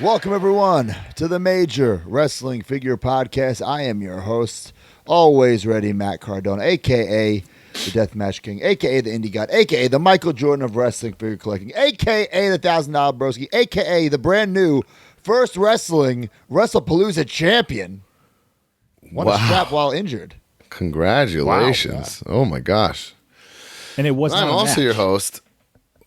Welcome, everyone, to the Major Wrestling Figure Podcast. I am your host, always ready, Matt Cardona, a.k.a. the Deathmatch King, a.k.a. the Indy God, a.k.a. the Michael Jordan of wrestling figure collecting, a.k.a. the $1,000 broski, a.k.a. the brand new first wrestling WrestlePalooza champion. Won a strap while injured. Congratulations. Wow. Oh, my gosh. And it wasn't. I'm also your host,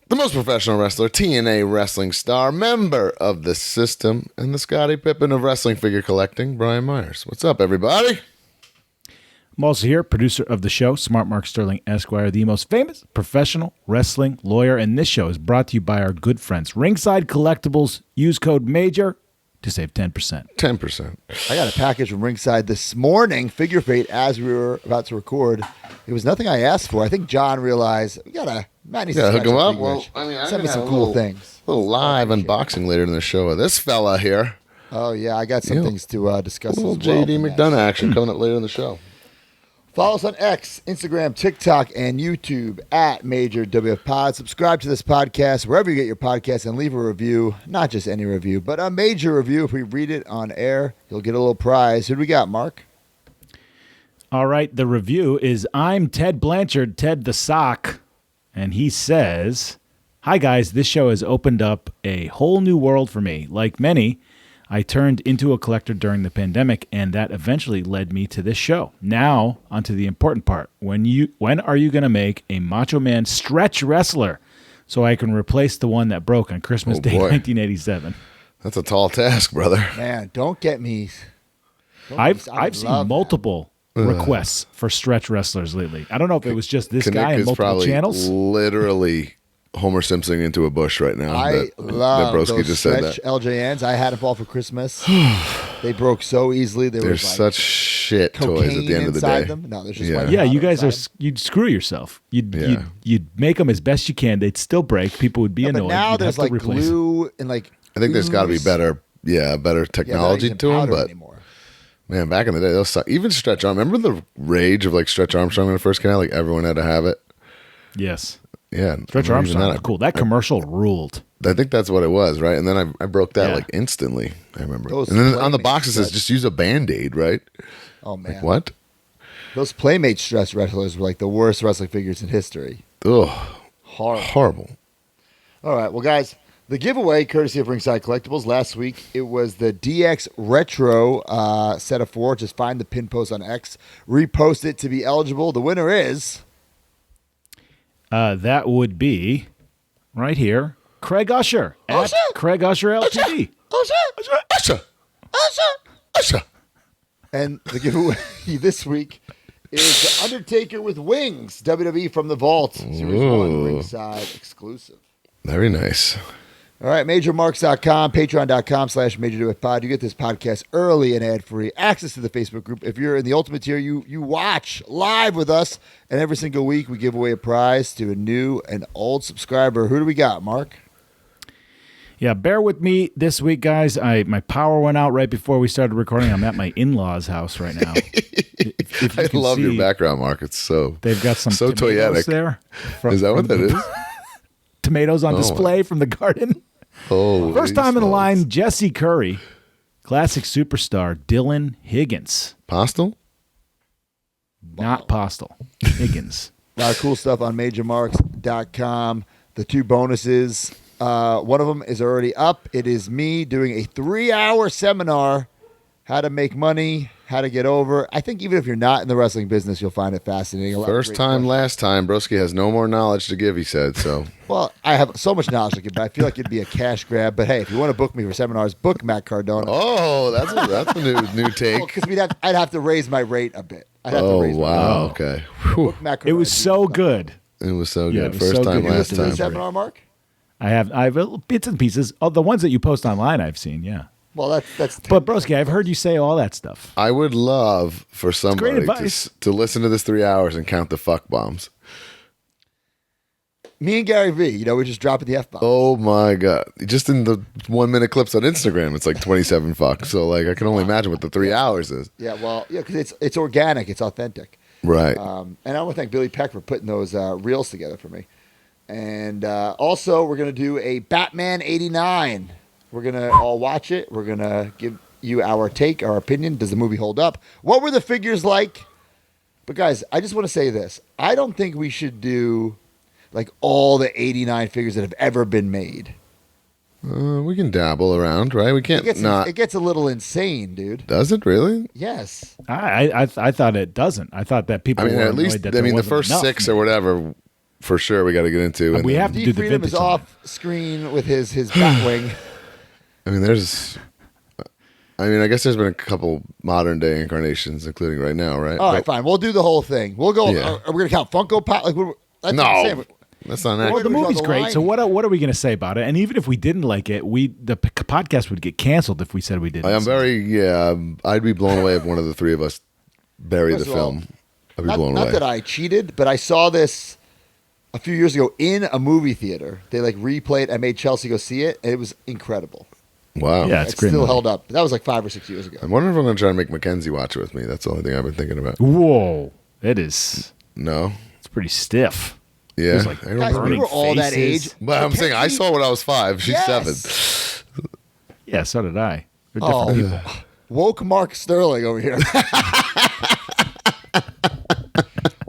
the most professional wrestler, TNA wrestling star, member of the system, and the Scottie Pippen of wrestling figure collecting, Brian Myers. What's up, everybody? I'm also here, producer of the show, Smart Mark Sterling Esquire, the most famous professional wrestling lawyer. And this show is brought to you by our good friends, Ringside Collectibles. Use code MAJOR to save 10%. 10%. I got a package from Ringside this morning, Figure Fate, as we were about to record. It was nothing I asked for. I think John realized we got to... Matt needs to hook him up. Well, send me some cool things. A little live unboxing later in the show of this fella here. Oh, yeah. I got some things to discuss as well. JD McDonagh action coming up later in the show. Follow us on X, Instagram, TikTok, and YouTube at Major WF Pod. Subscribe to this podcast wherever you get your podcasts and leave a review. Not just any review, but a major review. If we read it on air, you'll get a little prize. Who do we got, Mark? All right. The review is I'm Ted Blanchard, Ted the Sock. And he says, "Hi, guys. This show has opened up a whole new world for me. Like many, I turned into a collector during the pandemic, and that eventually led me to this show. Now, onto the important part. When are you going to make a Macho Man stretch wrestler so I can replace the one that broke on Christmas Day 1987? That's a tall task, brother. Man, don't get me... I've seen multiple requests for stretch wrestlers lately. I don't know if it was just this guy and multiple channels. Literally Homer Simpson into a bush right now. I love that those just stretch said that. LJNs. I had them all for Christmas. They broke so easily. They're such shit toys at the end of the day. Them. No, there's just you guys are you'd screw yourself. You'd make them as best you can. They'd still break. People would be annoyed. But now there's like glue and like. I think there's got to be better technology to them. But anymore. Man, back in the day, those even Stretch Arm. Remember the rage of like Stretch Armstrong when it first came out? Like everyone had to have it. Yes. Yeah. Stretch Armstrong was cool. That commercial ruled. I think that's what it was, right? And then I broke that like instantly. I remember. And then on the box it says just use a Band-Aid, right? Oh man. Like, what? Those Playmate stretch wrestlers were like the worst wrestling figures in history. Ugh. Horrible. All right, well, guys, the giveaway, courtesy of Ringside Collectibles, last week, it was the DX Retro set of 4. Just find the pin post on X, repost it to be eligible. The winner is... that would be right here, Craig Usher at Craig Usher LTD. Usher. And the giveaway this week is The Undertaker with Wings, WWE from the Vault, Series 1, Ringside exclusive. Very nice. All right, MajorMarks.com, Patreon.com/MajorWFPod. You get this podcast early and ad-free. Access to the Facebook group. If you're in the Ultimate tier, you watch live with us. And every single week, we give away a prize to a new and old subscriber. Who do we got, Mark? Yeah, bear with me this week, guys. My power went out right before we started recording. I'm at my in-laws' house right now. If I love your background, Mark. It's they've got some so tomatoes toyetic. There. Is that what that is? Tomatoes on display from the garden. First time in the line, Jesse Curry. Classic superstar, Dylan Higgins. Postal? Not Postal. Higgins. A lot of cool stuff on MajorMarks.com. The 2 bonuses. One of them is already up. It is me doing a 3-hour seminar, how to make money, how to get over. I think even if you're not in the wrestling business, you'll find it fascinating. First time, last time. Broski has no more knowledge to give, he said. So, well, I have so much knowledge to give, but I feel like it'd be a cash grab. But hey, if you want to book me for seminars, book Matt Cardona. Oh, that's a new take. Because I'd have to raise my rate a bit. Wow. Okay. Book Matt Cardona. It was so good. It was so good. Was First so time, good. last time. Seminar, Mark? I have bits and pieces. Oh, the ones that you post online, I've seen. Yeah. Well, that's. But Broski, I've heard you say all that stuff. I would love for somebody to listen to this 3 hours and count the fuck bombs. Me and Gary V, we're just dropping the F-bombs. Oh my God. Just in the 1 minute clips on Instagram, it's like 27 fuck. So like I can only imagine what the 3 hours is. Yeah, well, because it's organic, it's authentic. Right. And I want to thank Billy Peck for putting those reels together for me. And also, we're going to do a Batman 89 We're going to all watch it. We're going to give you our take, our opinion. Does the movie hold up? What were the figures like? But guys, I just want to say this. I don't think we should do like all the 89 figures that have ever been made. We can dabble around, right? We can't It gets a little insane, dude. Does it really? Yes. I thought it doesn't. I thought that people were at least, annoyed that there the wasn't first enough 6 or whatever, for sure, we got to get into. And we have to do the Freedom vintage is one. off screen with his Batwing. I mean, I guess there's been a couple modern day incarnations, including right now, right? All right, fine. We'll do the whole thing. We'll go. Yeah. Are we going to count Funko Pop? Like, that's what I'm saying. That's not Well, accurate. the movie's draw the great. line. So what are we going to say about it? And even if we didn't like it, the podcast would get canceled if we said we didn't. I'd be blown away if one of the three of us bury First the of all, film. I'd be blown Not away. that I cheated, but I saw this a few years ago in a movie theater. They like replayed. I made Chelsea go see it, and it was incredible. Wow. Yeah, it's It great still movie. held up. That was like 5 or 6 years ago. I'm wondering if I'm going to try to make Mackenzie watch it with me. That's the only thing I've been thinking about. Whoa, it's No? pretty stiff. Yeah. There's, like, I don't Guys, we burning were all that faces. age. But I'm saying I saw when I was 5. She's Yes. 7. Yeah, so did I. We're different people. Woke Mark Sterling over here.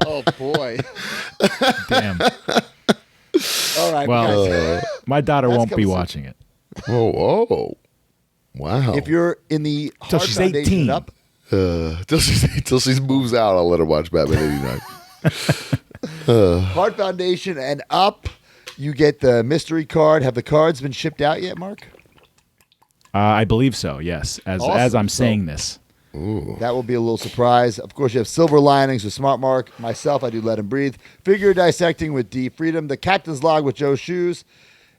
Oh boy! Damn. All right, Well, guys. my daughter That's won't be coming soon. watching it. Whoa. Wow. If you're in the Till Hard she's Foundation 18. up, till she moves out, I'll let her watch Batman 89. Hard Foundation and up, you get the mystery card. Have the cards been shipped out yet, Mark? I believe so. Yes, as Awesome. I'm So- saying this. That will be a little surprise. Of course, you have Silver Linings with Smart Mark. Myself, I do Let Him Breathe. Figure Dissecting with D Freedom. The Captain's Log with Joe Shoes.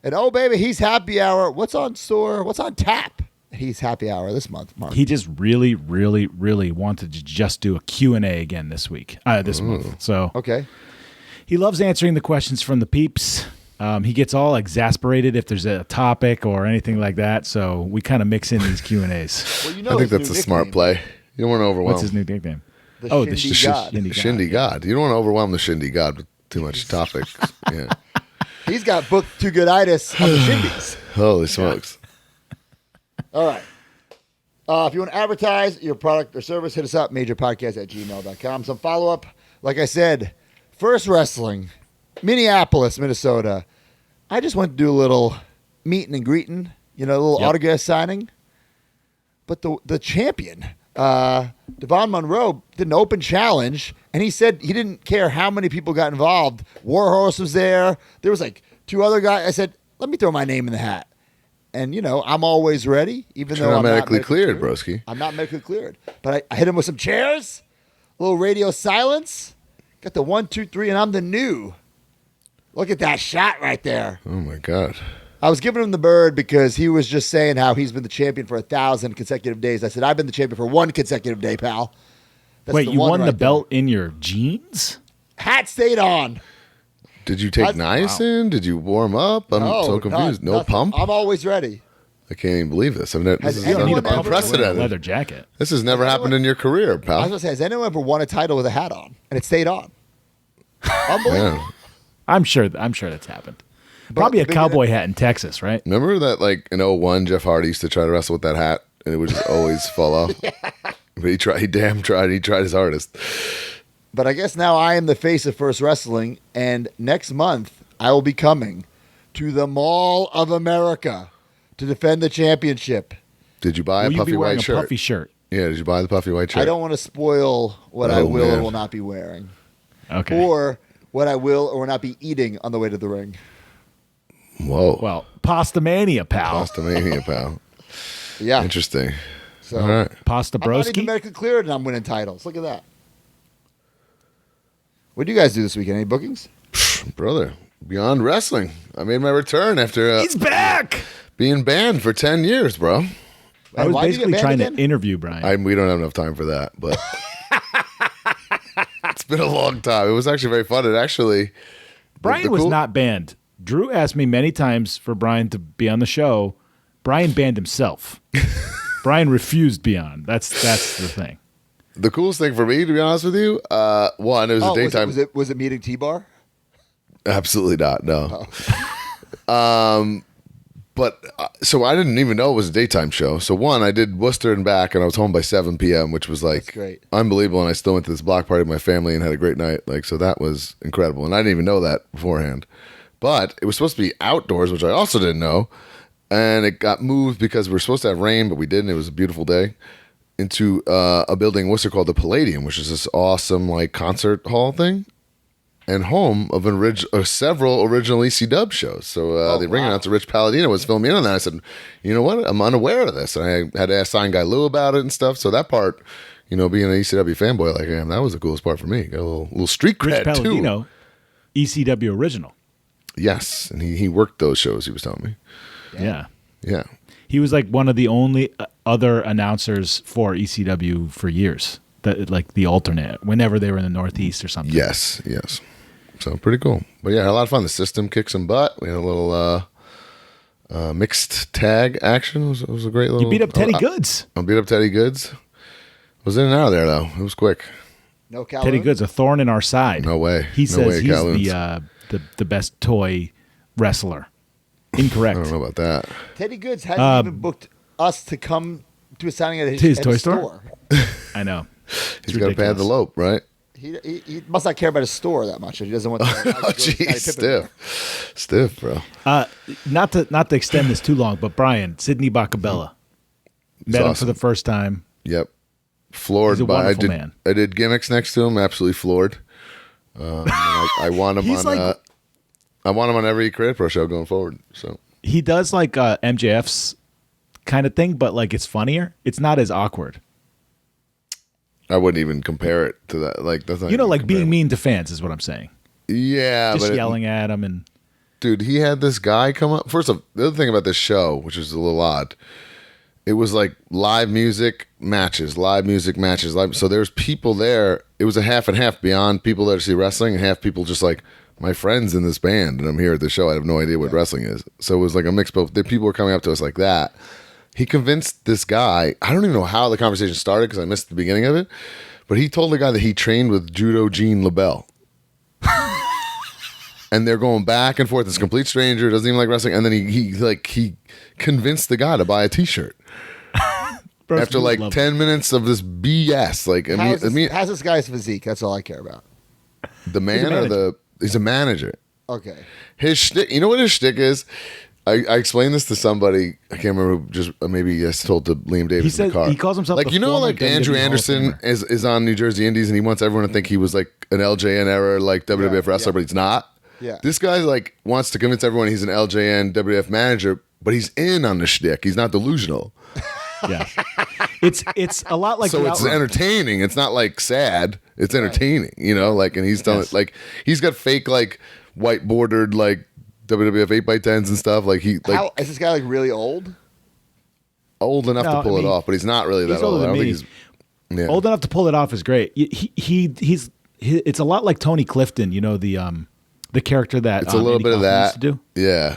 And oh, baby, he's Happy Hour. What's on store? What's on tap? He's Happy Hour this month, Mark. He just really, really, really wanted to just do a Q&A again this month. So Okay. he loves answering the questions from the peeps. He gets all exasperated if there's a topic or anything like that. So we kind of mix in these Q&As. Well, you I think his that's new a smart nickname, play. You don't want to overwhelm. What's his new nickname? The the Shindy God. Shindy God. You don't want to overwhelm the Shindy God with too much topics. Yeah. He's got booked too good itis on the Shindies. Holy smokes. All right. If you want to advertise your product or service, hit us up, majorpodcast@gmail.com. Some follow-up. Like I said, First Wrestling, Minneapolis, Minnesota. I just went to do a little meeting and greeting, a little autograph signing. But the champion, Devon Monroe, did an open challenge, and he said he didn't care how many people got involved. Warhorse was there. There was like 2 other guys. I said, let me throw my name in the hat. And, I'm always ready, even though You're I'm not not medically cleared, broski. I'm not medically cleared. But I hit him with some chairs, a little radio silence, got the 1, 2, 3, and I'm the new. Look at that shot right there. Oh, my God. I was giving him the bird because he was just saying how he's been the champion for 1,000 consecutive days. I said, I've been the champion for 1 consecutive day, pal. That's Wait, you one won right the there. belt in your jeans? Hat stayed on. Did you take niacin? Did you warm up? I'm so confused. No nothing. pump? I'm always ready. I can't even believe this. This Has is anyone You need a ever- pump to wear a unprecedented. leather jacket. This has never happened in your career, I was pal. going to say, has anyone ever won a title with a hat on? And it stayed on. Unbelievable. Yeah. I'm sure that's happened. Probably a bigger cowboy hat in Texas, right? Remember that, like, in 01, Jeff Hardy used to try to wrestle with that hat, and it would just always fall off? But he tried. He damn tried. He tried his hardest. But I guess now I am the face of First Wrestling, and next month I will be coming to the Mall of America to defend the championship. Did you buy Will a you puffy be wearing white a shirt? puffy shirt? Yeah, did you buy the puffy white shirt? I don't want to spoil what I Oh, will man. or will not be wearing, Okay. or what I will or will not be eating on the way to the ring. Whoa. Well, Pasta Mania, pal. Pastamania, pal. Yeah. Interesting. So All right. Pasta I'm not even Broski. medically cleared, and I'm winning titles. Look at that. What do you guys do this weekend? Any bookings? Brother, beyond wrestling. I made my return after He's back. being banned for 10 years, bro. I was Why'd you get basically banned trying again? to interview Brian. We don't have enough time for that, but it's been a long time. It was actually very fun. It actually... Brian the was cool- not banned. Drew asked me many times for Brian to be on the show. Brian banned himself. Brian refused to be on. That's the thing. The coolest thing for me, to be honest with you, one, it was a daytime... Was it meeting T-Bar? Absolutely not, no. Oh. But so I didn't even know it was a daytime show. So one, I did Worcester and back, and I was home by 7 p.m., which was like great. Unbelievable. And I still went to this block party with my family and had a great night. Like, so that was incredible. And I didn't even know that beforehand. But it was supposed to be outdoors, which I also didn't know. And it got moved because we were supposed to have rain, but we didn't. It was a beautiful day. Into a building in Worcester called the Palladium, which is this awesome like concert hall thing. And home of several original ECW shows. So the ring announcer, Rich Palladino, was filming in on that. I said, you know what? I'm unaware of this. And I had to ask Sign Guy Lou about it and stuff. So that part, being an ECW fanboy like I am, that was the coolest part for me. Got a little street cred, Rich Palladino, too. ECW original. Yes. And he worked those shows, he was telling me. Yeah. Yeah. He was like one of the only other announcers for ECW for years. Like the alternate, whenever they were in the Northeast or something. Yes. So pretty cool. But yeah, had a lot of fun. The system kicked some butt. We had a little mixed tag action. It was a great little... You beat up Teddy Goods. I beat up Teddy Goods. Was in and out of there, though. It was quick. No Calhoun? Teddy Goods, a thorn in our side. No way. He No says way, he's Calhoun's. the best toy wrestler. Incorrect. I don't know about that. Teddy Goods hasn't even booked us to come to a signing at his toy his store? I know. He's got to pad the lope, right? He must not care about his store that much. If he doesn't want to. Oh, jeez, stiff, bro. Not to extend this too long, but Brian, Sidney Bacabella. Met him for awesome. the first time. Yep, floored He's a by. wonderful man. I did gimmicks next to him. Absolutely floored. I want him He's on. like- I want him on every Creative Pro show going forward. So He does like MJF's kind of thing, but like it's funnier. It's not as awkward. I wouldn't even compare it to that. Like that's not Like being comparable. mean to fans is what I'm saying. Yeah, Just but yelling at them and dude, he had this guy come up. First off, the other thing about this show, which is a little odd, it was like live music matches. So there's people there. It was a half and half, beyond people there to see wrestling and half people just like my friends in this band and I'm here at the show. I have no idea what wrestling is. So it was like a mix. Both the people were coming up to us like that. He convinced this guy. I don't even know how the conversation started because I missed the beginning of it. But he told the guy that he trained with Judo Gene LaBelle. And they're going back and forth. This complete stranger, doesn't even like wrestling. And then he convinced the guy to buy a T-shirt. After like 10 minutes of this BS. Like, how's this guy's physique? That's all I care about. the man he's a manager. Okay. His shtick, you know what his shtick is? I explained this to somebody. I can't remember who, just maybe I told to Liam Davis he in says the car. he calls himself like the former like Andrew WWE Hall of Anderson Famer. is on New Jersey Indies and he wants everyone to think he was like an LJN era like WWF wrestler, but he's not. Yeah. This guy like wants to convince everyone he's an LJN WWF manager, but he's in on the shtick. He's not delusional. Yeah, it's a lot like So the it's Outrun. entertaining. It's not like sad. It's entertaining, like, and he's telling like he's got fake like white bordered like WWF 8x10s and stuff. Like How is this guy like really old? old enough No, to pull I mean, it off, but he's not really that he's old. older I than don't me. think he's Old enough to pull it off is great. He's it's a lot like Tony Clifton, the character that It's a little Andy bit of Kaufman that. used to do, Yeah.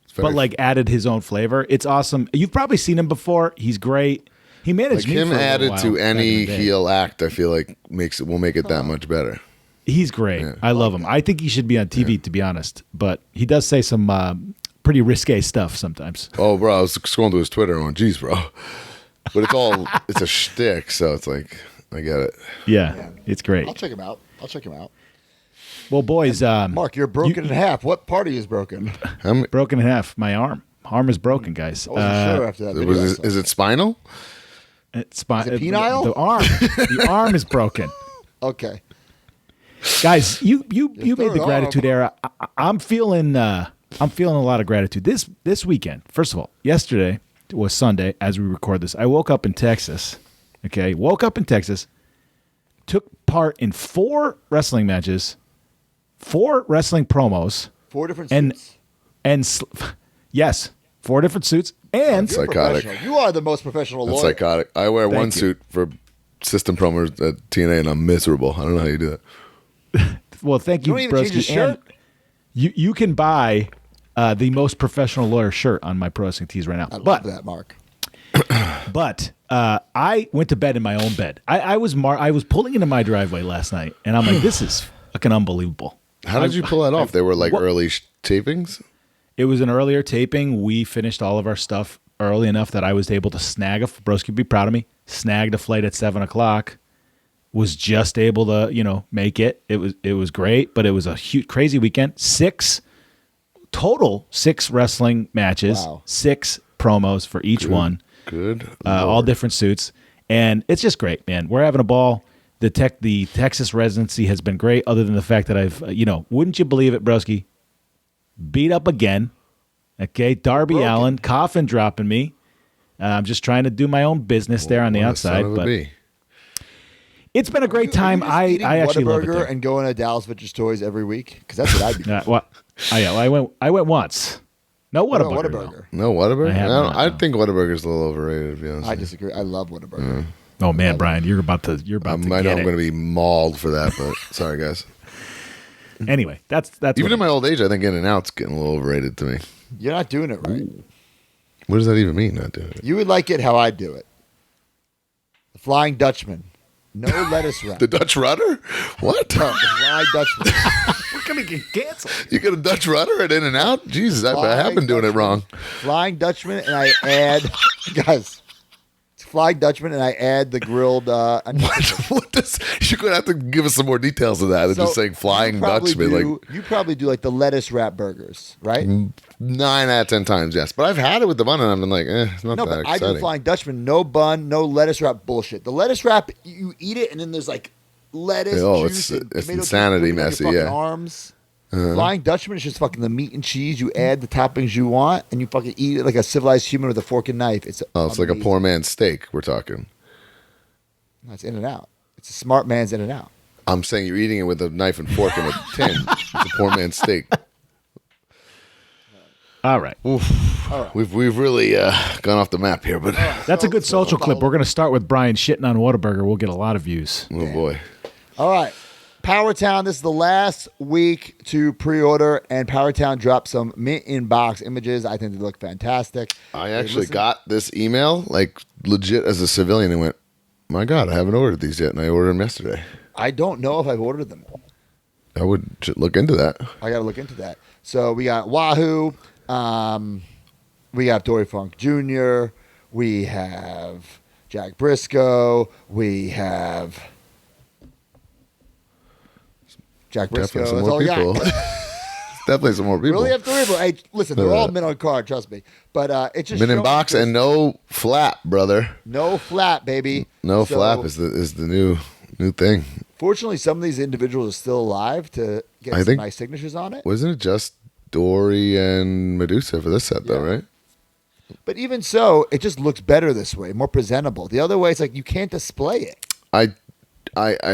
It's very- but like added his own flavor. It's awesome. You've probably seen him before. He's great. He managed like me him for a little added while to back in any the day. heel act, I feel like will make it that much better. He's great. I love him. I think he should be on TV, to be honest. But he does say some pretty risque stuff sometimes. Oh, bro, I was scrolling to his Twitter and went, geez, bro. But it's a shtick, so it's like, I get it. Yeah, it's great. I'll check him out. Well, boys, Mark, you're broken in half. What part is broken? broken in half. My arm is broken, guys. I wasn't sure after that video. I saw. Is it spinal? It's Is it penile? The arm is broken. Okay. Guys, you made third the gratitude era. I'm feeling a lot of gratitude this weekend. First of all, yesterday was Sunday as we record this. I woke up in Texas. Okay, took part in 4 wrestling matches, 4 wrestling promos, 4 different and suits. yes, 4 different suits, and You're Psychotic. professional. You are the most professional That's lawyer. psychotic. I wear one you. suit for system promos at TNA and I'm miserable. I don't know how you do that. well, thank you, You don't even change Broski. your And you can buy the most professional lawyer shirt on my Pro Wrestling Tees right now. I love But that, Mark. But I went to bed in my own bed. I was pulling into my driveway last night, and I'm like, this is fucking unbelievable. How did you pull that off? They were like what- early tapings? It was an earlier taping. We finished all of our stuff early enough that I was able to broski would be proud of me, snagged a flight at 7 o'clock, was just able to, make it. It was great, but it was a huge, crazy weekend. 6 wrestling matches, Wow. 6 promos for each one. Good. All different suits. And it's just great, man. We're having a ball. The Texas residency has been great, other than the fact that I've, wouldn't you believe it, broski? Beat up again. Okay, Darby Allin, coffin dropping me. I'm just trying to do my own business there on the outside. But it's been a great time. I actually love it there. And going to Dallas Vintage Toys every week? Because that's what I'd be. I went once. No Whataburger. Whataburger. No Whataburger? I no. think Whataburger's a little overrated, to be honest. I disagree. I love Whataburger. Oh man, Brian, you're about to I get know I'm it. going to be mauled for that, but sorry, guys. Anyway, that's Even in my old age, I think In-N-Out's getting a little overrated to me. You're not doing it right. What does that even mean, not doing it? You would like it how I do it. The Flying Dutchman. No lettuce wrap. The Dutch Rudder? What? No, the Flying Dutchman. we're gonna get canceled. You got a Dutch Rudder at In-N-Out? Jesus, I have been doing it wrong. Flying Dutchman, and I add, guys, it's Flying Dutchman, and I add the grilled onions. What does? You're going to have to give us some more details of that than just saying Flying Dutchman. You probably do like the lettuce wrap burgers, right? 9 out of 10 times, yes. But I've had it with the bun, and I've been like, it's not No, that but I exciting. do Flying Dutchman, no bun, no lettuce wrap bullshit. The lettuce wrap, you eat it, and then there's like lettuce, juice, and it's tomato insanity juice messy, on your fucking yeah. arms. Flying Dutchman is just fucking the meat and cheese. You add the toppings you want, and you fucking eat it like a civilized human with a fork and knife. It's like a poor man's steak, we're talking. That's In-N-Out. It's a smart man's In-N-Out. I'm saying you're eating it with a knife and fork in a tin. It's a poor man's steak. All right. We've really gone off the map here, but That's a good social clip. We're going to start with Brian shitting on Whataburger. We'll get a lot of views. oh boy. All right. Powertown, this is the last week to pre-order, and Powertown dropped some mint in box images. I think they look fantastic. I actually got this email, like legit as a civilian, and went, my God, I haven't ordered these yet, and I ordered them yesterday. I don't know if I've ordered them. I would look into that. I got to look into that. So we got Wahoo. We got Dory Funk Jr. We have Jack Briscoe. We have Jack Briscoe. Definitely some That's more all we people. got. Definitely some more We people. only have 3 of them. Hey, listen, they're all mint on card, trust me. But it's just Mint in showing box this- and no flap, brother. no flap, baby. No So, flap is the new thing. Fortunately, some of these individuals are still alive to get I some think- nice signatures on it. Wasn't it just Dory and Medusa for this set, though, Yeah. right? But even so, it just looks better this way, more presentable. The other way, it's like you can't display it. I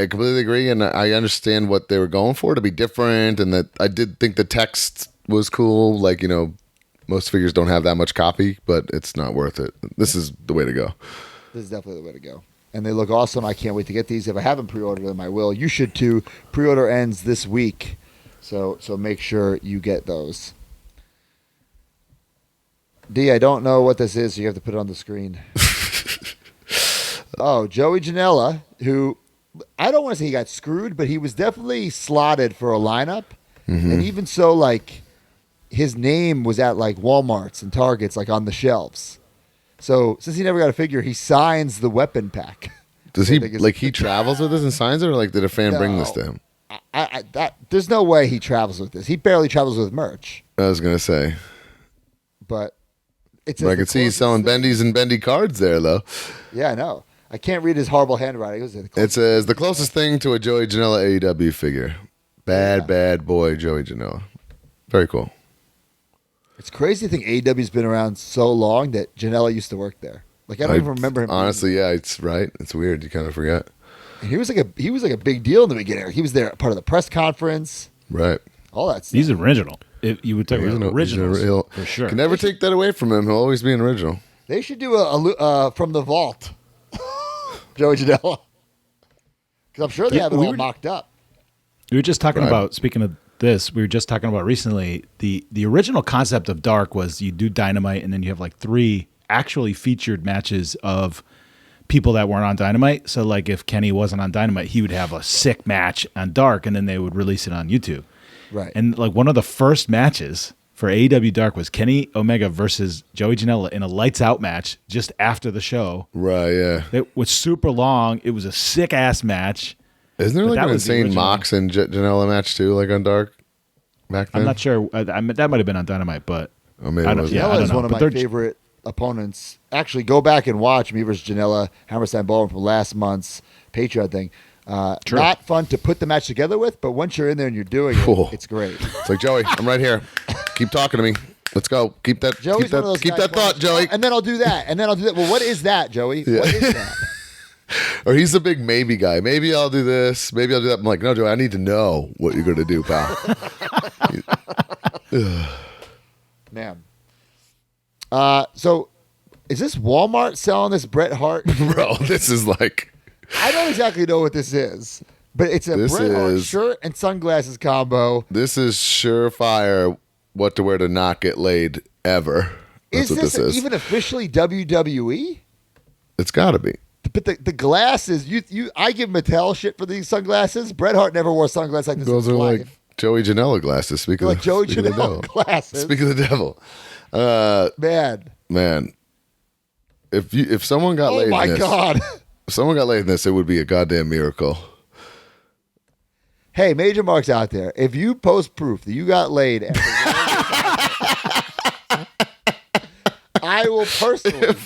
completely agree, and I understand what they were going for to be different, and that I did think the text was cool. Like, most figures don't have that much copy, but it's not worth it. This is the way to go. This is definitely the way to go. And they look awesome. I can't wait to get these. If I haven't pre-ordered them, I will. You should too. Pre-order ends this week, so make sure you get those. D, I don't know what this is, so you have to put it on the screen. Oh, Joey Janela, who I don't want to say he got screwed, but he was definitely slotted for a lineup. And even so, like, his name was at like Walmarts and Targets, like on the shelves. So since he never got a figure, he signs the weapon pack. Does he he travels with this and signs it, or like did a fan bring this to him? There's no way he travels with this. He barely travels with merch. I was gonna say, But it's. but I could see he's selling Bendy's and Bendy cards there, though. Yeah, I know. I can't read his horrible handwriting. It says the closest thing to a Joey Janela AEW figure. Bad boy Joey Janela. Very cool. It's crazy to think AEW's been around so long that Janela used to work there. Like I don't even remember him. Honestly, yeah, it's right. It's weird. You kind of forget. And he was like a big deal in the beginning. He was there part of the press conference. Right. All that stuff. He's original. If you would talk about originals, for sure. Can never take that away from him. He'll always be an original. They should do a from the vault, Joey Janela, because I'm sure they have it all mocked up. We were just talking Right. about, speaking of this, we were just talking about recently, the original concept of Dark was you do Dynamite and then you have like 3 actually featured matches of people that weren't on Dynamite. So like if Kenny wasn't on Dynamite, he would have a sick match on Dark and then they would release it on YouTube. Right. And like one of the first matches for AEW Dark was Kenny Omega versus Joey Janela in a lights out match just after the show. Right, yeah. It was super long. It was a sick ass match. Isn't there But like that an was the insane original. Mox and Janela match too, like on Dark back then? I'm not sure. That might have been on Dynamite, but Oh, maybe I it don't, wasn't. yeah, I Janela don't is know. one of But my they're- favorite opponents. Actually, go back and watch me versus Janela, Hammerstein Ballroom from last month's Patreon thing. True. Not fun to put the match together with, but once you're in there and you're doing Cool. it, it's great. It's like, Joey, I'm right here. Keep talking to me. Let's go. Keep that Joey's keep one of that, those keep guys that where thought, Joey. and then I'll do that, and then I'll do that. Well, what is that, Joey? Yeah. What is that? Or he's the big maybe guy. Maybe I'll do this. Maybe I'll do that. I'm like, no, Joey, I need to know what you're going to do, pal. Man. So is this Walmart selling this Bret Hart? Bro, this is like, I don't exactly know what this is, but it's a This Bret Hart is- shirt and sunglasses combo. this is surefire what to wear to not get laid ever. That's Is what this this is. even officially WWE? It's got to be. But the glasses, I give Mattel shit for these sunglasses. Bret Hart never wore sunglasses like this. Those in are his like life. Joey Janela glasses. Speaking Like of Joey speaking of the Janela devil. glasses. Speak of the devil. Man. Man, if someone got Oh laid my in this, God. if someone got laid in this, it would be a goddamn miracle. Hey, major marks out there. If you post proof that you got laid, I will personally.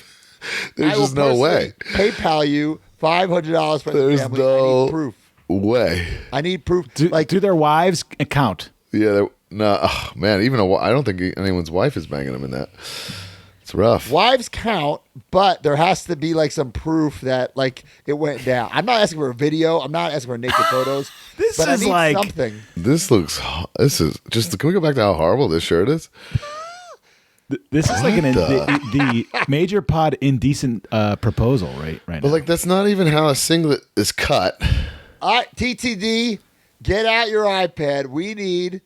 There's just no way. PayPal you $500 for the There's family. I no need proof. way. I need proof. do their wives count? Yeah, no, oh, man. Even I don't think anyone's wife is banging them in that. It's rough. Wives count, but there has to be like some proof that like it went down. I'm not asking for a video. I'm not asking for naked photos. This but is I need like- something. This is just. Can we go back to how horrible this shirt is? This is like What the major pod indecent proposal, right But now. like, that's not even how a singlet is cut. All right, TTD, get out your iPad. We need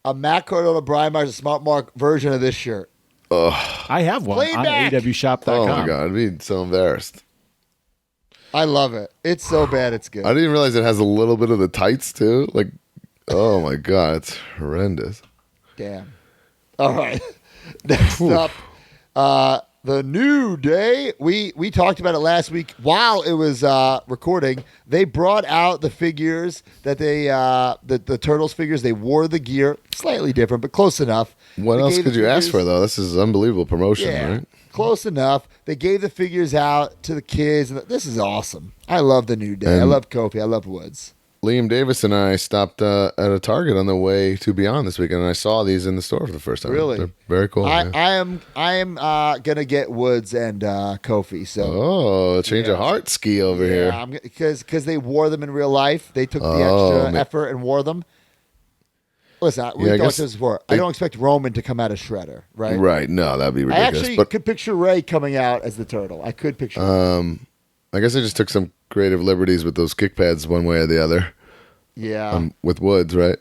a Matt Cardona Brian Myers Smart Mark version of this shirt. I have one Play on back. awshop.com. Oh my god, I'd be so embarrassed. I love it. It's so bad, it's good. I didn't realize it has a little bit of the tights too. Like, oh my god, it's horrendous. Damn. All right. Next up, the New Day. We talked about it last week while it was recording. They brought out the figures that they the Turtles figures. They wore the gear, slightly different, but close enough. What They else gave could the you ask figures- for though? This is unbelievable promotion, Yeah, right? close enough. They gave the figures out to the kids, and this is awesome. I love the New Day. I And- love Kofi. I love Woods. Liam Davis and I stopped at a Target on the way to Beyond this weekend, and I saw these in the store for the first time. Really? They're very cool. yeah. I am gonna get Woods and Kofi. So. Oh, change of heart ski over here. Yeah, because they wore them in real life. They took the Oh, extra man. effort and wore them. Listen, Yeah, I we talked guess this before. I they- don't expect Roman to come out as Shredder, right? Right? No, that'd be I ridiculous. actually But could picture Ray coming out as the turtle. I could picture. Him. I guess I just took some creative liberties with those kick pads, one way or the other, Yeah. with Woods, right?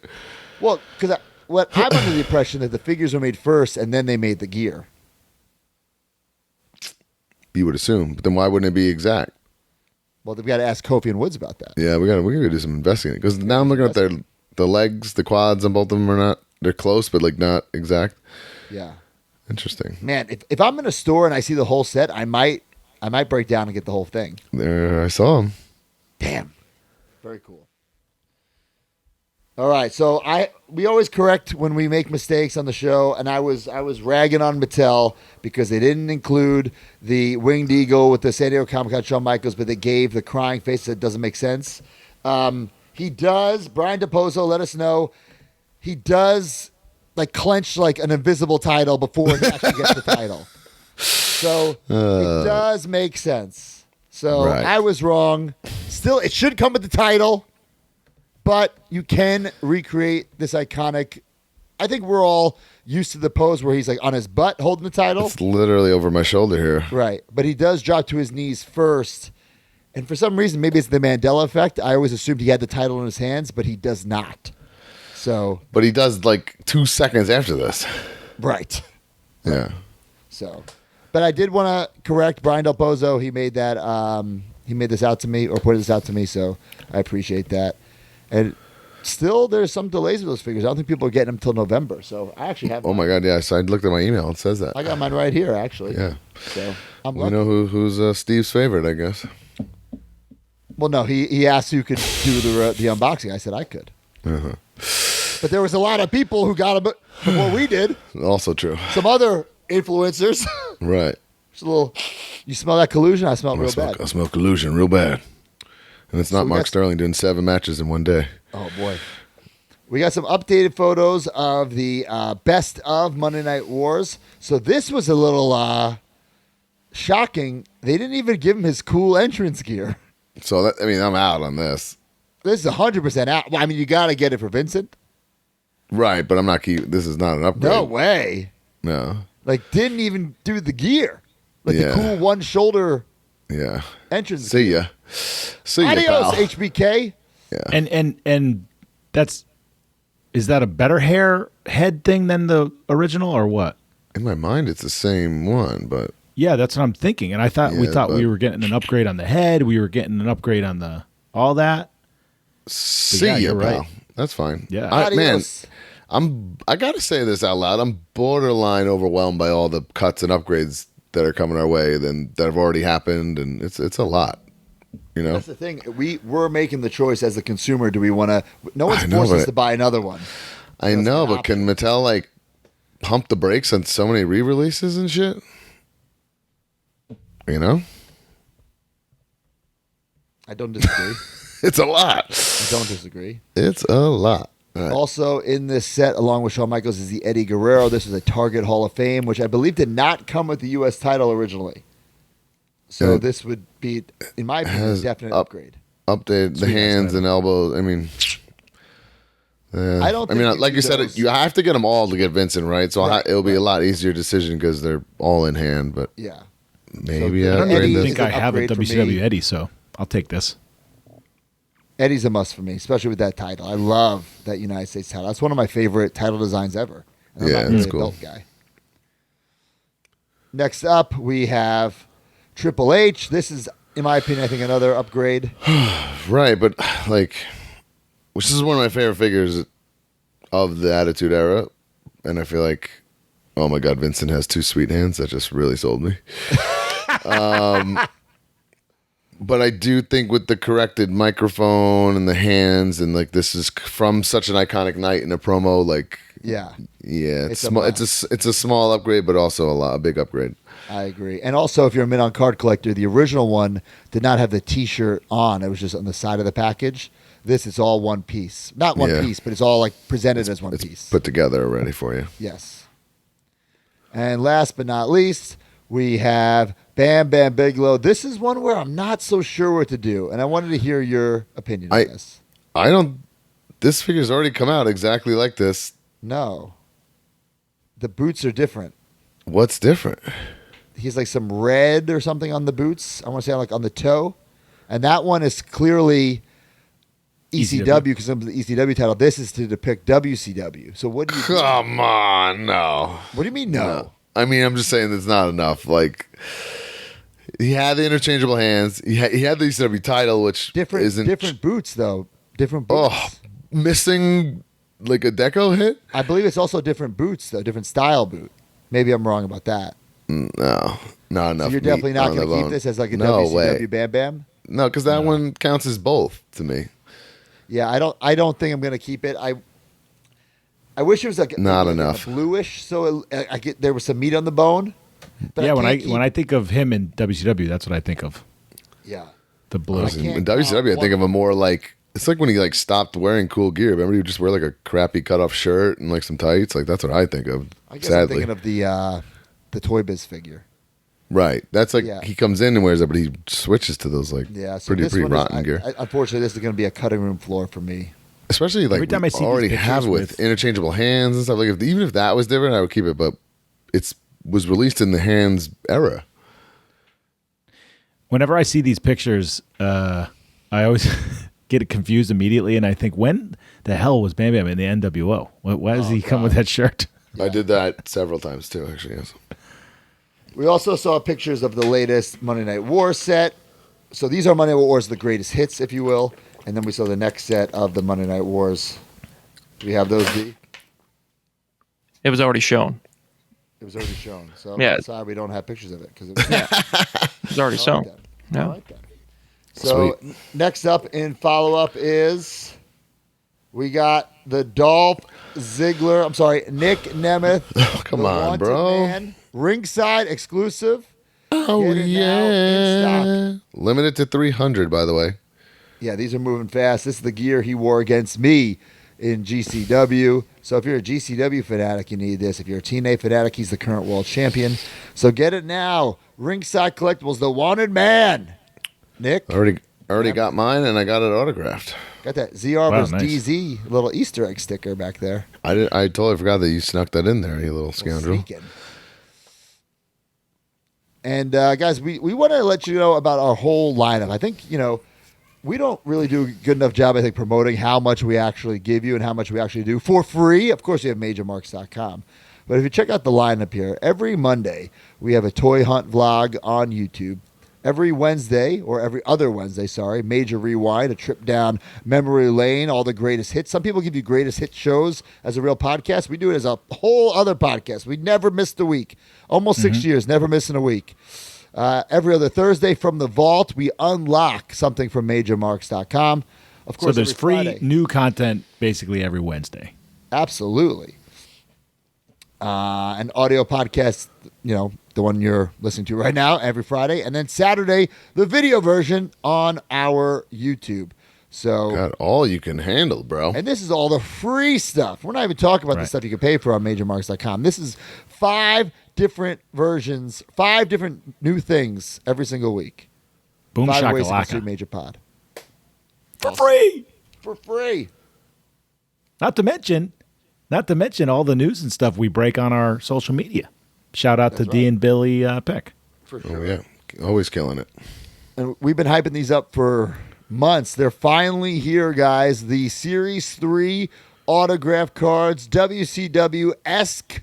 Well, because I'm under the impression that the figures were made first and then they made the gear. You would assume, but then why wouldn't it be exact? Well, they've got to ask Kofi and Woods about that. Yeah, we gotta do some investigating because now I'm looking at the legs, the quads on both of them are not. They're close, but like not exact. Yeah. Interesting. Man, if I'm in a store and I see the whole set, I might break down and get the whole thing. There, I saw them. Damn. Very cool. All right, so we always correct when we make mistakes on the show, and I was ragging on Mattel because they didn't include the winged eagle with the San Diego Comic-Con Shawn Michaels, but they gave the crying face that doesn't make sense. He does. Brian DePozo let us know he does like clench like an invisible title before he actually gets the title. So it does make sense. So Right. I was wrong. Still, it should come with the title. But you can recreate this iconic. I think we're all used to the pose where he's like on his butt holding the title. It's literally over my shoulder here. Right. But he does drop to his knees first. And for some reason, maybe it's the Mandela effect. I always assumed he had the title in his hands, but he does not. So, But he does like 2 seconds after this. right. Yeah. So, but I did want to correct Brian Del Pozo. He made that. He made this out to me or pointed this out to me. So I appreciate that. And still, there's some delays with those figures. I don't think people are getting them until November. So I actually have. Oh my God! Yeah, so I looked at my email. It says that. I got mine right here, actually. Yeah. So I'm We lucky. know who's Steve's favorite, I guess. Well, no, he asked who could do the unboxing. I said I could. Uh-huh. But there was a lot of people who got them before we did. Also true. Some other influencers. Right. Just a little. You smell that collusion? I smell it real bad. I smell collusion real bad. And it's not we Mark got- Sterling doing 7 matches in one day. Oh boy. We got some updated photos of the best of Monday Night Wars. So this was a little shocking. They didn't even give him his cool entrance gear. So that, I mean, I'm out on this. This is 100% out. Well, I mean, you got to get it for Vincent. Right, but I'm not keep. This is not an upgrade. No way. No. Like, didn't even do the gear. Like Yeah. the cool one shoulder Yeah. entrance See gear. ya. See ya, Adios, pal. HBK. Yeah. And is that a better head thing than the original or what? In my mind, it's the same one, but Yeah, that's what I'm thinking. And I thought we Yeah, thought we but- were getting an upgrade on the head. We were getting an upgrade on the all that. see yeah, ya, you're pal. right. That's fine. Yeah. Man, Adios. I gotta say this out loud. I'm borderline overwhelmed by all the cuts and upgrades that are coming our way that have already happened, and it's a lot. You know, That's the thing. We're making the choice as the consumer. Do we want to? No one's I know, forcing us but- to buy another one. I That's know, an but can Mattel like pump the brakes on so many re-releases and shit? You know, I don't disagree. it's a lot. I don't disagree. It's a lot. All right. Also in this set, along with Shawn Michaels, is the Eddie Guerrero. This is a Target Hall of Fame, which I believe did not come with the U.S. title originally. So It this would be, in my opinion, a has definite up- upgrade. Update the Sweet hands ass and elbows. I mean, I don't. I Think mean, you like do you said, those. you have to get them all to get Vincent right. So Right, it'll be a right. lot easier decision because they're all in hand. But Yeah. maybe So I the I don't Eddie even is think an I have a upgrade for WCW me. Eddie, so I'll take this. Eddie's a must for me, especially with that title. I love that United States title. That's one of my favorite title designs ever. And I'm Yeah, not really that's a cool. belt guy. Next up, we have Triple H. This is, in my opinion, I think another upgrade. right, but like, which is one of my favorite figures of the Attitude Era, and I feel like, oh my God, Vincent has 2 sweet hands. That just really sold me. But I do think with the corrected microphone and the hands, and like this is from such an iconic night in a promo, like Yeah, yeah, It's it's a small. must. It's a small upgrade, but also a big upgrade. I agree. And also, if you're a mid-on card collector, the original one did not have the T-shirt on. It was just on the side of the package. This is all one piece. Not one Yeah. piece, but it's all like presented as one It's piece. put together already for you. Yes. And last but not least, we have Bam Bigelow. This is one where I'm not so sure what to do, and I wanted to hear your opinion on this. I don't. This figure's already come out exactly like this. No. The boots are different. What's different? He's like some red or something on the boots. I want to say like on the toe. And that one is clearly ECW because of the ECW title. This is to depict WCW. So what do you do? Come on, no. What do you mean no? I mean, I'm just saying it's not enough. Like, he had the interchangeable hands. He had the ECW title, which isn't Different boots though. Different boots. Oh, missing like a deco hit. I believe it's also different boots though, different style boot. Maybe I'm wrong about that. No, not enough. So you're meat definitely not on going the to keep bone. this as like a No WCW way. Bam Bam. No, because that one counts as both to me. Yeah, I don't think I'm going to keep it. I wish it was like Not like enough. a bluish, so I get there was some meat on the bone. But Yeah, when can't I think of him in WCW, that's what I think of. yeah, The blue. I can't In WCW, I think of him more like it's like when he like stopped wearing cool gear. Remember, he would just wear like a crappy cut off shirt and like some tights. Like that's what I think of. I guess sadly, I'm thinking of the Toy Biz figure. right. That's like Yeah. he comes in and wears that, but he switches to those like Yeah, so pretty this one is- rotten gear. Unfortunately, this is going to be a cutting room floor for me. Especially like Every time we I see these already pictures have with with- interchangeable hands and stuff. Like even if that was different, I would keep it. But it's was released in the hands era. Whenever I see these pictures, I always get confused immediately, and I think, when the hell was Bam Bam in the NWO? Why does he come with that shirt? I did that several times too. Actually, yes. We also saw pictures of the latest Monday Night War set. So these are Monday Night Wars, the greatest hits, if you will. And then we saw the next set of the Monday Night Wars. Do we have those, D? It was already shown. It was already shown. So Yeah. sorry we don't have pictures of it. Because it It's already shown. I Yeah. like that. So Sweet. next up in follow-up is we got the Dolph Ziggler. I'm sorry, Nick Nemeth. Come the on, Wanted bro. Man, ringside exclusive. Oh, Get it now in yeah. stock. Limited to 300, by the way. Yeah, these are moving fast. This is the gear he wore against me in GCW. So if you're a GCW fanatic, you need this. If you're a TNA fanatic, he's the current world champion. So get it now. Ringside Collectibles, the Wanted Man. Nick, Already got mine, and I got it autographed. got that ZR versus nice. DZ little Easter egg sticker back there. I totally forgot that you snuck that in there, you little scoundrel. Sneaking. And guys, we want to let you know about our whole lineup. I think, we don't really do a good enough job, I think, promoting how much we actually give you and how much we actually do for free. Of course, we have MajorMarks.com. But if you check out the lineup here, every Monday we have a toy hunt vlog on YouTube. Every Wednesday, or every other Wednesday, Major Rewind, a trip down memory lane, all the greatest hits. Some people give you greatest hit shows as a real podcast. We do it as a whole other podcast. We never missed a week. Almost 6 years, never missing a week. Every other Thursday from the vault, we unlock something from MajorMarks.com. Of course, So there's every free Friday. new content basically every Wednesday. Absolutely. An audio podcast, the one you're listening to right now, every Friday. And then Saturday, the video version on our YouTube. So, Got all you can handle, bro. and this is all the free stuff. We're not even talking about the Right. stuff you can pay for on MajorMarks.com. This is 5 different versions, 5 different new things every single week. Boom 5 ways to consume shakalaka. Major Pod. For free. For free. Not to mention all the news and stuff we break on our social media. Shout out to That's D right. and Billy Peck. For Oh, yeah. Always killing it. And we've been hyping these up for months. They're finally here, guys. The Series 3 autograph cards, WCW-esque,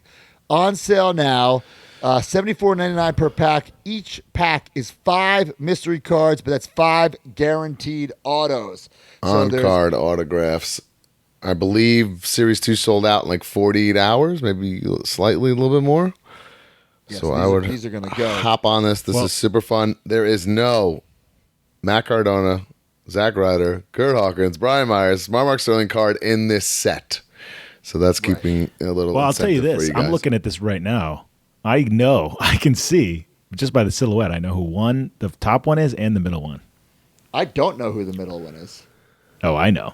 on sale now. $74.99 per pack. Each pack is 5 mystery cards, but that's 5 guaranteed autos. On there's- card autographs. I believe Series 2 sold out in like 48 hours, maybe slightly a little bit more. Yes, So I would these are going to go. hop on this. This Well- is super fun. There is no Matt Cardona, Zack Ryder, Kurt Hawkins, Brian Myers, Mark Sterling card in this set. So that's keeping a little. Well, I'll tell you incentive this. for I'm guys. looking at this right now. I know, I can see just by the silhouette. I know who one, the top one is, and the middle one. I don't know who the middle one is. Oh, I know.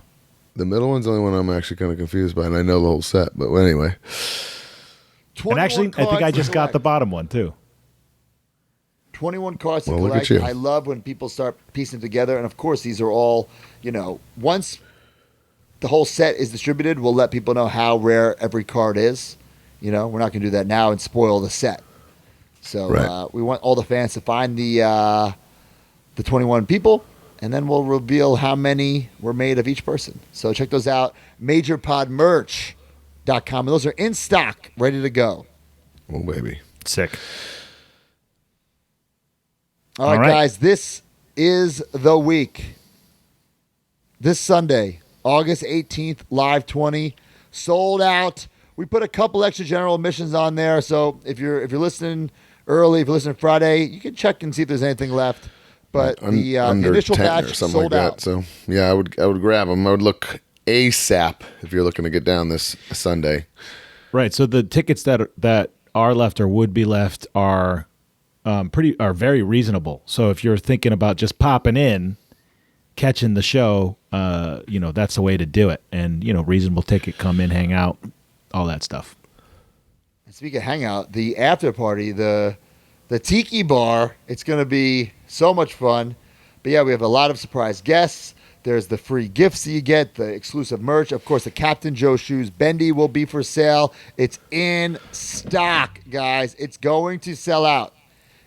The middle one's the only one I'm actually kind of confused by, and I know the whole set. But anyway, And actually, I think I just got the bottom one too. 21 cards to Well, look at collect. you. I love when people start piecing together. And of course, these are all, once the whole set is distributed, we'll let people know how rare every card is. We're not going to do that now and spoil the set. So Right. we want all the fans to find the 21 people, and then we'll reveal how many were made of each person. So check those out. MajorPodMerch.com. And those are in stock, ready to go. oh baby, Sick. All right, guys, this is the week. This Sunday, August 18th, Live 20, sold out. We put a couple extra general admissions on there, so if you're listening early, if you're listening Friday, you can check and see if there's anything left. But the under initial 10 batch or something sold like out. that. So yeah, I would grab them. I would look ASAP if you're looking to get down this Sunday. Right. So the tickets that are left or would be left are very reasonable. So if you're thinking about just popping in, catching the show, that's the way to do it. And reasonable ticket, come in, hang out, all that stuff. And speaking of hangout, the after party, the Tiki Bar, it's going to be so much fun. But yeah, we have a lot of surprise guests. There's the free gifts that you get, the exclusive merch. Of course, the Captain Joe shoes, Bendy, will be for sale. It's in stock, guys. It's going to sell out.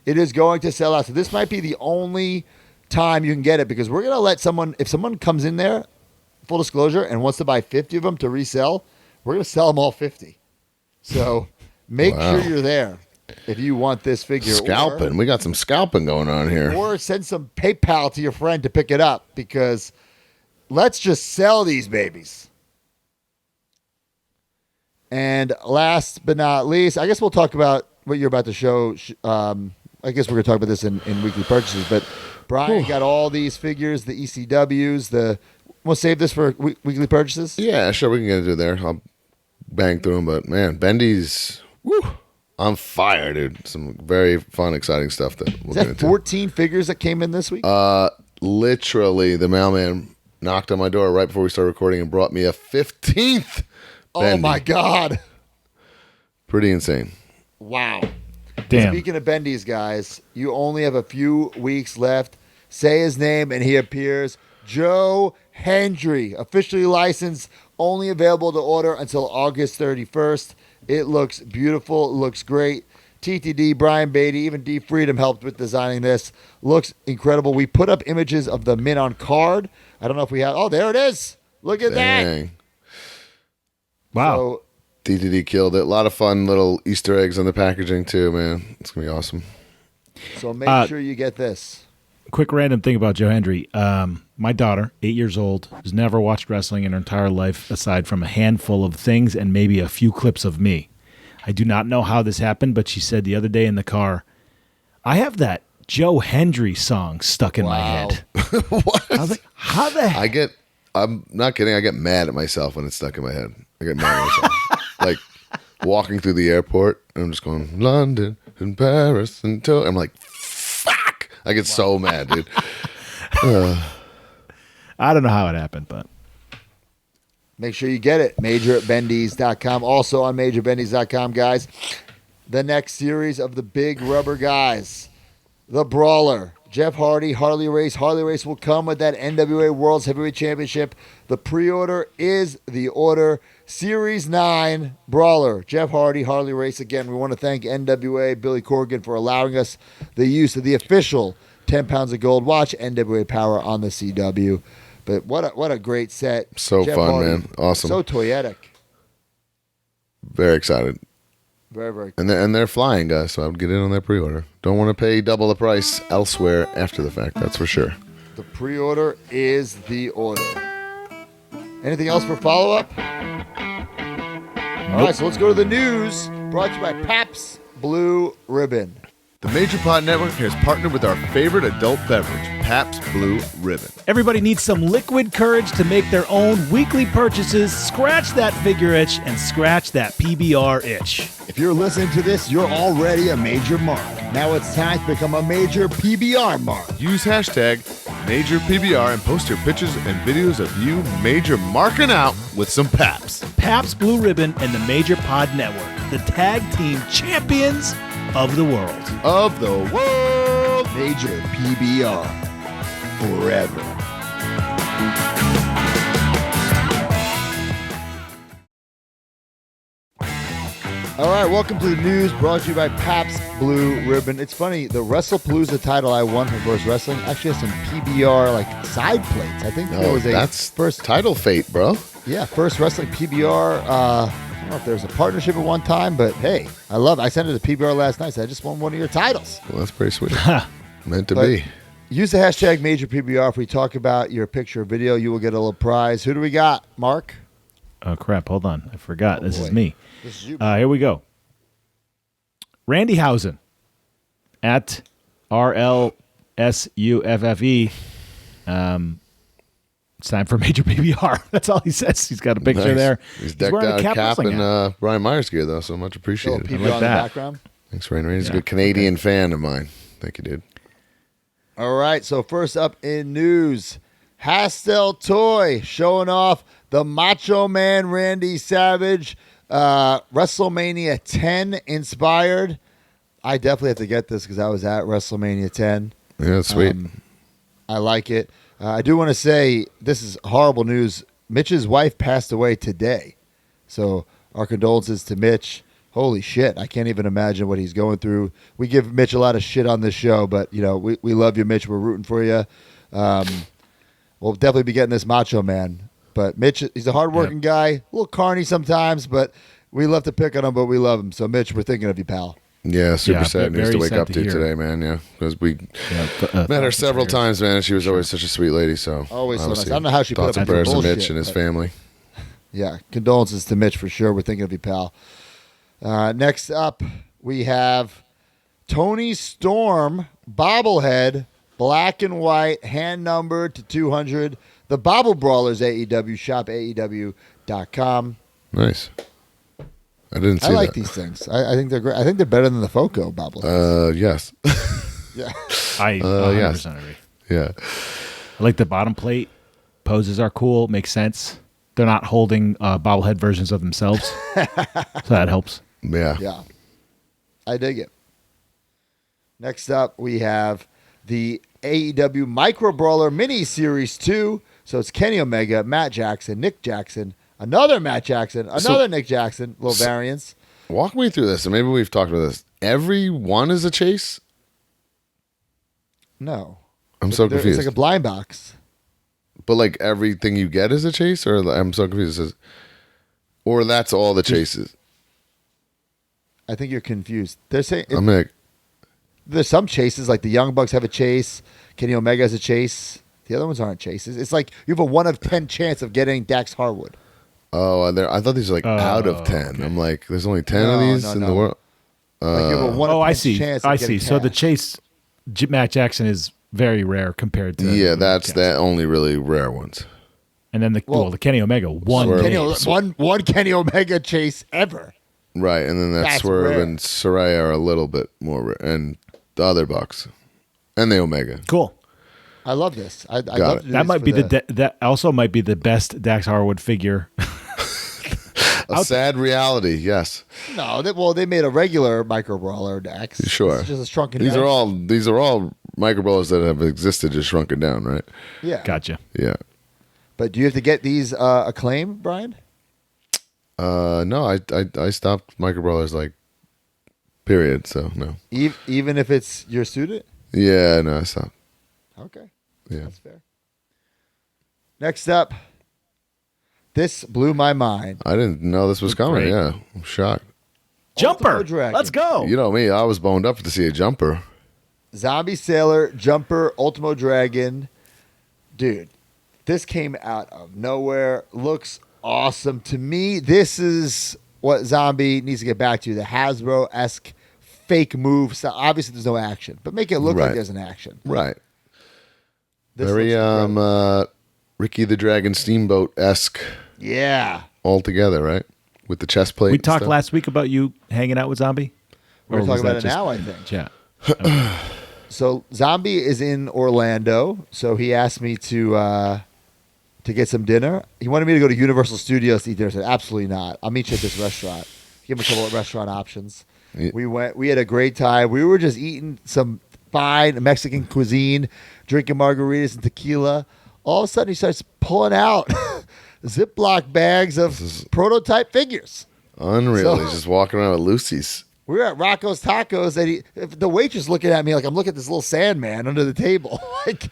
It is going to sell out. So this might be the only time you can get it, because we're going to let if someone comes in there, full disclosure, and wants to buy 50 of them to resell, we're going to sell them all 50. So make Wow. sure you're there if you want this figure. Scalping. We got some scalping going on here. Or send some PayPal to your friend to pick it up, because let's just sell these babies. And last but not least, I guess we'll talk about what you're about to show. I guess we're going to talk about this in weekly purchases, but Brian got all these figures, the ECWs, we'll save this for weekly purchases? Yeah, sure, we can get into it there. I'll bang through them, but man, Bendy's on fire, dude. Some very fun, exciting stuff that we'll get into. 14 figures that came in this week? Literally, the mailman knocked on my door right before we started recording and brought me a 15th Bendy. Oh, my God. Pretty insane. Wow. Damn. Speaking of Bendy's, guys, you only have a few weeks left. Say his name, and he appears. Joe Hendry, officially licensed, only available to order until August 31st. It looks beautiful. It looks great. TTD, Brian Beatty, even D Freedom helped with designing this. Looks incredible. We put up images of the mint on card. I don't know if we have. Oh, there it is. Look at that. Dang. Wow. So, DTD killed it. A lot of fun little Easter eggs on the packaging, too, man. It's going to be awesome. so make sure you get this. Quick random thing about Joe Hendry. My daughter, 8 years old, has never watched wrestling in her entire life aside from a handful of things and maybe a few clips of me. I do not know how this happened, but she said the other day in the car, I have that Joe Hendry song stuck in my head. What? I was like, how the heck? I'm not kidding, I get mad at myself when it's stuck in my head. I get mad at myself. Like, walking through the airport, and I'm just going, London and Paris and Tokyo. I'm like, fuck! I get so mad, dude. I don't know how it happened, but Make sure you get it. Major@bendys.com. Also on major@bendys.com, guys. The next series of the big rubber guys. The Brawler. Jeff Hardy, Harley Race. Harley Race will come with that NWA World's Heavyweight Championship. The pre-order is the order. Series 9, Brawler. Jeff Hardy, Harley Race. Again, we want to thank NWA, Billy Corgan, for allowing us the use of the official 10 pounds of gold watch, NWA Power on the CW. But what a great set. So Jeff fun, Hardy, man. Awesome. So toyetic. Very excited. Very, very cool. And they're flying, guys, so I would get in on that pre-order. Don't want to pay double the price elsewhere after the fact, that's for sure. The pre-order is the order. Anything else for follow-up? All right, so let's go to the news. Brought to you by Pabst Blue Ribbon. The Major Pod Network has partnered with our favorite adult beverage, Pabst Blue Ribbon. everybody needs some liquid courage to make their own weekly purchases. Scratch that figure itch and scratch that PBR itch. If you're listening to this, you're already a major mark. Now it's time to become a major PBR mark. Use hashtag MajorPBR and post your pictures and videos of you major marking out with some Pabst. Pabst Blue Ribbon and the Major Pod Network, the tag team champions of the world. Of the world. Major PBR. Forever. All right, welcome to the news brought to you by Pabst Blue Ribbon. It's funny, the WrestlePalooza title I won from Versus Wrestling actually has some PBR like side plates. I think there was a that's first title fate, bro. First Wrestling PBR. I don't know if there's a partnership at one time, but hey, I love it. I sent it to PBR last night, so I just won one of your titles. Well, that's pretty sweet. Meant to But be. use the hashtag MajorPBR. If we talk about your picture or video, you will get a little prize. Who do we got, Mark? Oh, crap. Hold on. I forgot. This is boy. me. This is you. Here we go. Randy Housen at RLSUFFE. It's time for Major PBR. That's all he says. He's got a picture Nice. there. He's decked wearing a out cap wrestling and hat. Brian Myers gear, though, so much Little appreciated. PBR like in the that. background. Thanks, Rain. Rain's a Yeah. good Canadian fan of mine. Thank you, dude. All right, so first up in news, Hastel Toy showing off the Macho Man Randy Savage WrestleMania 10 inspired. I definitely have to get this because I was at WrestleMania 10. Yeah, that's sweet. I like it. I do want to say this is horrible news. Mitch's wife passed away today. So our condolences to Mitch. Holy shit. I can't even imagine what he's going through. We give Mitch a lot of shit on this show, but, you know, we love you, Mitch. We're rooting for you. We'll definitely be getting this Macho Man. But Mitch, he's a hardworking guy. A little carny sometimes, but we love to pick on him, but we love him. So, Mitch, we're thinking of you, pal. Yeah, super Yeah, sad news very to wake sad up to to hear. today, man. Yeah, because we Yeah, met her several times, man. And she was always such a sweet lady. So Always so nice. obviously, I don't know how she put thoughts up and with prayers to bullshit, Mitch and his but- family. Yeah, condolences to Mitch for sure. We're thinking of you, pal. Next up, we have Tony Storm bobblehead, black and white, hand numbered to 200. The Bobble Brawlers AEW shop, AEW.com. Nice. I didn't see I like that. these things. I think they're great. I think they're better than the Foco bobbleheads. Yes. Yeah. I 100% agree. Yeah. I like the bottom plate. Poses are cool. Makes sense. They're not holding bobblehead versions of themselves. So that helps. Yeah. Yeah. I dig it. Next up, we have the AEW Micro Brawler Mini Series 2. So it's Kenny Omega, Matt Jackson, Nick Jackson, another Matt Jackson, another Nick Jackson, little variants. Walk me through this, and maybe we've talked about this. Every one is a chase? No. I'm so It's confused. like a blind box. But like everything you get is a chase, or I'm so confused. Or that's all the chases. I think you're confused. They're saying I'm like, there's some chases, like the Young Bucks have a chase, Kenny Omega has a chase. The other ones aren't chases. It's like you have a 1 of 10 chance of getting Dax Harwood. oh, I thought these were like out of 10. okay. I'm like, there's only 10 of No, these no, in no. the world. Like you have a 1 of 10 Oh, I see. chance of I getting see. So the cash. chase, Matt Jackson is very rare compared to. Yeah, that's Jackson. the only really rare ones. And then the Kenny Omega one. Swerve. Kenny, one Kenny Omega chase ever. Right, and then that That's Swerve rare. and Saraya are a little bit more rare. And the other Bucks. And the Omega. cool. I love this. I'd Got love it. to do That this might for be that also might be the best Dax Harwood figure. A sad reality, yes. No, they made a regular Micro Brawler Dax. Sure. It's just a shrunken These down. are all micro brawlers that have existed, just shrunken down, right? Yeah. Gotcha. Yeah. But do you have to get these acclaim, Brian? No, I stopped micro brawlers like period, so no. Even if it's your student? Yeah, no, I stopped. Okay. Yeah. That's fair. Next up, this blew my mind. I didn't know this was coming. Great. Yeah. I'm shocked. Jumper. Ultimo Dragon. Let's go. You know me, I was boned up to see a jumper. Zombie Sailor, Jumper, Ultimo Dragon. Dude, this came out of nowhere. Looks awesome. To me, this is what Zombie needs to get back to. The Hasbro-esque fake move. So obviously, there's no action, but make it look like Right. there's an action. Right. This Very looks incredible. Ricky the Dragon Steamboat-esque Yeah. altogether, right? With the chest plate. We and talked stuff. last week about you hanging out with Zombie. We're Or was talking that about it just now, I think. chat? So Zombie is in Orlando, so he asked me to get some dinner. He wanted me to go to Universal Studios to eat dinner. I said, absolutely not. I'll meet you at this restaurant. Give him a couple of restaurant options. Yeah. We went. We had a great time. We were just eating some fine Mexican cuisine, drinking margaritas and tequila. All of a sudden, he starts pulling out Ziploc bags of prototype figures. Unreal. So- He's just walking around with Lucy's. We were at Rocco's Tacos, and the waitress looking at me like I'm looking at this little Sandman under the table. Like,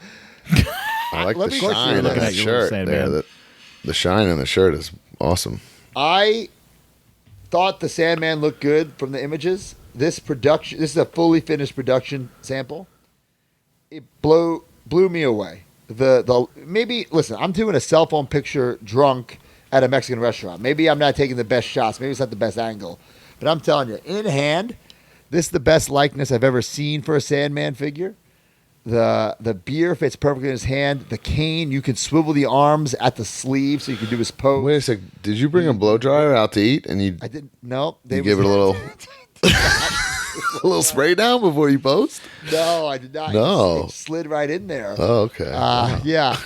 I like Let the me- Of course shine you're on looking the at your shirt little there. Sandman. The shine on the shirt is awesome. I thought the Sandman looked good from the images. This is a fully finished production sample. It blew me away. Maybe listen, I'm doing a cell phone picture drunk at a Mexican restaurant. Maybe I'm not taking the best shots. Maybe it's not the best angle. But I'm telling you, in hand, this is the best likeness I've ever seen for a Sandman figure. The beer fits perfectly in his hand. The cane, you can swivel the arms at the sleeve so you can do his pose. Wait a sec. Did you bring a blow dryer out to eat and you I didn't. No, give it a little a little spray down before you post? No, I did not. No. It slid right in there. Oh, okay. Yeah,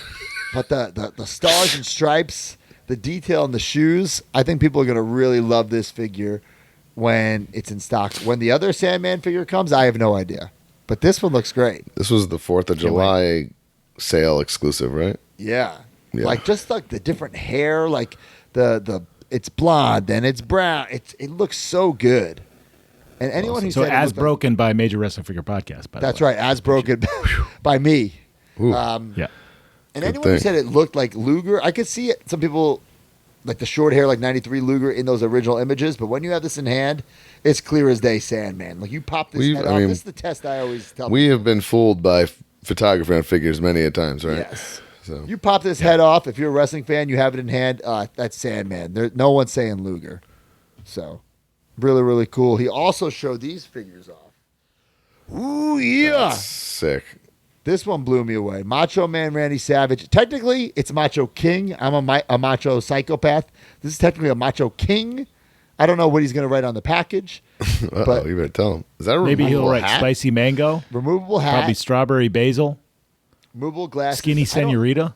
but the stars and stripes, the detail in the shoes. I think people are going to really love this figure when it's in stock. When the other Sandman figure comes, I have no idea. But this one looks great. This was the 4th of July sale exclusive, right? Yeah. Yeah. Like just like the different hair, like the it's blonde and it's brown. It looks so good. And anyone who So said it as looked like- broken by Major Wrestling Figure Podcast. By the that's way. right, as broken by me. Ooh. Yeah. And Good anyone who thing. said it looked like Luger, I could see it. Some people like the short hair, like '93 Luger in those original images. But when you have this in hand, it's clear as day Sandman. Like you pop this head off. This is the test I always tell We have been fooled by photography on figures many a times, right? Yes. So. You pop this head off. If you're a wrestling fan, you have it in hand. That's Sandman. No one's saying Luger. So, really, really cool. He also showed these figures off. Ooh, yeah. That's sick. This one blew me away. Macho Man Randy Savage. Technically, it's Macho King. I'm a macho psychopath. This is technically a Macho King. I don't know what he's going to write on the package. But you better tell him. Is that a Maybe he'll removable write hat? spicy mango. Removable hat. Probably strawberry basil. Removable glasses. Skinny senorita.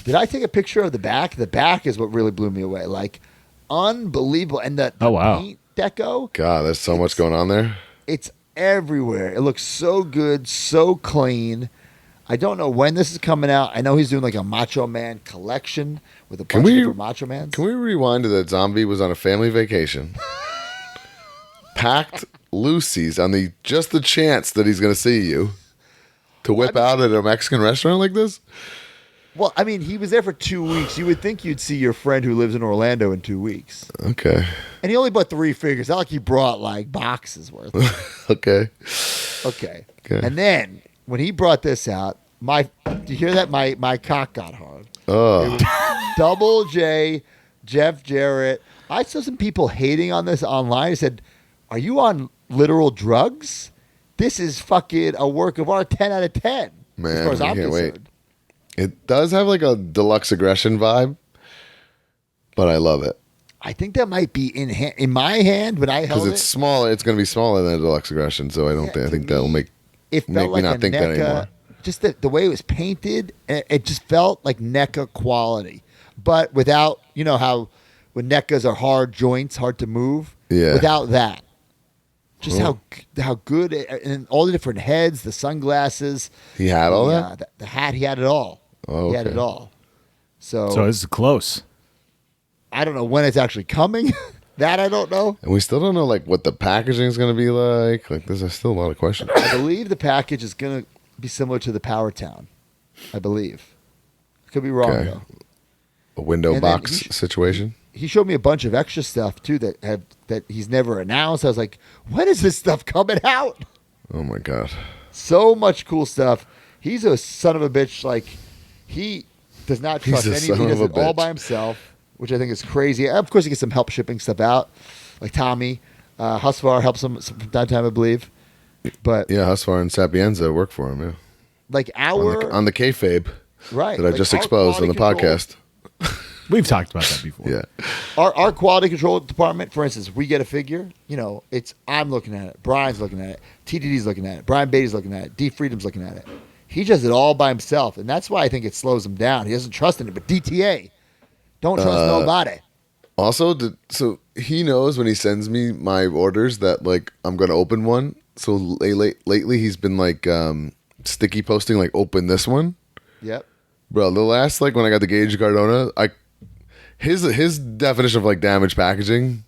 Did I take a picture of the back? The back is what really blew me away. Like, unbelievable. And the paint deco. God, there's so much going on there. It's everywhere. It looks so good, so clean. I don't know when this is coming out. I know he's doing like a Macho Man collection with a bunch of different Macho Mans. Can we rewind to that zombie was on a family vacation, packed Lucy's on just the chance that he's going to see you, to whip out at a Mexican restaurant like this? Well, I mean, he was there for 2 weeks. You would think you'd see your friend who lives in Orlando in 2 weeks. Okay. And he only bought 3 figures. Not like he brought like boxes worth. Okay. Okay. And then when he brought this out, do you hear that? My cock got hard. Oh. It was Double J, Jeff Jarrett. I saw some people hating on this online. I said, "Are you on literal drugs? This is fucking a work of art. 10 out of 10." Man, as far as I I'm can't wait. concerned. It does have like a deluxe aggression vibe, but I love it. I think that might be in my hand when I held Because it. it's smaller. It's going to be smaller than a deluxe aggression, so I think that will make It felt me like not a think that NECA, anymore. just the way it was painted, it just felt like NECA quality. But without, you know how when NECAs are hard joints, hard to move? Yeah. Without that. Just how good, and all the different heads, the sunglasses. He had all that? The hat, he had it all. Oh, He had okay. it all. So So this is close. I don't know when it's actually coming. That I don't know. And we still don't know like what the packaging is going to be like. Like there's still a lot of questions. I believe the package is going to be similar to the Powertown. I believe. Could be wrong, Okay. though. A window And then box situation. He showed me a bunch of extra stuff, too, that he's never announced. I was like, when is this stuff coming out? Oh my god. So much cool stuff. He's a son of a bitch. Like, he does not trust He's a anything. son He does of it a all bitch. by himself, which I think is crazy. Of course, he gets some help shipping stuff out, like Tommy. Husvar helps him from time to time, I believe. But, Yeah, Husvar and Sapienza work for him. Yeah. like, On the kayfabe right, that I like just our exposed on the quality control- podcast. We've talked about that before. Yeah. Our quality control department, for instance, we get a figure, I'm looking at it, Brian's looking at it, TDD's looking at it, Brian Beatty's looking at it, D Freedom's looking at it. He does it all by himself, and that's why I think it slows him down. He doesn't trust in it, but DTA, don't trust nobody. Also, so he knows when he sends me my orders that like I'm going to open one. So lately he's been like sticky posting like open this one. Yep. Bro, the last like when I got the Gauge Cardona, his definition of like damaged packaging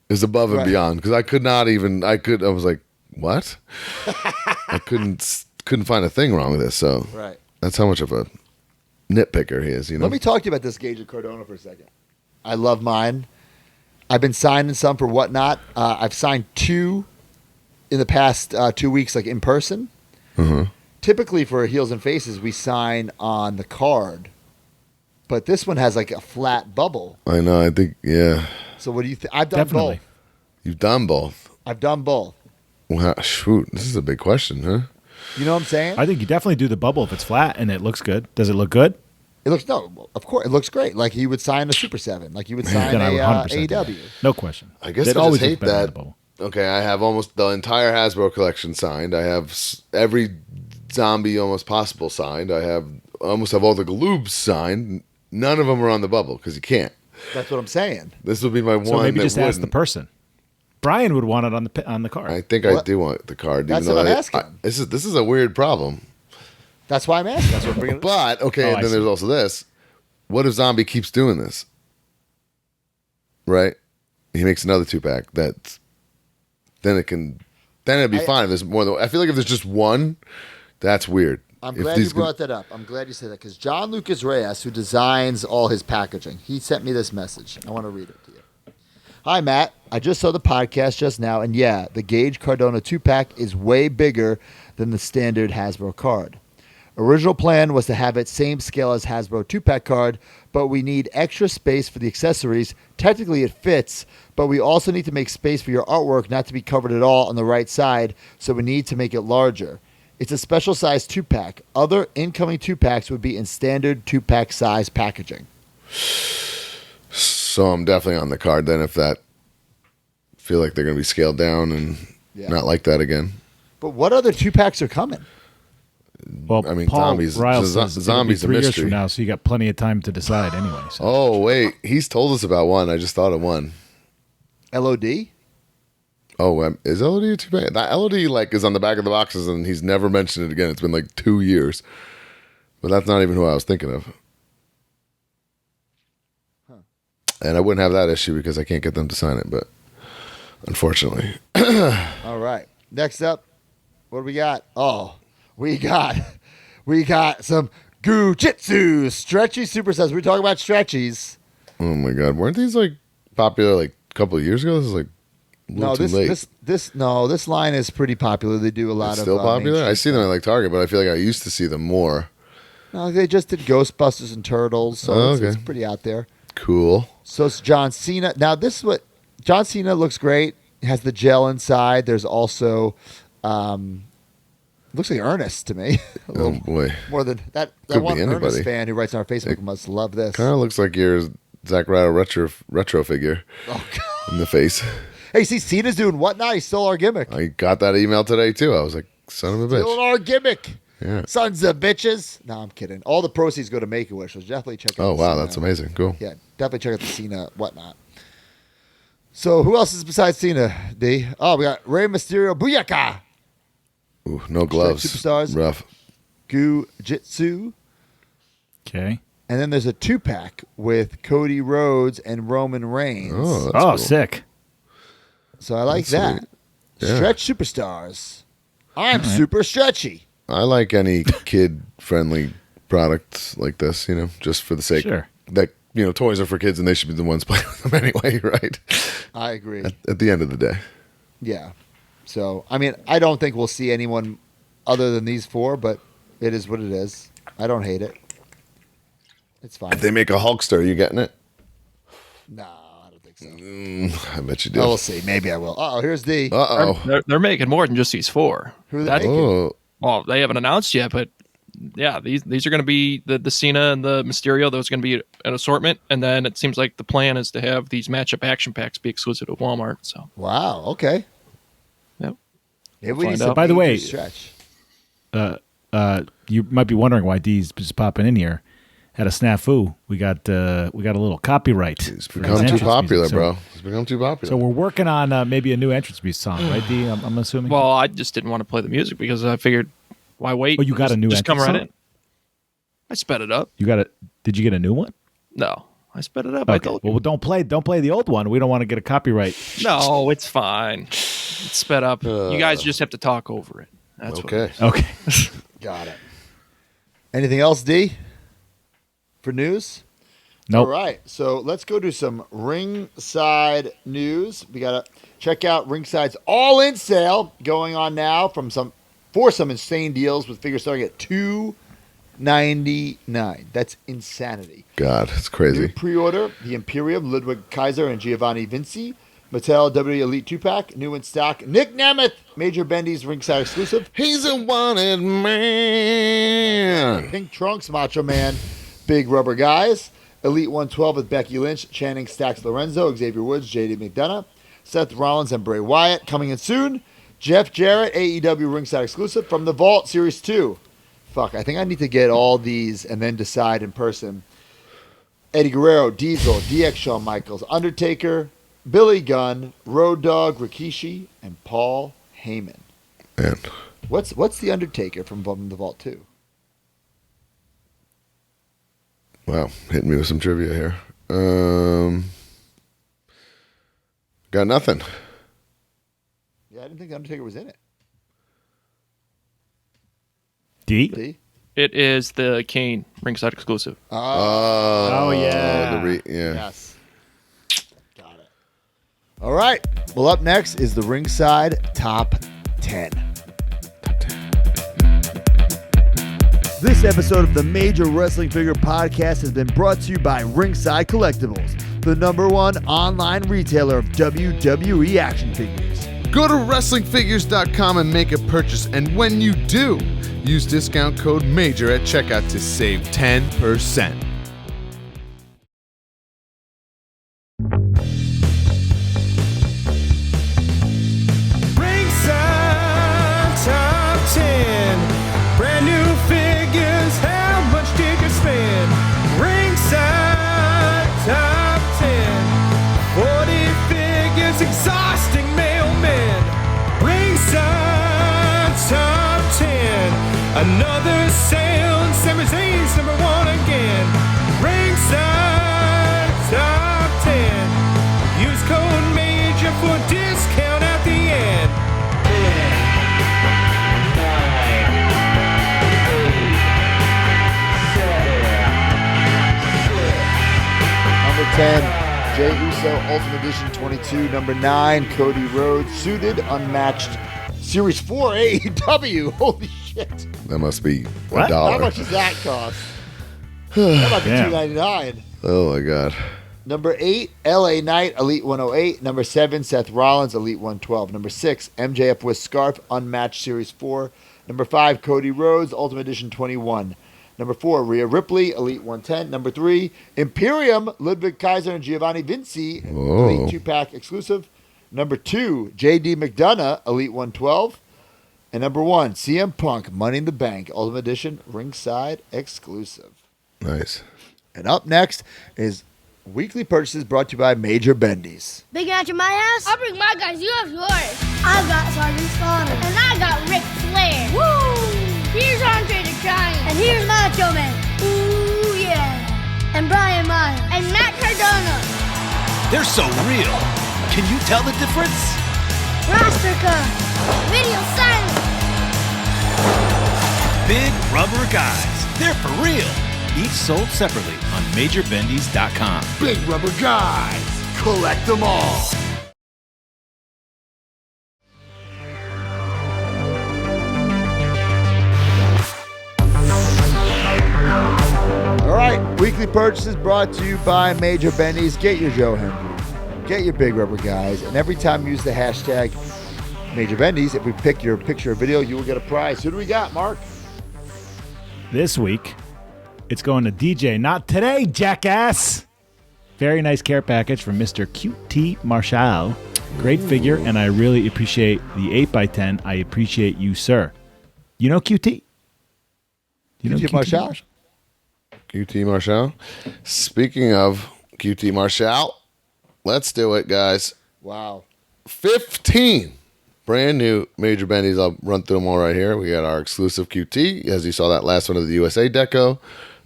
is above and Right. beyond because I was like, what? I couldn't find a thing wrong with this. So Right. that's how much of a nitpicker he is. You know. Let me talk to you about this Gauge of Cardona for a second. I love mine. I've been signing some for Whatnot. I've signed 2 in the past 2 weeks, like in person. Mhm. Typically for Heels and Faces, we sign on the card. But this one has like a flat bubble. I know. I think yeah. So what do you think? I've done Definitely. both. You've done both. I've done both. Wow, shoot, this is a big question, huh? You know what I'm saying? I think you definitely do the bubble if it's flat and it looks good. Does it look good? It looks of course, it looks great. Like he would sign a Super 7, like you would sign Then I would a 100% do AEW. that. No question. I guess It I always just looks hate better in that. the bubble. Okay, I have almost the entire Hasbro collection signed. I have every zombie almost possible signed. I almost have all the Galoobs signed. None of them are on the bubble because you can't. That's what I'm saying. This would be my So one. maybe that just ask the wouldn't. person. Brian would want it on the card. I think I What? do want the card. That's even what though I'm asking. this is a weird problem. That's why I'm asking. That's what I'm bringing up. But okay, Oh, I and then see. there's also this. What if Zombie keeps doing this? Right? He makes another 2-pack. Then it'd be fine if there's more than. I feel like if there's just one, that's weird. I'm If glad these you brought that up. I'm glad you said that because John Lucas Reyes, who designs all his packaging, he sent me this message. I want to read it to you. Hi, Matt. I just saw the podcast just now, and yeah, the Gage Cardona 2-pack is way bigger than the standard Hasbro card. Original plan was to have it same scale as Hasbro 2-pack card, but we need extra space for the accessories. Technically it fits, but we also need to make space for your artwork not to be covered at all on the right side, so we need to make it larger. It's a special size 2-pack. Other incoming 2-packs would be in standard 2-pack size packaging. So I'm definitely on the card then if that feel like they're going to be scaled down and not like that again. But what other 2-packs are coming? Well, I mean, Paul zombies. Ryle zo- says zombies it'll be 3 a years mystery. from now, so you got plenty of time to decide anyway. So. Oh, wait. He's told us about one. I just thought of one. LOD? Oh, is LOD a 2-pack? That LOD like is on the back of the boxes and he's never mentioned it again. It's been like 2 years. But that's not even who I was thinking of. And I wouldn't have that issue because I can't get them to sign it, but unfortunately. All right. Next up, what do we got? Oh, we got some GoJitsu stretchy superstars. We're talking about stretchies. Oh my God. Weren't these like popular like a couple of years ago? This is like a little too late. This line is pretty popular. They do a lot It's of still popular? I see them at mainstream like Target, but I feel like I used to see them more. stuff. No, they just did Ghostbusters and Turtles, so Oh, it's okay. pretty out there. Cool. So it's John Cena. Now this is what John Cena looks great. It has the gel inside. There's also looks like Ernest to me. A Oh little boy. more than that. Could That be one anybody. Ernest fan who writes on our Facebook must love this. Kind of looks like your Zack Ryder retro figure Oh, God. in the face. Hey, see, Cena's doing what now? He stole our gimmick. I got that email today too. I was like, son of a Stealing bitch. our gimmick. Yeah. Sons of bitches. No, I'm kidding. All the proceeds go to Make-A-Wish, so definitely check out Oh the wow, Cena. that's amazing. Cool. Yeah, definitely check out the Cena whatnot. So who else is besides Cena, D? Oh, we got Rey Mysterio, Booyaka, Ooh, no gloves. Superstars. Rough. GoJitsu. Okay. And then there's a 2-pack with Cody Rhodes and Roman Reigns. Oh, that's Oh, cool. sick. So I like That's that. sweet. Yeah. Stretch Superstars. I'm super stretchy. I like any kid-friendly products like this, just for the sake Sure. that toys are for kids and they should be the ones playing with them anyway, right? I agree. At the end of the day. Yeah. So, I mean, I don't think we'll see anyone other than these 4, but it is what it is. I don't hate it. It's fine. If they make a Hulkster, are you getting it? No, I don't think so. I bet you do. Oh, we'll see. Maybe I will. Oh, here's D. Uh-oh. They're making more than just these 4. Who are they That- making? Oh, Well, they haven't announced yet, but yeah, these are going to be the Cena and the Mysterio. Those are going to be an assortment, and then it seems like the plan is to have these matchup action packs be exclusive to Walmart. So, Wow. Okay. yep. Maybe we need Find some out. By the major way- stretch. You might be wondering why D's just popping in here. Had a snafu. We got a little copyright. it's for become his too entrance popular, music. bro. It's become too popular. So we're working on maybe a new entrance music song, right, D? I'm assuming. Well, I just didn't want to play the music because I figured, why wait? Oh, you got a new just come entrance right song? in. I sped it up. Did you get a new one? No, I sped it up. I Okay. told you. Well, don't play the old one. We don't want to get a copyright. No, it's fine. It's sped up. You guys just have to talk over it. That's what it okay. Okay. Got it. Anything else, D? For news? Nope. All right. So let's go to some Ringside news. We got to check out Ringside's all-in sale going on now for some insane deals with figures starting at $299. That's insanity. God, it's New crazy. pre-order, the Imperium, Ludwig Kaiser, and Giovanni Vinci. Mattel WWE Elite 2-pack, new in stock. Nick Nemeth, Major Bendy's Ringside exclusive. He's a wanted man. Pink Trunks, Macho Man, Big Rubber Guys. Elite 112 with Becky Lynch, Channing Stacks Lorenzo, Xavier Woods, JD McDonagh. Seth Rollins and Bray Wyatt coming in soon. Jeff Jarrett, AEW Ringside exclusive from the Vault Series 2. Fuck, I think I need to get all these and then decide in person. Eddie Guerrero, Diesel, DX Shawn Michaels, Undertaker, Billy Gunn, Road Dogg, Rikishi, and Paul Heyman. Man. What's the Undertaker from the Vault 2? Wow, hitting me with some trivia here. Got nothing. Yeah, I didn't think the Undertaker was in it. D. See? It is the Kane ringside exclusive. Oh, yeah. Yeah. Yes. Got it. All right. Well, up next is the Ringside Top 10. This episode of the Major Wrestling Figure Podcast has been brought to you by Ringside Collectibles, the #1 online retailer of WWE action figures. Go to WrestlingFigures.com and make a purchase, and when you do, use discount code MAJOR at checkout to save 10%. Ringside Top 10. Brand new figures, how much did you spend? Ringside Top 10. 40 figures, exhausting mailmen. Ringside Top 10. Another sale, Sami Zayn's #1 again. Ringside Top 10. Use code MAJOR for discount at the end. Number 10, Jey Uso Ultimate Edition 22. Number 9, Cody Rhodes Suited Unmatched Series 4 AEW. Holy shit. That must be What? $1. How much does that cost? That might be Damn. $2.99. Oh my God. Number 8, LA Knight Elite 108. Number 7, Seth Rollins Elite 112. Number 6, MJF with Scarf Unmatched Series 4. Number 5, Cody Rhodes Ultimate Edition 21. Number 4, Rhea Ripley Elite 110. Number 3, Imperium Ludwig Kaiser and Giovanni Vinci Whoa. Elite 2-pack exclusive. Number 2, JD McDonagh Elite 112. And number 1, CM Punk Money in the Bank Ultimate Edition Ringside exclusive. Nice. And up next is weekly purchases brought to you by Major Bendy's. Big match in my house? I'll bring my guys. You have yours. I've got Sergeant Slaughter. And I got Ric Flair. Woo! Here's Andre the Giant. And here's Macho Man. Ooh, yeah. And Brian Myers. And Matt Cardona. They're so real. Can you tell the difference? Roster Cup. Video silence. Big rubber guys. They're for real. Each sold separately on MajorBendies.com. Big rubber guys. Collect them all. All right, weekly purchases brought to you by Major Bendy's. Get your Joe Hendry. Get your Big Rubber Guys. And every time you use the hashtag Major Bendy's, if we pick your picture or video, you will get a prize. Who do we got, Mark? This week, it's going to DJ. Not today, jackass. Very nice care package from Mr. QT Marshall. Great figure, and I really appreciate the 8x10. I appreciate you, sir. You know QT? You know QT Marshall? QT Marshall. Speaking of QT Marshall, let's do it, guys. Wow. 15 brand new Major Bendies. I'll run through them all right here. We got our exclusive QT, as you saw that last one of the USA deco.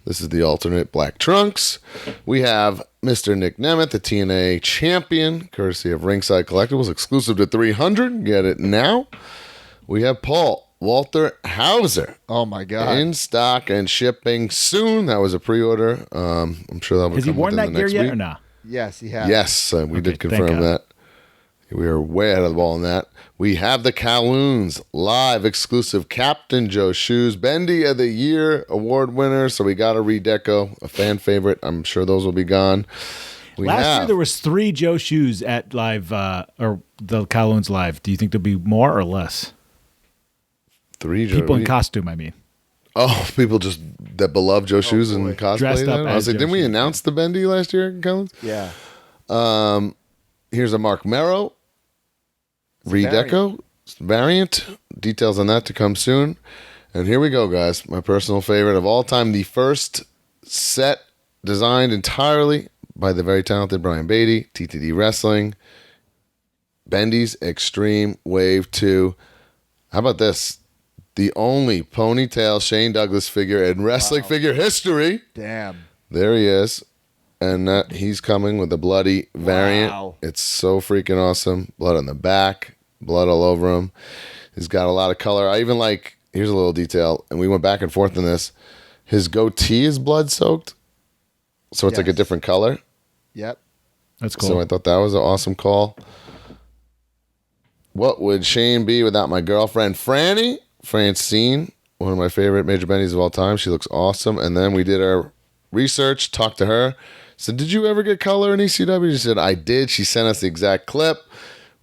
This is the alternate black trunks. We have Mr. Nick Nemeth, the TNA champion, courtesy of Ringside Collectibles, exclusive to 300. Get it now. We have Paul Walter Hauser. Oh, my God. In stock and shipping soon. That was a pre-order. I'm sure that will Has he come worn within that the gear next yet week. or not? Yes, he has. Yes, we did Okay, thank confirm God. that. We are way ahead of the ball on that. We have the Calhoun's live exclusive Captain Joe shoes, Bendy of the Year award winner. So we got a redeco, a fan favorite. I'm sure those will be gone. We Last year have there was 3 Joe shoes at live or the Calhoun's live. Do you think there'll be more or less? 3 Joe. People in costume, I mean. Oh, people just that beloved Joe shoes and cosplay. Dressed up Then? I was as like, Joe didn't we shoes, announce the Bendy last year, Collins? Yeah. Here's a Mark Merrow redeco variant. Details on that to come soon. And here we go, guys. My personal favorite of all time, the first set designed entirely by the very talented Brian Beatty, TTD Wrestling. Bendy's Extreme Wave 2. How about this? The only ponytail Shane Douglas figure in wrestling figure history. Damn. There he is. And he's coming with a bloody variant. Wow. It's so freaking awesome. Blood on the back, blood all over him. He's got a lot of color. I even like, here's a little detail, and we went back and forth on this. His goatee is blood soaked, so it's like a Yes. different color. Yep. That's cool. So I thought that was an awesome call. What would Shane be without my girlfriend, Franny? Francine, one of my favorite Major Bendies of all time. She looks awesome. And then we did our research, talked to her. Said, did you ever get color in ECW? She said, I did. She sent us the exact clip.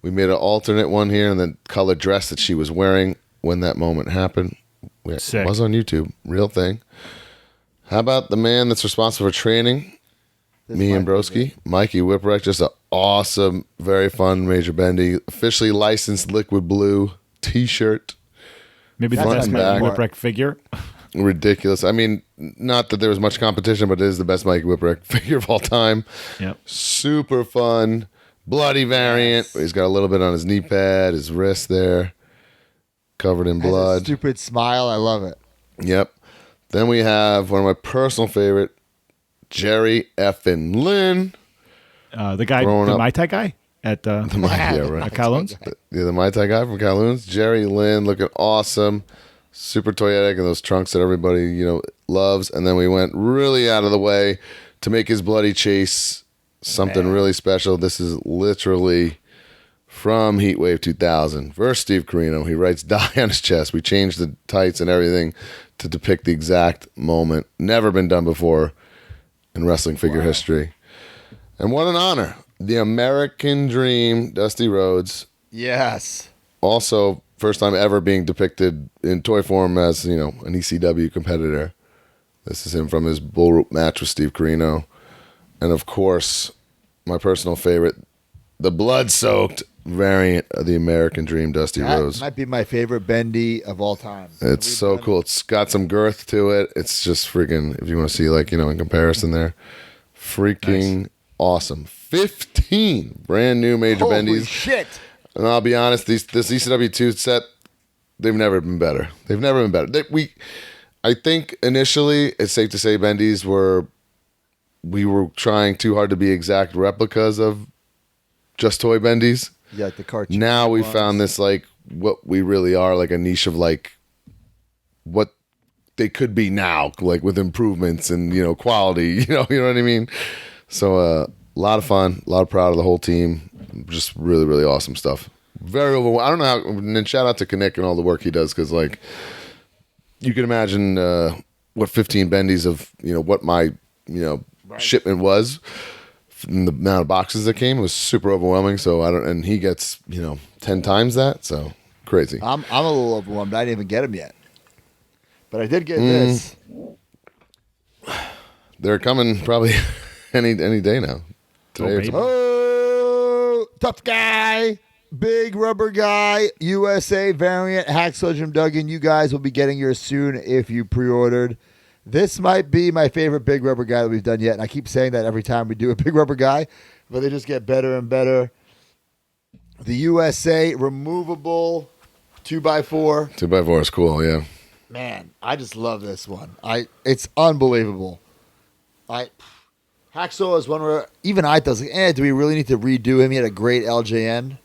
We made an alternate one here and the color dress that she was wearing when that moment happened. Sick. It was on YouTube. Real thing. How about the man that's responsible for training? Me and Broski. Mikey Whipwreck. Just an awesome, very fun Major Bendy. Officially licensed liquid blue t-shirt. Maybe the Front best and Mikey back. Whipwreck figure. Ridiculous. I mean, not that there was much competition, but it is the best Mikey Whipwreck figure of all time. Yep. Super fun. Bloody variant. He's got a little bit on his knee pad, his wrist there. Covered in Has a blood. stupid smile. I love it. Yep. Then we have one of my personal favorite, Jerry effin' Lynn. The guy, Growing the up- Mai Tai guy at Yeah, right. Kowloon's. The Mai Tai guy from Kowloon's. Jerry Lynn looking awesome. Super toyetic and those trunks that everybody, loves. And then we went really out of the way to make his bloody chase something really special. This is literally from Heatwave 2000 versus Steve Corino. He writes die on his chest. We changed the tights and everything to depict the exact moment. Never been done before in wrestling figure history. And what an honor. The American Dream, Dusty Rhodes. Yes. Also, first time ever being depicted in toy form as, an ECW competitor. This is him from his bull rope match with Steve Corino. And of course, my personal favorite, the blood-soaked variant of the American Dream, Dusty That Rhodes. might be my favorite bendy of all time. It's so cool. It's got some girth to it. It's just freaking, if you want to see, in comparison there, freaking awesome. 15 brand new Major Holy Bendies. shit. And I'll be honest, this ECW 2 set, they've never been better. They've never been better. I think initially, it's safe to say Bendies we were trying too hard to be exact replicas of just toy Bendies. Yeah, the cartoon. Now we ones. found this what we really are, like a niche of what they could be now, with improvements and quality. You know what I mean? So a lot of fun, a lot of proud of the whole team. Just really, really awesome stuff. Very overwhelming. I don't know how. And then shout out to Knick and all the work he does, because you can imagine what 15 Bendies of what my shipment was. And the amount of boxes that came was super overwhelming. So and he gets 10 times that. So crazy. I'm a little overwhelmed. I didn't even get him yet, but I did get this. They're coming probably any day now. Today or baby. tomorrow. Oh, tough guy, big rubber guy, USA variant, Hacksaw Jim Duggan. You guys will be getting yours soon if you pre-ordered. This might be my favorite big rubber guy that we've done yet, and I keep saying that every time we do a big rubber guy, but they just get better and better. The USA removable 2x4. 2x4 is cool, yeah. Man, I just love this one. It's unbelievable. Hacksaw is one where even I thought, do we really need to redo him? He had a great LJN,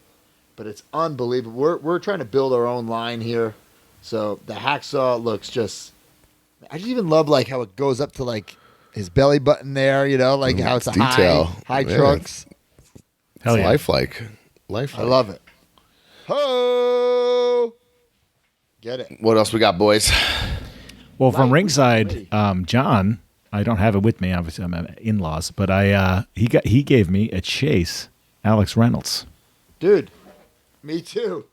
but it's unbelievable. We're trying to build our own line here, so the Hacksaw looks just. I just even love how it goes up to his belly button there, how it's a detail. high Yeah. trunks. Hell yeah. Lifelike. I love it. Ho! Get it. What else we got, boys? Well, from Right, ringside, John, I don't have it with me. Obviously, I'm in-laws, but he gave me a Chase Alex Reynolds. Dude, me too.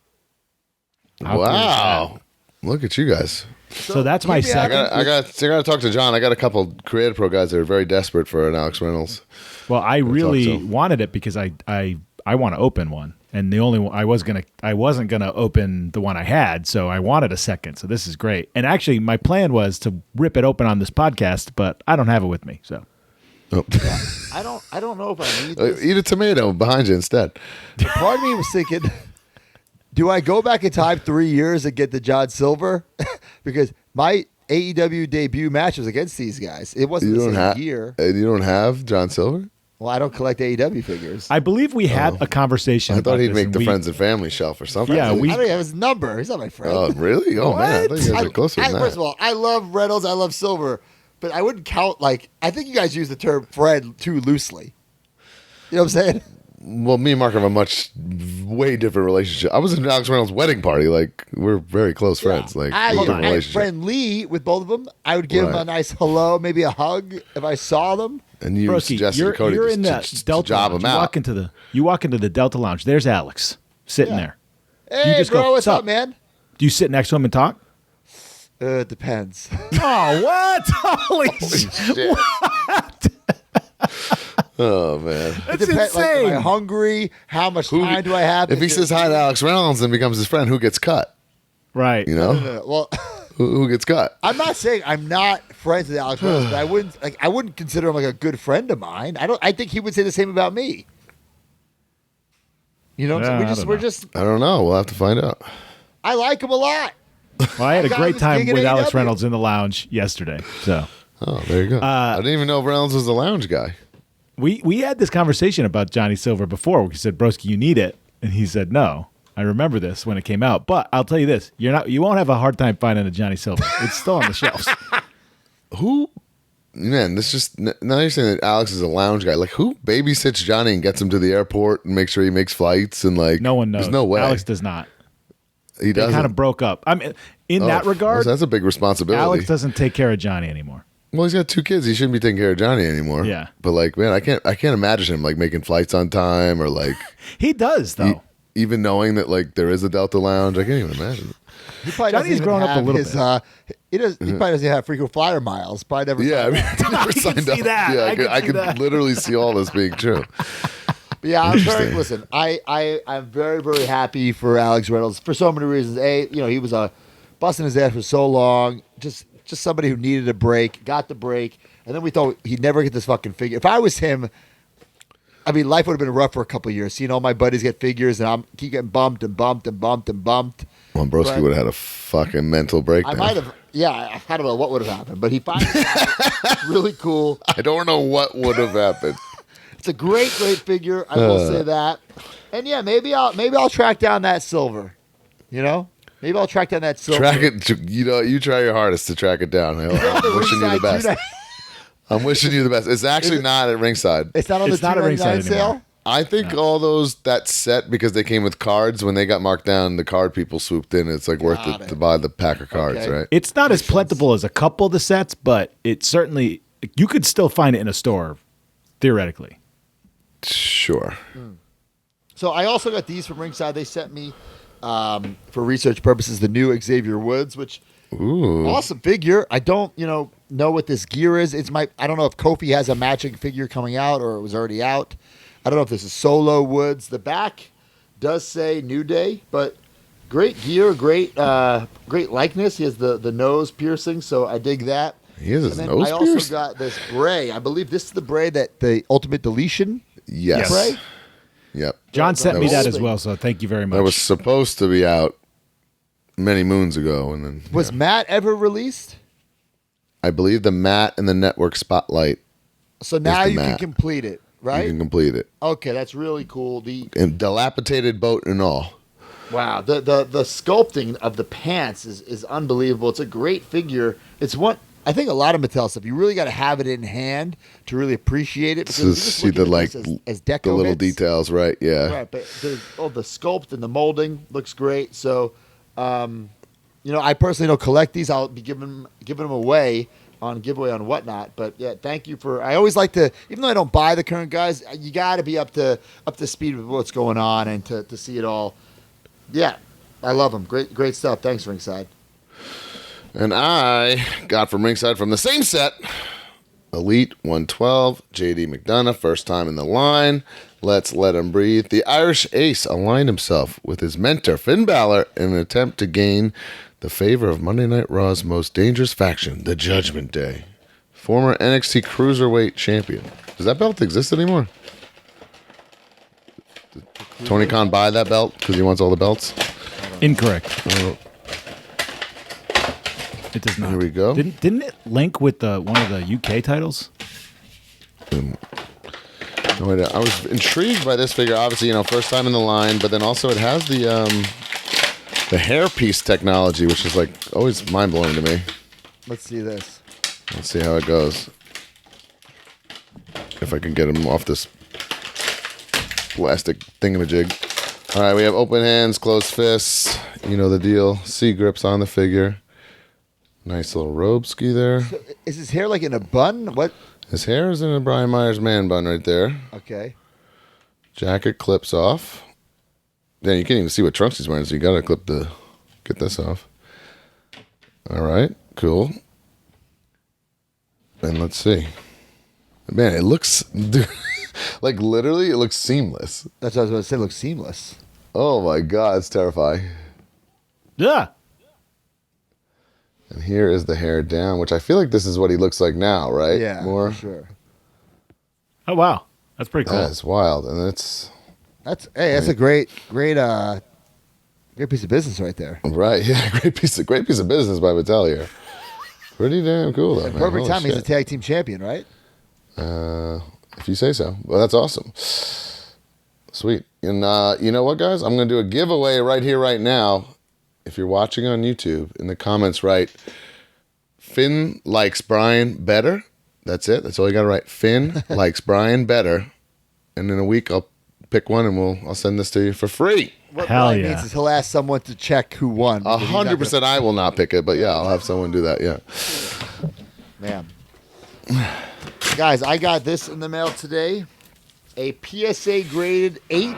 How cool is Wow. Look at you guys. So that's my hear me out. second. I got to talk to John. I got a couple Creative Pro guys that are very desperate for an Alex Reynolds. Well, I really to him. wanted it because I want to open one, and the only one I wasn't gonna open the one I had, so I wanted a second. So this is great. And actually, my plan was to rip it open on this podcast, but I don't have it with me. So Oh. I don't know if I need this. Eat a tomato behind you instead. Part of me was thinking, do I go back in time 3 years and get the John Silver? Because my AEW debut match was against these guys. It wasn't the same year. You don't have John Silver? Well, I don't collect AEW figures. I believe we had a conversation. I about thought he'd this, make and the friends and family shelf or something. Yeah, I don't even have his number. He's not my friend. Oh, really? Oh, man. I thought you guys were closer than that. First of all, I love Reynolds. I love Silver. But I wouldn't count, I think you guys use the term friend too loosely. You know what I'm saying? Well, me and Mark have a way different relationship. I was in Alex Reynolds' wedding party. Like, we're very close friends. Like, I different had relationship. friend Lee with both of them. I would give him a nice hello, maybe a hug if I saw them. And you Broski, suggested to Cody you're to in the Delta job Lounge. him out. You walk into the Delta Lounge. There's Alex sitting there. Hey, You just bro, go, what's "Sup?" up, man? Do you sit next to him and talk? It depends. Oh, what? Holy Shit. Oh, man. That's Like, insane. am I hungry? How much time do I have? If he says hi to Alex Reynolds and becomes his friend, who gets cut? Right. You know? No. Well, Who gets cut? I'm not saying I'm not friends with Alex Reynolds, but I wouldn't consider him like a good friend of mine. I think he would say the same about me. You know what I'm saying? We're just I don't know. We'll have to find out. I like him a lot. Well, I had a Guy great was time gigging with AEW. Alex Reynolds in the lounge yesterday. So Oh, there you go. I didn't even know if Reynolds was a lounge guy. we had this conversation about Johnny Silver before. We said, "Broski, you need it," and he said, "No." I remember this when it came out, but I'll tell you this: you won't have a hard time finding a Johnny Silver. It's still on the shelves. Who? Man, this just now you're saying that Alex is a lounge guy. Like, who babysits Johnny and gets him to the airport and makes sure he makes flights and like No one knows. There's no way Alex does not. he They doesn't. kind of broke up. I mean, in that regard, that's a big responsibility. Alex doesn't take care of Johnny anymore. Well, he's got 2 kids. He shouldn't be taking care of Johnny anymore. Yeah. But like, man, I can't imagine him like making flights on time or like He does though. even knowing that like there is a Delta Lounge. I can't even imagine. He probably Johnny's doesn't even grown up a have little his, bit. He probably doesn't have frequent flyer miles. Probably never. Yeah, I signed mean, up. never signed up. see that. Yeah, I I can see could that. literally see all this being true. But yeah, I'm very. Interesting. Listen, I'm very, very happy for Alex Reynolds for so many reasons. He was busting his ass for so long. Just somebody who needed a break, got the break, and then we thought he'd never get this fucking figure. If I was him, I mean, life would have been rough for a couple of years. Seeing all my buddies get figures, and I'm keep getting bumped and bumped and bumped and bumped. Well, Broski But- would have had a fucking mental breakdown. I might have. Yeah, I don't know what would have happened, but he finally. It's really cool. I don't know what would have happened. It's a great figure. I will say that. And yeah, maybe I'll track down that silver. You know, maybe I'll track down that silver. Track it. You try your hardest to track it down. I'm wishing you the best. I'm wishing you the best. It's actually not at Ringside. It's not on It's the not at Ringside $2.99 sale. anymore. I think all that set because they came with cards. When they got marked down, the card people swooped in. It's like worth it to buy the pack of cards, Okay. right? It's not as plentiful as a couple of the sets, but it certainly you could still find it in a store, theoretically. Sure. So I also got these from Ringside. They sent me for research purposes the new Xavier Woods, which Ooh. awesome figure. I don't know what this gear is. I don't know if Kofi has a matching figure coming out or it was already out. I don't know if this is Solo Woods. The back does say New Day, but great gear, great likeness. He has the nose piercing, so I dig that. He has his And then nose I also pierced? got this Bray. I believe this is the Bray that the Ultimate Deletion Yes. Bray. Yep. John sent me was- that as well, so thank you very much. That was supposed to be out many moons ago, and then Was Matt ever released? I believe the Matt and the Network Spotlight. So now the you can Matt. complete it, right? You can complete it. Okay, that's really cool. And dilapidated boat and all. Wow, the sculpting of the pants is unbelievable. It's a great figure. It's one I think a lot of Mattel stuff. You really got to have it in hand to really appreciate it. Because To you're just see the looking at this as deco the little bits. details, right? Yeah. Right, but the sculpt and the molding looks great. So, I personally don't collect these. I'll be giving them away on giveaway on whatnot. But yeah, thank you for. I always like to, even though I don't buy the current guys, you got to be up to speed with what's going on and to see it all. Yeah, I love them. Great stuff. Thanks, Ringside. And I got from Ringside from the same set, Elite 112, JD McDonagh, first time in the line. Let's let him breathe. The Irish Ace aligned himself with his mentor, Finn Balor, in an attempt to gain the favor of Monday Night Raw's most dangerous faction, the Judgment Day. Former NXT Cruiserweight Champion. Does that belt exist anymore? Did Tony Khan buy that belt because he wants all the belts? Incorrect. Oh, It does not. Here we go. Didn't it link with one of the UK titles? no idea. I was intrigued by this figure. Obviously, first time in the line, but then also it has the hairpiece technology, which is like always mind blowing to me. Let's see this. Let's see how it goes. If I can get him off this plastic thingamajig. All right, we have open hands, closed fists. You know the deal. C grips on the figure. Nice little robe ski there. So is his hair like in a bun? What? His hair is in a Brian Myers man bun right there. Okay. Jacket clips off. Then you can't even see what trunks he's wearing, so you gotta get this off. All right, cool. And let's see. Man, it looks, dude, like literally, it looks seamless. That's what I was going to say. It looks seamless. Oh my God, it's terrifying. Yeah. And here is the hair down, which I feel like this is what he looks like now, right? Yeah, More. for sure. Oh wow, that's pretty cool. That's wild, and that's a great piece of business right there. right. Yeah, great piece of business by Mattel here. Pretty damn cool though. Man. Perfect Holy time. He's a shit. tag team champion, right? If you say so. Well, that's awesome. Sweet. And you know what, guys? I'm going to do a giveaway right here, right now. If you're watching on YouTube, in the comments, write Finn likes Brian better. That's it. That's all you got to write. Finn likes Brian better. And in a week, I'll pick one and I'll send this to you for free. What Hell Brian yeah. means is he'll ask someone to check who won. 100% I will not pick it, but yeah, I'll have someone do that. Yeah. Man. Guys, I got this in the mail today. A PSA graded 8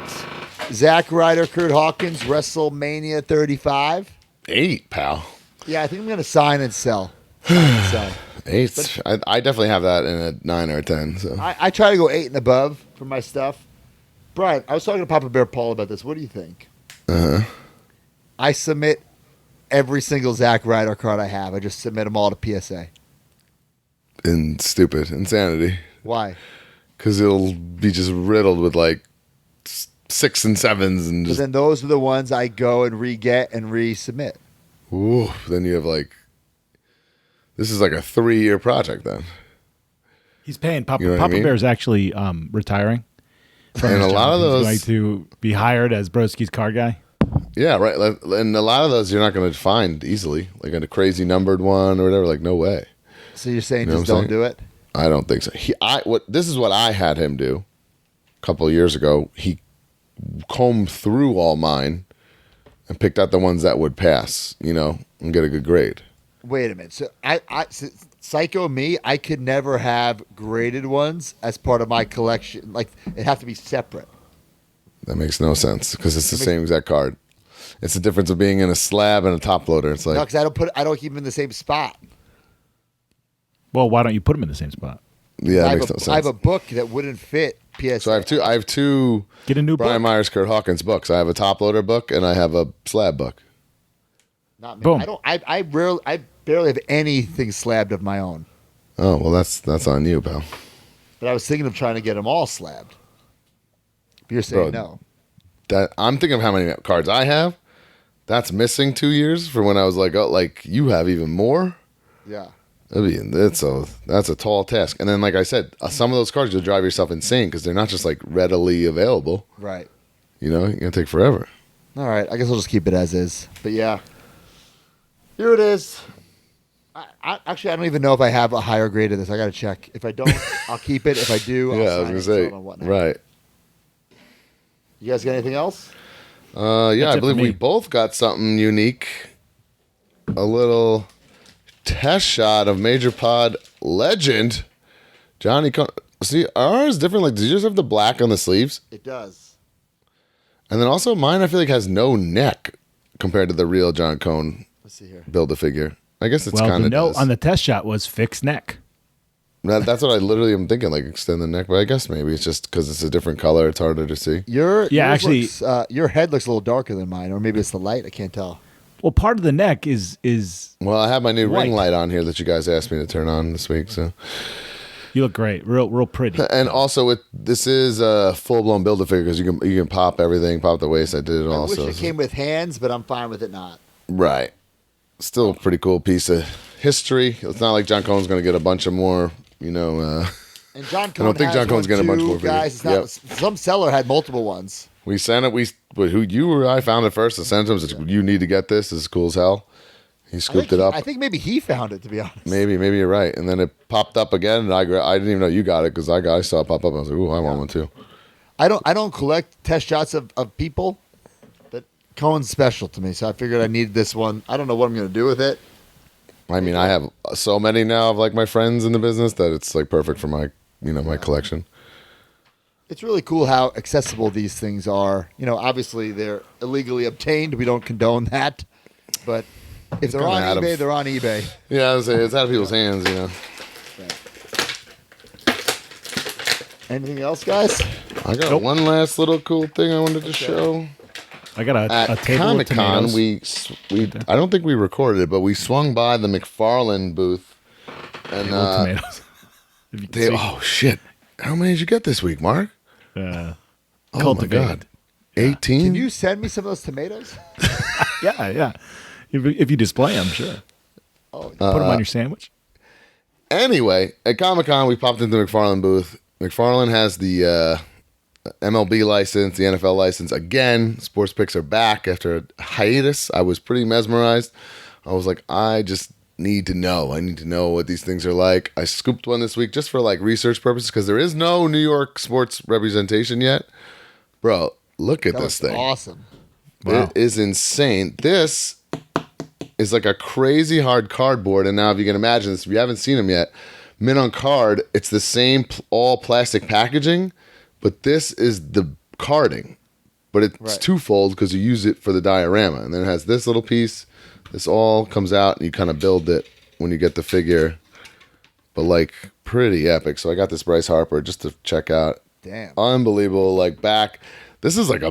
Zack Ryder, Kurt Hawkins, WrestleMania 35. 8, pal. Yeah, I think I'm going to sign and sell. So, 8. I definitely have that in a 9 or a 10. So. I try to go 8 and above for my stuff. Brian, I was talking to Papa Bear Paul about this. What do you think? I submit every single Zack Ryder card I have. I just submit them all to PSA. And stupid. Insanity. Why? Because it'll be just riddled with like 6 and 7s and But just. then those are the ones I go and re-get and resubmit. Ooh, then you have like. This is like a 3-year project then. He's paying. Papa, You know what I Papa mean? Bear's actually retiring. From And his a job. lot of He's those- going to be hired as Broski's card guy. Yeah, right. And a lot of those you're not going to find easily. Like a crazy numbered one or whatever. Like, no way. So you're saying You know just what I'm don't saying? do it? I don't think so. This is what I had him do a couple of years ago. He combed through all mine and picked out the ones that would pass, and get a good grade. Wait a minute. So so Psycho me, I could never have graded ones as part of my collection. Like, it have to be separate. That makes no sense because it's the same exact card. It's the difference of being in a slab and a top loader. It's like, No, because I don't keep them in the same spot. Well, why don't you put him in the same spot? yeah, I that have makes no I sense. have a book that wouldn't fit PSA. So I have two Get a new Brian book. Myers, Kurt Hawkins books. I have a top loader book and I have a slab book. Not me. Boom. I barely have anything slabbed of my own. Oh, well, that's on you, pal. But I was thinking of trying to get them all slabbed. But you're saying Bro, no. I'm thinking of how many cards I have. That's missing 2 years from when I was like, oh, like you have even more. Yeah. That's a tall task. And then, like I said, some of those cards you'll drive yourself insane because they're not just like readily available. Right. You're gonna take forever. All right. I guess I'll just keep it as is. But yeah. Here it is. Actually, I don't even know if I have a higher grade of this. I got to check. If I don't, I'll keep it. If I do, I'll Yeah, I sign was gonna it, say, sell it, and whatnot. right? You guys got anything else? Yeah, That's I it for believe we me. both got something unique. A little test shot of Major Pod legend Johnny Cohen. See, ours is different. Like, did you just have the black on the sleeves? It does. And then also mine, I feel like has no neck compared to the real John Cohen Let's see here. Build-A-Figure. I guess it's Well, kind the of note on the test shot was fixed neck. That's what I literally am thinking, like extend the neck. But I guess maybe it's just because it's a different color. It's harder to see. Yours actually- looks, your head looks a little darker than mine, or maybe it's the light. I can't tell. Well, part of the neck is Well, I have my new White. ring light on here that you guys asked me to turn on this week. So, you look great, real pretty. and also this is a full blown Build-A-Figure because you can pop everything, pop the waist. I did it I also. wish it came with hands, but I'm fine with it not. Right. Still a pretty cool piece of history. It's not like John Cohen's going to get a bunch of more, And John Cohen don't think has John Cohen's one getting a bunch too, more guys. figures. It's not, Some seller had multiple ones. We sent it. Who you or I found it first and sent him. Said, you need to get this. This is cool as hell. He scooped it up. I think maybe he found it, to be honest. Maybe you're right. And then it popped up again, and I didn't even know you got it because I saw it pop up. And I was like, ooh, I want one too. I don't collect test shots of people, but Cohen's special to me, so I figured I needed this one. I don't know what I'm going to do with it. I mean, I have so many now of like my friends in the business that it's like perfect for my, my collection. It's really cool how accessible these things are. Obviously they're illegally obtained. We don't condone that, but if they're on eBay, they're on eBay. Yeah, I was saying, it's out of people's hands, Right. Anything else, guys? I got one last little cool thing I wanted to show. I got a table Comic of Con, tomatoes. we I don't think we recorded it, but we swung by the McFarlane booth and tomatoes. If you can see. oh shit! How many did you get this week, Mark? Oh my Cultivated. god, 18. Can you send me some of those tomatoes? Yeah. If you display them, sure. Put them on your sandwich. Anyway, at Comic Con, we popped into the McFarlane booth. McFarlane has the MLB license, the NFL license. Again, sports picks are back after a hiatus. I was pretty mesmerized. I was like, I just need to know. I need to know what these things are like. I scooped one this week just for like research purposes because there is no New York sports representation yet. Bro, look at this thing. Awesome. Wow. It is insane. This is like a crazy hard cardboard. And now if you can imagine this, if you haven't seen them yet, mint on card, it's the same all plastic packaging, but this is the carding. But it's twofold because you use it for the diorama. And then it has this little piece. This all comes out and you kind of build it when you get the figure. But like pretty epic. So I got this Bryce Harper just to check out. Damn. Unbelievable. Like back. This is like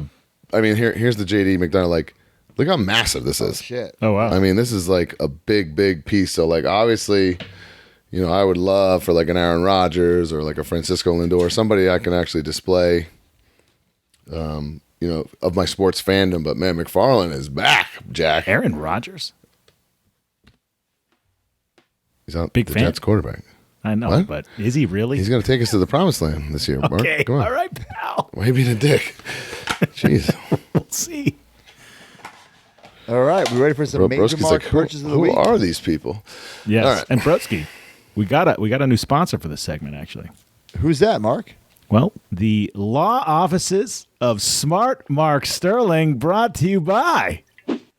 here's the JD McDonagh. Like, look how massive this is. Shit. Oh, wow. I mean, this is like a big piece. So like obviously, I would love for like an Aaron Rodgers or like a Francisco Lindor, somebody I can actually display, of my sports fandom. But man, McFarlane is back, Jack. Aaron Rodgers? He's out Big the fan. Jets quarterback. I know, What? but is he really? He's going to take us to the promised land this year, Mark. Okay, Come on. all right, pal. Why you being a dick? Jeez. We'll see. All right, we ready for some major Broski's mark like, purchases of the who week? are these people? Yes, All right. and Brodsky, we got a new sponsor for this segment, actually. Who's that, Mark? Well, the law offices of Smart Mark Sterling, brought to you by.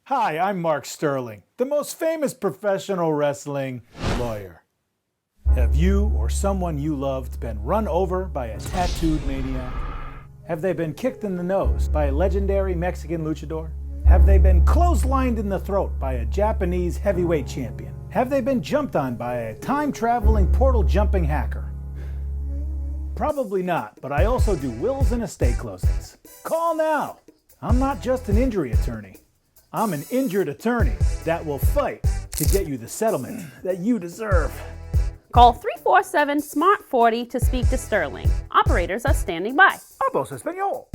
Hi, I'm Mark Sterling, the most famous professional wrestling lawyer. Have you or someone you loved been run over by a tattooed maniac? Have they been kicked in the nose by a legendary Mexican luchador? Have they been clotheslined in the throat by a Japanese heavyweight champion? Have they been jumped on by a time-traveling portal-jumping hacker? Probably not, but I also do wills and estate closings. Call now. I'm not just an injury attorney. I'm an injured attorney that will fight to get you the settlement that you deserve. Call 347-SMART-40 to speak to Sterling. Operators are standing by. Hablo español.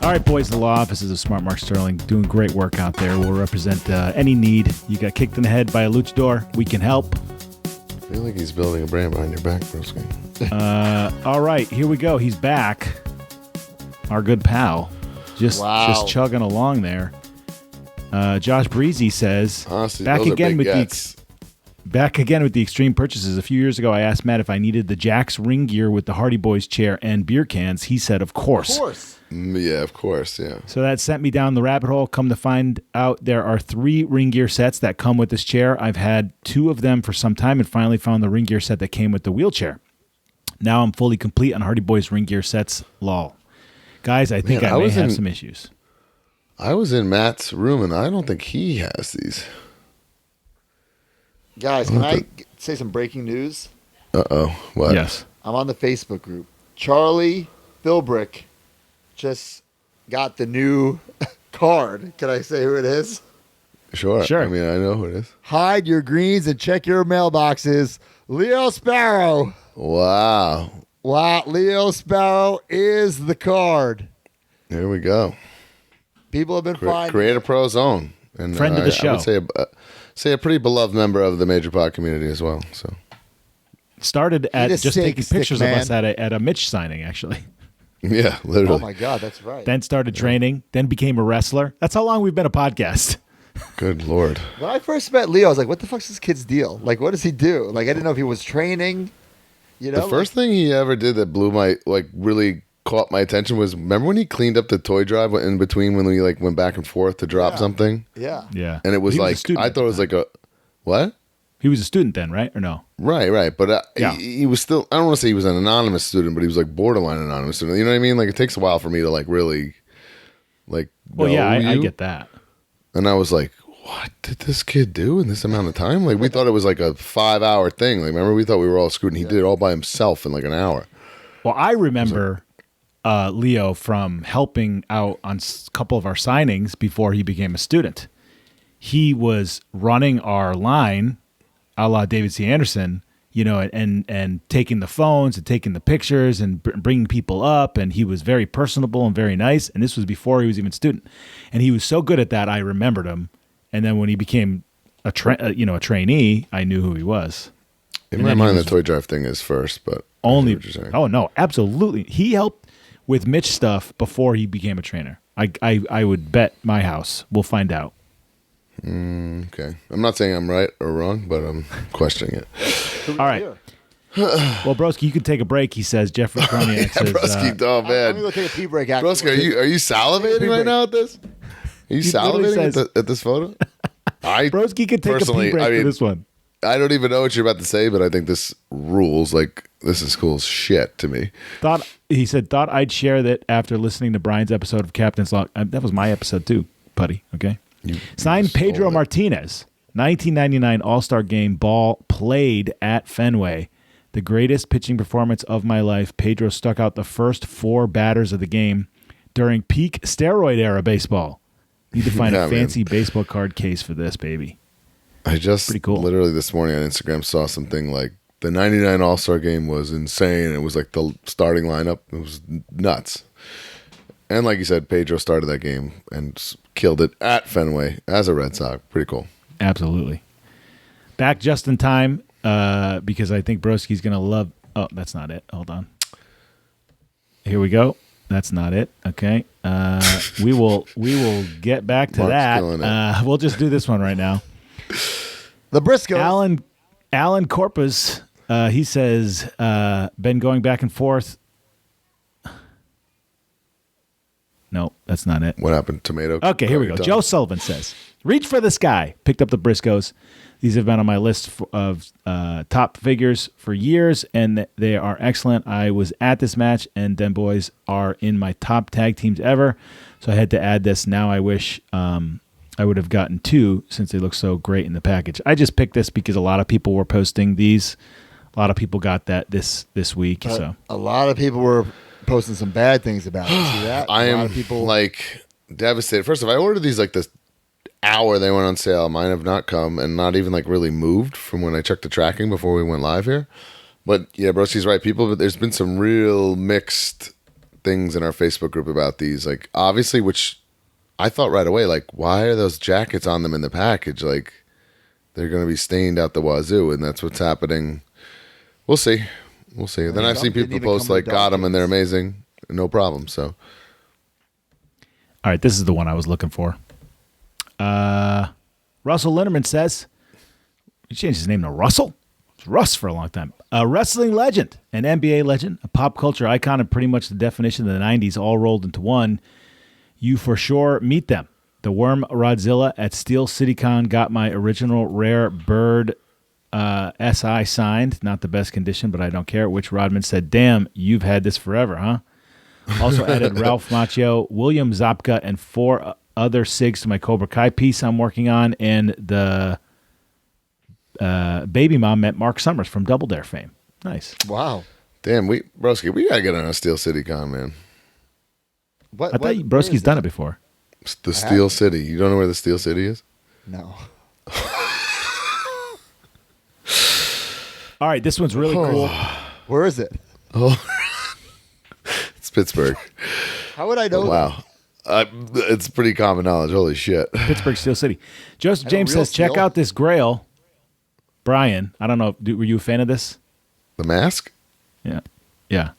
All right, boys, the law offices of Smart Mark Sterling doing great work out there. We'll represent any need. You got kicked in the head by a luchador, we can help. I feel like he's building a brand behind your back, Broski. All right, here we go. He's back. Our good pal. Just chugging along there. Josh Breezy says, Honestly, back those are again big with gets. back again with the extreme purchases. A few years ago, I asked Matt if I needed the Jack's ring gear with the Hardy Boys chair and beer cans. He said, of course. Of course. Yeah, of course, yeah. So that sent me down the rabbit hole. Come to find out, there are 3 ring gear sets that come with this chair. I've had 2 of them for some time and finally found the ring gear set that came with the wheelchair. Now I'm fully complete on Hardy Boys ring gear sets. Lol. Guys, I think I may have some issues. I was in Matt's room, and I don't think he has these. Guys, can I say some breaking news? Uh-oh. What? Yes. I'm on the Facebook group. Charlie Philbrick just got the new card. Can I say who it is? Sure. Sure. I mean, I know who it is. Hide your greens and check your mailboxes. Leo Sparrow. Wow. Wow, Leo Sparrow is the card. Here we go. People have been finding. Creator Pro's own. And Friend of the show. I would say a pretty beloved member of the Major Pod community as well. So Started at Eat a just steak taking stick, pictures man. of us at a Mitch signing, actually. yeah, literally. Oh my God, that's right. Then started training, then became a wrestler. That's how long we've been a podcast. Good Lord. When I first met Leo, I was like, what the fuck's this kid's deal? Like, what does he do? Like, I didn't know if he was training. You know, the first thing he ever did that blew my really caught my attention was, remember when he cleaned up the toy drive in between when we went back and forth to drop something? Yeah. And it was I thought it was like a what? He was a student then, right? Or no? Right. But he was still, I don't want to say he was an anonymous student, but he was like borderline anonymous student. You know what I mean? Like it takes a while for me to really Well, yeah, I get that. And I was like, what did this kid do in this amount of time? Like we thought it was like a 5-hour thing. Like remember we thought we were all screwed and he did it all by himself in like an hour. Well, I remember Leo from helping out on a couple of our signings before he became a student. He was running our line a la David C. Anderson, and taking the phones and taking the pictures and bringing people up. And he was very personable and very nice. And this was before he was even a student. And he was so good at that, I remembered him. And then when he became a trainee, I knew who he was. In my mind, the toy drive thing is first, but only. Oh no, absolutely. He helped with Mitch stuff before he became a trainer. I would bet my house. We'll find out. Okay. I'm not saying I'm right or wrong, but I'm questioning it. All right. Well, Broski, you can take a break, he says. Jeffrey Kroniak says... Broski, oh, man. I'm going to take a pee break. Broski, are you salivating right now at this? Are you salivating at this photo? Broski can take a pee break for this one. I don't even know what you're about to say, but I think this rules. Like, this is cool as shit to me. Thought I'd share that after listening to Brian's episode of Captain's Log. That was my episode too, buddy. Okay. Signed Pedro Martinez. 1999 All-Star Game ball played at Fenway. The greatest pitching performance of my life. Pedro stuck out the first 4 batters of the game during peak steroid era baseball. Need to find a fancy baseball card case for this, baby. I just pretty cool. Literally this morning on Instagram saw something like the 99 All-Star Game was insane. It was like the starting lineup. It was nuts. And like you said, Pedro started that game and killed it at Fenway as a Red Sox. Pretty cool. Absolutely. Back just in time because I think Broski's going to love... Oh, that's not it. Hold on. Here we go. That's not it. Okay. We will get back to that. We'll just do this one right now. The Briscoes. Alan Corpus, he says, been going back and forth. No, that's not it. What happened? Tomato? Okay, here we go. Joe Sullivan says, reach for the sky. Picked up the Briscoes. These have been on my list of top figures for years, and they are excellent. I was at this match, and them boys are in my top tag teams ever, so I had to add this. Now I wish I would have gotten 2 since they look so great in the package. I just picked this because a lot of people were posting these. A lot of people got that this week. So a lot of people were posting some bad things about it. See that? I am like devastated. First, if I ordered these like this hour they went on sale, mine have not come and not even like really moved from when I checked the tracking before we went live here. But yeah, Broski's right. But there's been some real mixed things in our Facebook group about these. Like obviously, which I thought right away, like, why are those jackets on them in the package? Like, they're going to be stained out the wazoo, and that's what's happening. We'll see. Then I've seen people post, like, got them, and they're amazing. No problem, so. All right, this is the one I was looking for. Russell Linderman says, he changed his name to Russell? It's Russ for a long time. A wrestling legend, an NBA legend, a pop culture icon, and pretty much the definition of the 90s all rolled into one. You for sure meet them. The Worm Rodzilla at Steel City Con got my original rare bird SI signed. Not the best condition, but I don't care. Which Rodman said, damn, you've had this forever, huh? Also added Ralph Macchio, William Zapka, and 4 other SIGs to my Cobra Kai piece I'm working on. And the baby mom met Mark Summers from Double Dare fame. Nice. Wow. Damn, Broski, we got to get on a Steel City Con, man. I thought Broski's done it before. The Steel City. You don't know where the Steel City is? No. All right, this one's really cool. Where is it? Oh, it's Pittsburgh. How would I know? Wow. It's pretty common knowledge. Holy shit. Pittsburgh Steel City. Joseph James says, check out this Grail. Brian, I don't know. Were you a fan of this? The mask? Yeah.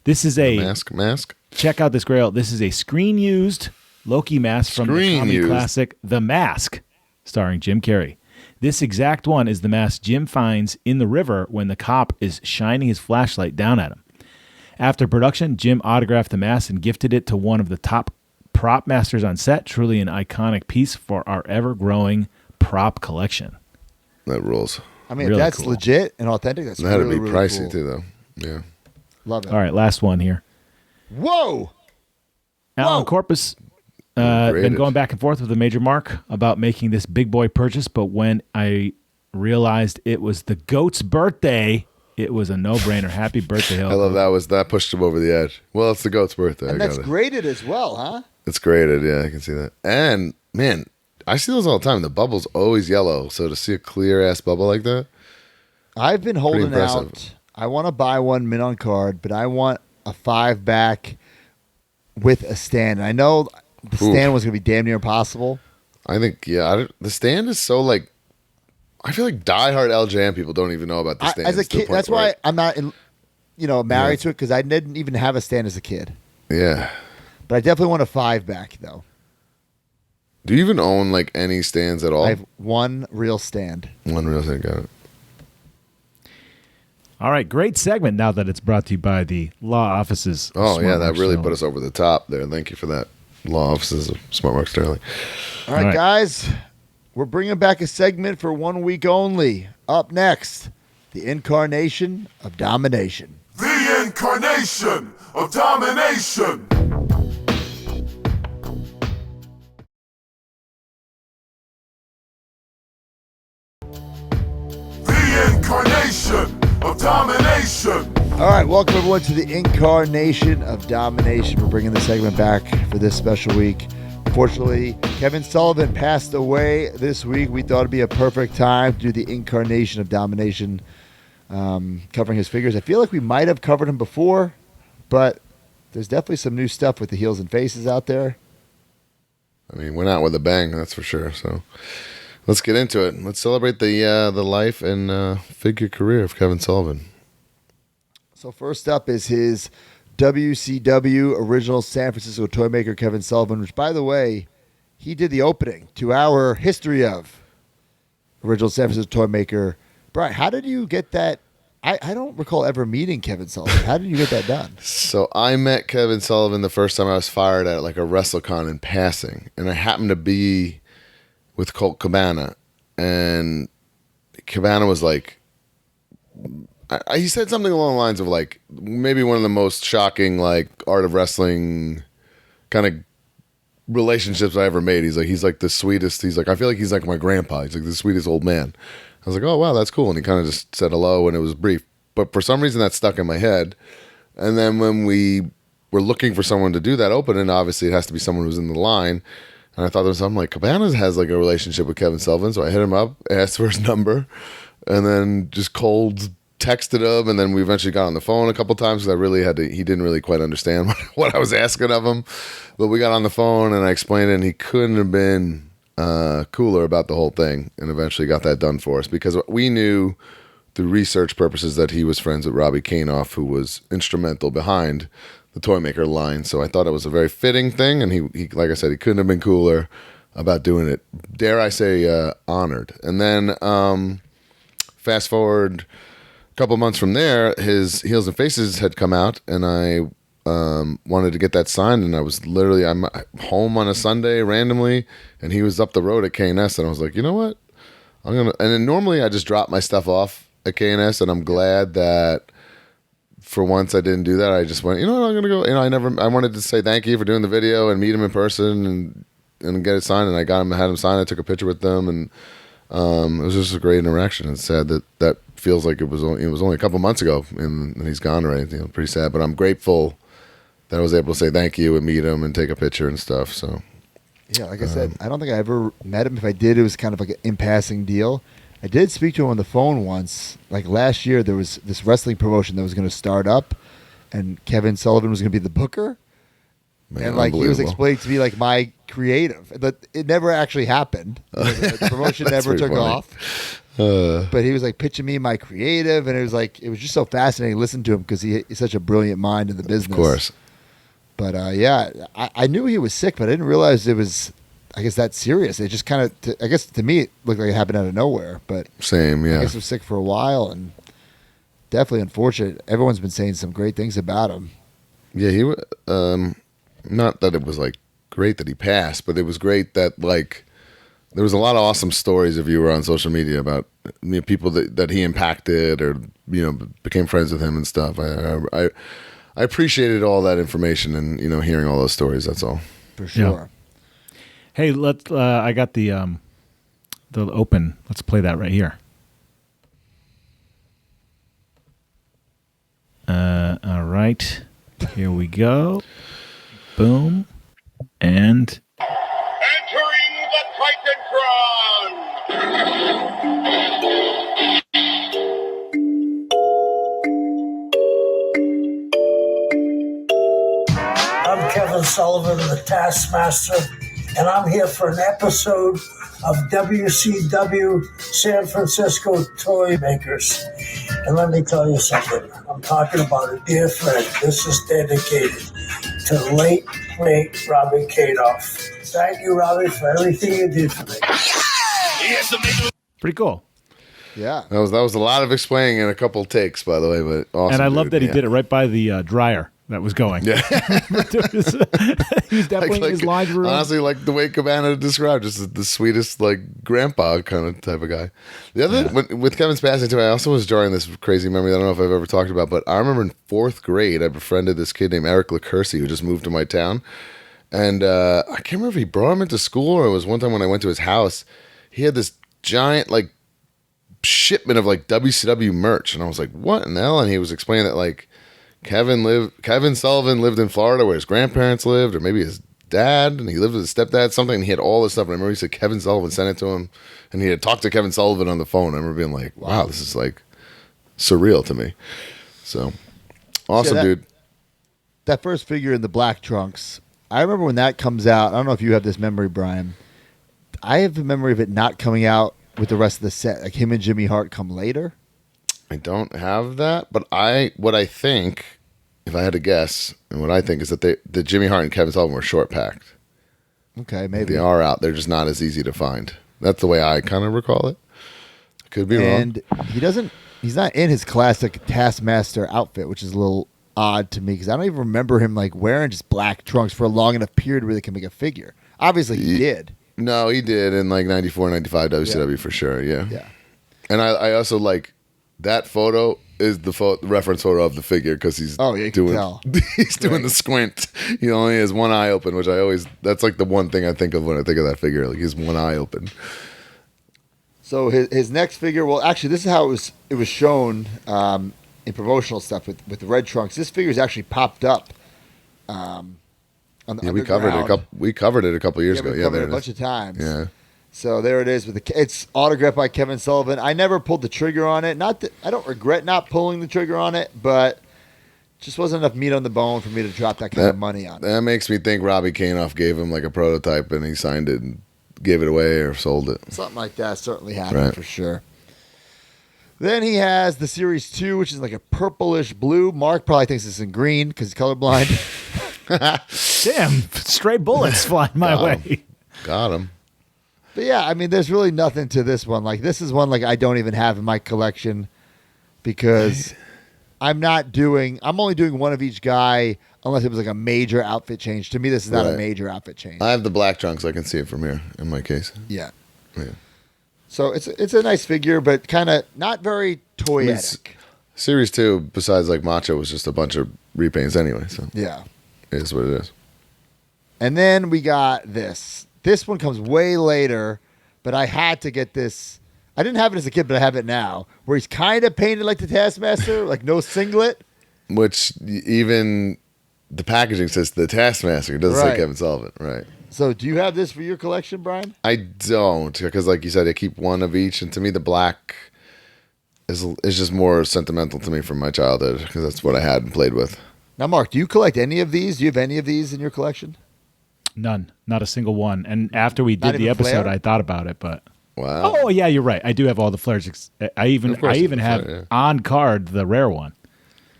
This is a... Mask? Check out this Grail. This is a screen-used Loki mask from the comedy classic The Mask, starring Jim Carrey. This exact one is the mask Jim finds in the river when the cop is shining his flashlight down at him. After production, Jim autographed the mask and gifted it to one of the top prop masters on set. Truly an iconic piece for our ever-growing prop collection. That rules. I mean, Really if that's cool. legit and authentic, that's That'd really, be really pricey cool. too, though. Yeah. Love it. All right, last one here. Whoa! Alan Corpus been going back and forth with the Major Mark about making this big boy purchase, but when I realized it was the GOAT's birthday, it was a no-brainer. Happy birthday, I love that pushed him over the edge. Well, it's the GOAT's birthday. And that's graded as well, huh? It's graded, yeah, I can see that. And, man, I see those all the time. The bubble's always yellow, so to see a clear-ass bubble like that, I've been holding impressive. out. I want to buy one mint on card, but I want a 5-back with a stand. And I know the stand was going to be damn near impossible. I think, the stand is so, like, I feel like diehard LJN people don't even know about the stand. As a kid, that's why I'm not, married to it, because I didn't even have a stand as a kid. Yeah. But I definitely want a 5-back, though. Do you even own, like, any stands at all? I have one real stand. One real stand, got it. All right, great segment now that it's brought to you by the law offices. of Oh, yeah, Smart that Mark really Sterling. put us over the top there. Thank you for that. Law offices of Smart Mark Sterling. All right, guys. We're bringing back a segment for 1 week only. Up next, the Incarnation of Domination. The Incarnation of Domination. The Incarnation of Domination. All right, welcome everyone to the Incarnation of Domination. We're bringing the segment back for this special week. Unfortunately, Kevin Sullivan passed away this week. We thought it'd be a perfect time to do the Incarnation of Domination, covering his figures. I feel like we might have covered him before, but there's definitely some new stuff with the heels and faces out there. I mean, went out with a bang, that's for sure. So let's get into it. Let's celebrate the life and figure career of Kevin Sullivan. So first up is his WCW original San Francisco Toymaker Kevin Sullivan, which, by the way, he did the opening to our history of original San Francisco Toymaker. Brian, how did you get that? I don't recall ever meeting Kevin Sullivan. How did you get that done? So I met Kevin Sullivan the first time I was fired at like a WrestleCon in passing, and I happened to be with Colt Cabana, and Cabana was like, he said something along the lines of like maybe one of the most shocking like art of wrestling kind of relationships I ever made. He's like the sweetest. He's like, I feel like he's like my grandpa. He's like the sweetest old man. I was like, oh wow, that's cool. And he kind of just said hello, and it was brief. But for some reason that stuck in my head. And then when we were looking for someone to do that opening, obviously it has to be someone who's in the line. And I thought there was something like Cabana has like a relationship with Kevin Sullivan, so I hit him up, asked for his number, and then just cold texted him, and then we eventually got on the phone a couple times because I really had to. He didn't really quite understand what I was asking of him, but we got on the phone and I explained it, and he couldn't have been cooler about the whole thing, and eventually got that done for us because we knew through research purposes that he was friends with Robbie Kainoff, who was instrumental behind the Toymaker line. So I thought it was a very fitting thing, and he like I said, he couldn't have been cooler about doing it. Dare I say, honored. And then fast forward a couple months from there, his Heels and Faces had come out, and I wanted to get that signed, and I was literally, I'm home on a Sunday randomly, and he was up the road at KNS, and I was like, you know what? And then normally I just drop my stuff off at KNS, and I'm glad that for once I didn't do that. I just went, you know what, I'm going to go, I wanted to say thank you for doing the video and meet him in person and get it signed, and I had him signed. I took a picture with them, and it was just a great interaction. It's sad that feels like it was only a couple months ago, and he's gone already. Pretty sad, but I'm grateful that I was able to say thank you and meet him and take a picture and stuff. So yeah, like I said, I don't think I ever met him. If I did, it was kind of like an in-passing deal. I did speak to him on the phone once. Like last year, there was this wrestling promotion that was going to start up, and Kevin Sullivan was going to be the booker. Man, and like he was explaining to me like my creative, but it never actually happened. The promotion never took off. But he was like pitching me my creative, and it was just so fascinating to listen to him because he's such a brilliant mind in the business. Of course. But yeah, I knew he was sick, but I didn't realize it was I guess that serious. It just kind of, I guess to me, it looked like it happened out of nowhere. But Same, yeah. I guess he was sick for a while, and definitely unfortunate. Everyone's been saying some great things about him. Yeah, he not that it was like great that he passed, but it was great that like there was a lot of awesome stories if you were on social media about people that he impacted or became friends with him and stuff. I appreciated all that information and hearing all those stories. That's all. For sure. Yeah. Hey, let's. I got the open. Let's play that right here. All right, here we go. Boom, and Entering the I'm Kevin Sullivan, the Taskmaster, and I'm here for an episode of WCW San Francisco Toymakers. And let me tell you something. I'm talking about a dear friend. This is dedicated to the late, great Robbie Kadoff. Thank you, Robbie, for everything you did for me. pretty cool. Yeah. That was a lot of explaining in a couple takes, by the way, but awesome. And I love that he yeah. did it right by the dryer that was going. Yeah. He's definitely in his laundry room. Honestly, like the way Cabana described, just the sweetest, like grandpa kind of type of guy. The other with Kevin's passing too, I also was drawing this crazy memory that I don't know if I've ever talked about, but I remember in 4th grade, I befriended this kid named Eric LaCursi who just moved to my town, and I can't remember if he brought him into school or it was one time when I went to his house. He had this giant like shipment of like WCW merch, and I was like, "What in the hell?" And he was explaining that like Kevin Sullivan lived in Florida where his grandparents lived, or maybe his dad, and he lived with his stepdad, something, and he had all this stuff. And I remember he said Kevin Sullivan sent it to him, and he had talked to Kevin Sullivan on the phone. I remember being like, wow, this is like surreal to me. So awesome, dude. That first figure in the black trunks, I remember when that comes out. I don't know if you have this memory, Brian. I have a memory of it not coming out with the rest of the set. Like him and Jimmy Hart come later. I don't have that, but what I think, if I had to guess, and what I think is that the Jimmy Hart and Kevin Sullivan were short packed. Okay, maybe they are out. They're just not as easy to find. That's the way I kind of recall it. Could be wrong. And he's not in his classic Taskmaster outfit, which is a little odd to me because I don't even remember him like wearing just black trunks for a long enough period where they can make a figure. Obviously, he did. No, he did in like 94, 95 WCW for sure. Yeah. Yeah. And I also like that photo is the reference photo of the figure because he's doing the squint. He only has one eye open, which that's like the one thing I think of when I think of that figure. Like he has one eye open. So his next figure, well, actually, this is how it was shown in promotional stuff with the red trunks. This figure is actually popped up. We covered it a couple years ago. We covered it a bunch of times. Yeah. So there it is it's autographed by Kevin Sullivan. I never pulled the trigger on it. Not that I don't regret not pulling the trigger on it, but just wasn't enough meat on the bone for me to drop that kind of money on it. That makes me think Robbie Kainoff gave him like a prototype and he signed it and gave it away or sold it. Something like that certainly happened for sure. Then he has the Series 2, which is like a purplish blue. Mark probably thinks it's in green because he's colorblind. Damn, stray bullets flying my way. Got him. But yeah, I mean, there's really nothing to this one. Like, this is one like I don't even have in my collection because I'm only doing one of each guy unless it was like a major outfit change. To me, this is not a major outfit change. I have the black trunks. I can see it from here in my case. Yeah. Yeah. So it's a nice figure, but kind of not very toyetic. Series 2, besides like Macho, was just a bunch of repaints anyway. So yeah, it is what it is. And then we got this. This one comes way later, but I had to get this. I didn't have it as a kid, but I have it now, where he's kind of painted like the Taskmaster, like no singlet. Which even the packaging says the Taskmaster. It doesn't say Kevin Sullivan, right? So do you have this for your collection, Brian? I don't, because like you said, I keep one of each, and to me the black is just more sentimental to me from my childhood, because that's what I had and played with. Now, Mark, do you collect any of these? Do you have any of these in your collection? None, not a single one. And after we did the episode, Flair? I thought about it, but wow. Oh yeah, you're right. I do have all the flares. I even have on card the rare one.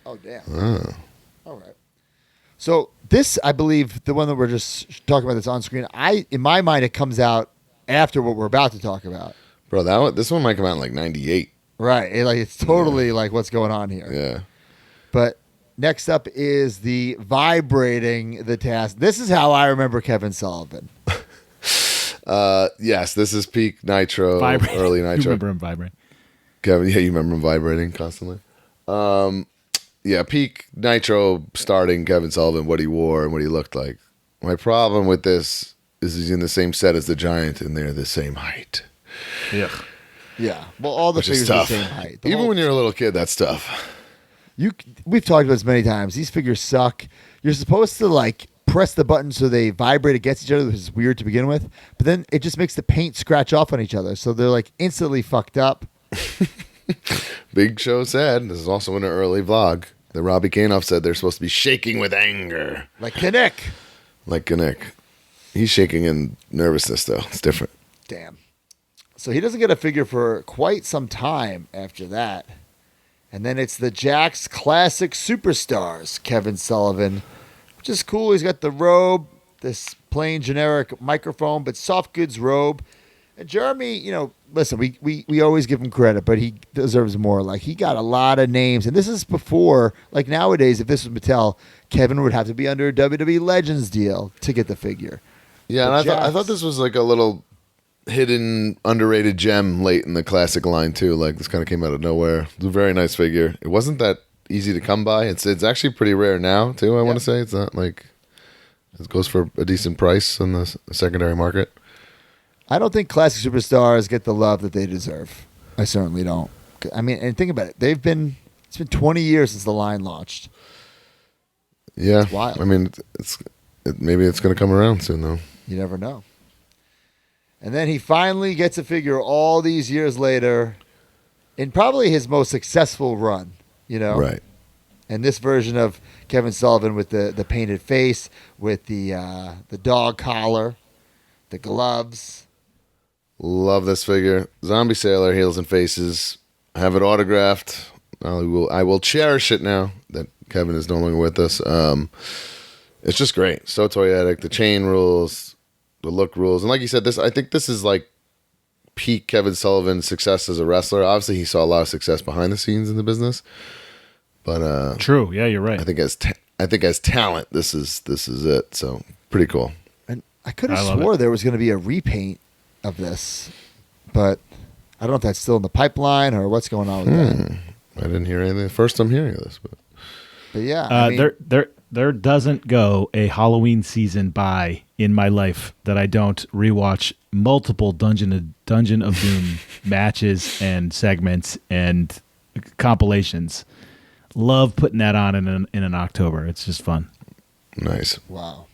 Oh damn! Oh. All right. So This, I believe, the one that we're just talking about that's on screen, in my mind, it comes out after what we're about to talk about. Bro, this one might come out in like 98. Right. It's totally like what's going on here. Yeah. But next up is the vibrating the task. This is how I remember Kevin Sullivan. Yes, this is peak Nitro, early Nitro. You remember him vibrating. Kevin, yeah, you remember him vibrating constantly. Yeah, peak Nitro starting Kevin Sullivan, what he wore and what he looked like. My problem with this is he's in the same set as the Giant and they're the same height. Yeah. Yeah. Well, all the figures are the same height. Even when you're a little kid, that's tough. We've talked about this many times. These figures suck. You're supposed to like press the button so they vibrate against each other, which is weird to begin with. But then it just makes the paint scratch off on each other. So they're like instantly fucked up. Big Show said, this is also in an early vlog, that Robbie Kanoff said they're supposed to be shaking with anger. Like Kinnick. Like Kinnick. He's shaking in nervousness, though. It's different. Damn. So he doesn't get a figure for quite some time after that. And then it's the Jakks Classic Superstars, Kevin Sullivan, which is cool. He's got the robe, this plain generic microphone, but soft goods robe. And Jeremy, listen, we always give him credit, but he deserves more. Like, he got a lot of names. And this is before, like nowadays, if this was Mattel, Kevin would have to be under a WWE Legends deal to get the figure. Yeah, and I thought this was like a little hidden, underrated gem late in the classic line, too. Like, this kind of came out of nowhere. It's a very nice figure. It wasn't that easy to come by. It's actually pretty rare now, too, I want to say. It's not like it goes for a decent price in the secondary market. I don't think classic superstars get the love that they deserve. I certainly don't. I mean, and think about it. It's been 20 years since the line launched. Yeah. It's wild. I mean, maybe it's going to come around soon, though. You never know. And then he finally gets a figure all these years later in probably his most successful run, Right. And this version of Kevin Sullivan with the painted face, with the dog collar, the gloves. Love this figure. Zombie Sailor, Heels and Faces. I have it autographed. I will cherish it now that Kevin is no longer with us. It's just great. So toyetic. The chain rules. The look rules. And like you said, I think this is like peak Kevin Sullivan's success as a wrestler. Obviously, he saw a lot of success behind the scenes in the business. But true. Yeah, you're right. I think as talent, this is it. So pretty cool. And I could have swore there was going to be a repaint of this, but I don't know if that's still in the pipeline or what's going on with that. I didn't hear anything. First I'm hearing of this, but yeah, I mean, there doesn't go a Halloween season by in my life that I don't rewatch multiple Dungeon of Doom matches and segments and compilations. Love putting that on in an October. It's just fun. Nice. Wow.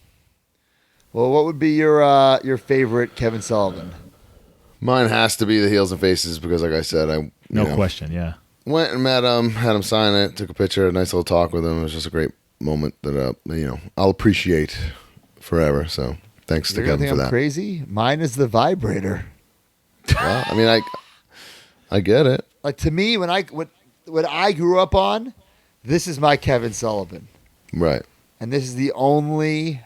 Well, what would be your favorite Kevin Sullivan? Mine has to be the Heels and Faces because, like I said, no question, yeah. Went and met him, had him sign it, took a picture, a nice little talk with him. It was just a great moment that I'll appreciate forever. So thanks to Kevin for that. Crazy. Mine is the vibrator. Well, I mean, I get it. Like, to me, when I grew up on, this is my Kevin Sullivan, right? And this is the only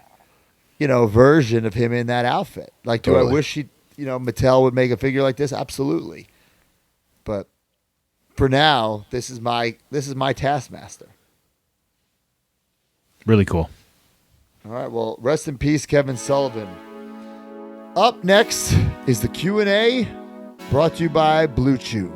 version of him in that outfit. Like, do I wish Mattel would make a figure like this? Absolutely. But for now, this is my Taskmaster. Really cool. All right, well, rest in peace, Kevin Sullivan. Up next is the Q&A, brought to you by Blue Chew.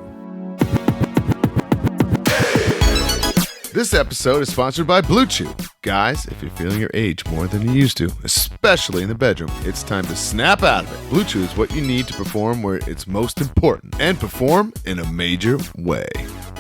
This episode is sponsored by Blue Chew. Guys, if you're feeling your age more than you used to, especially in the bedroom, it's time to snap out of it. Blue Chew is what you need to perform where it's most important and perform in a major way.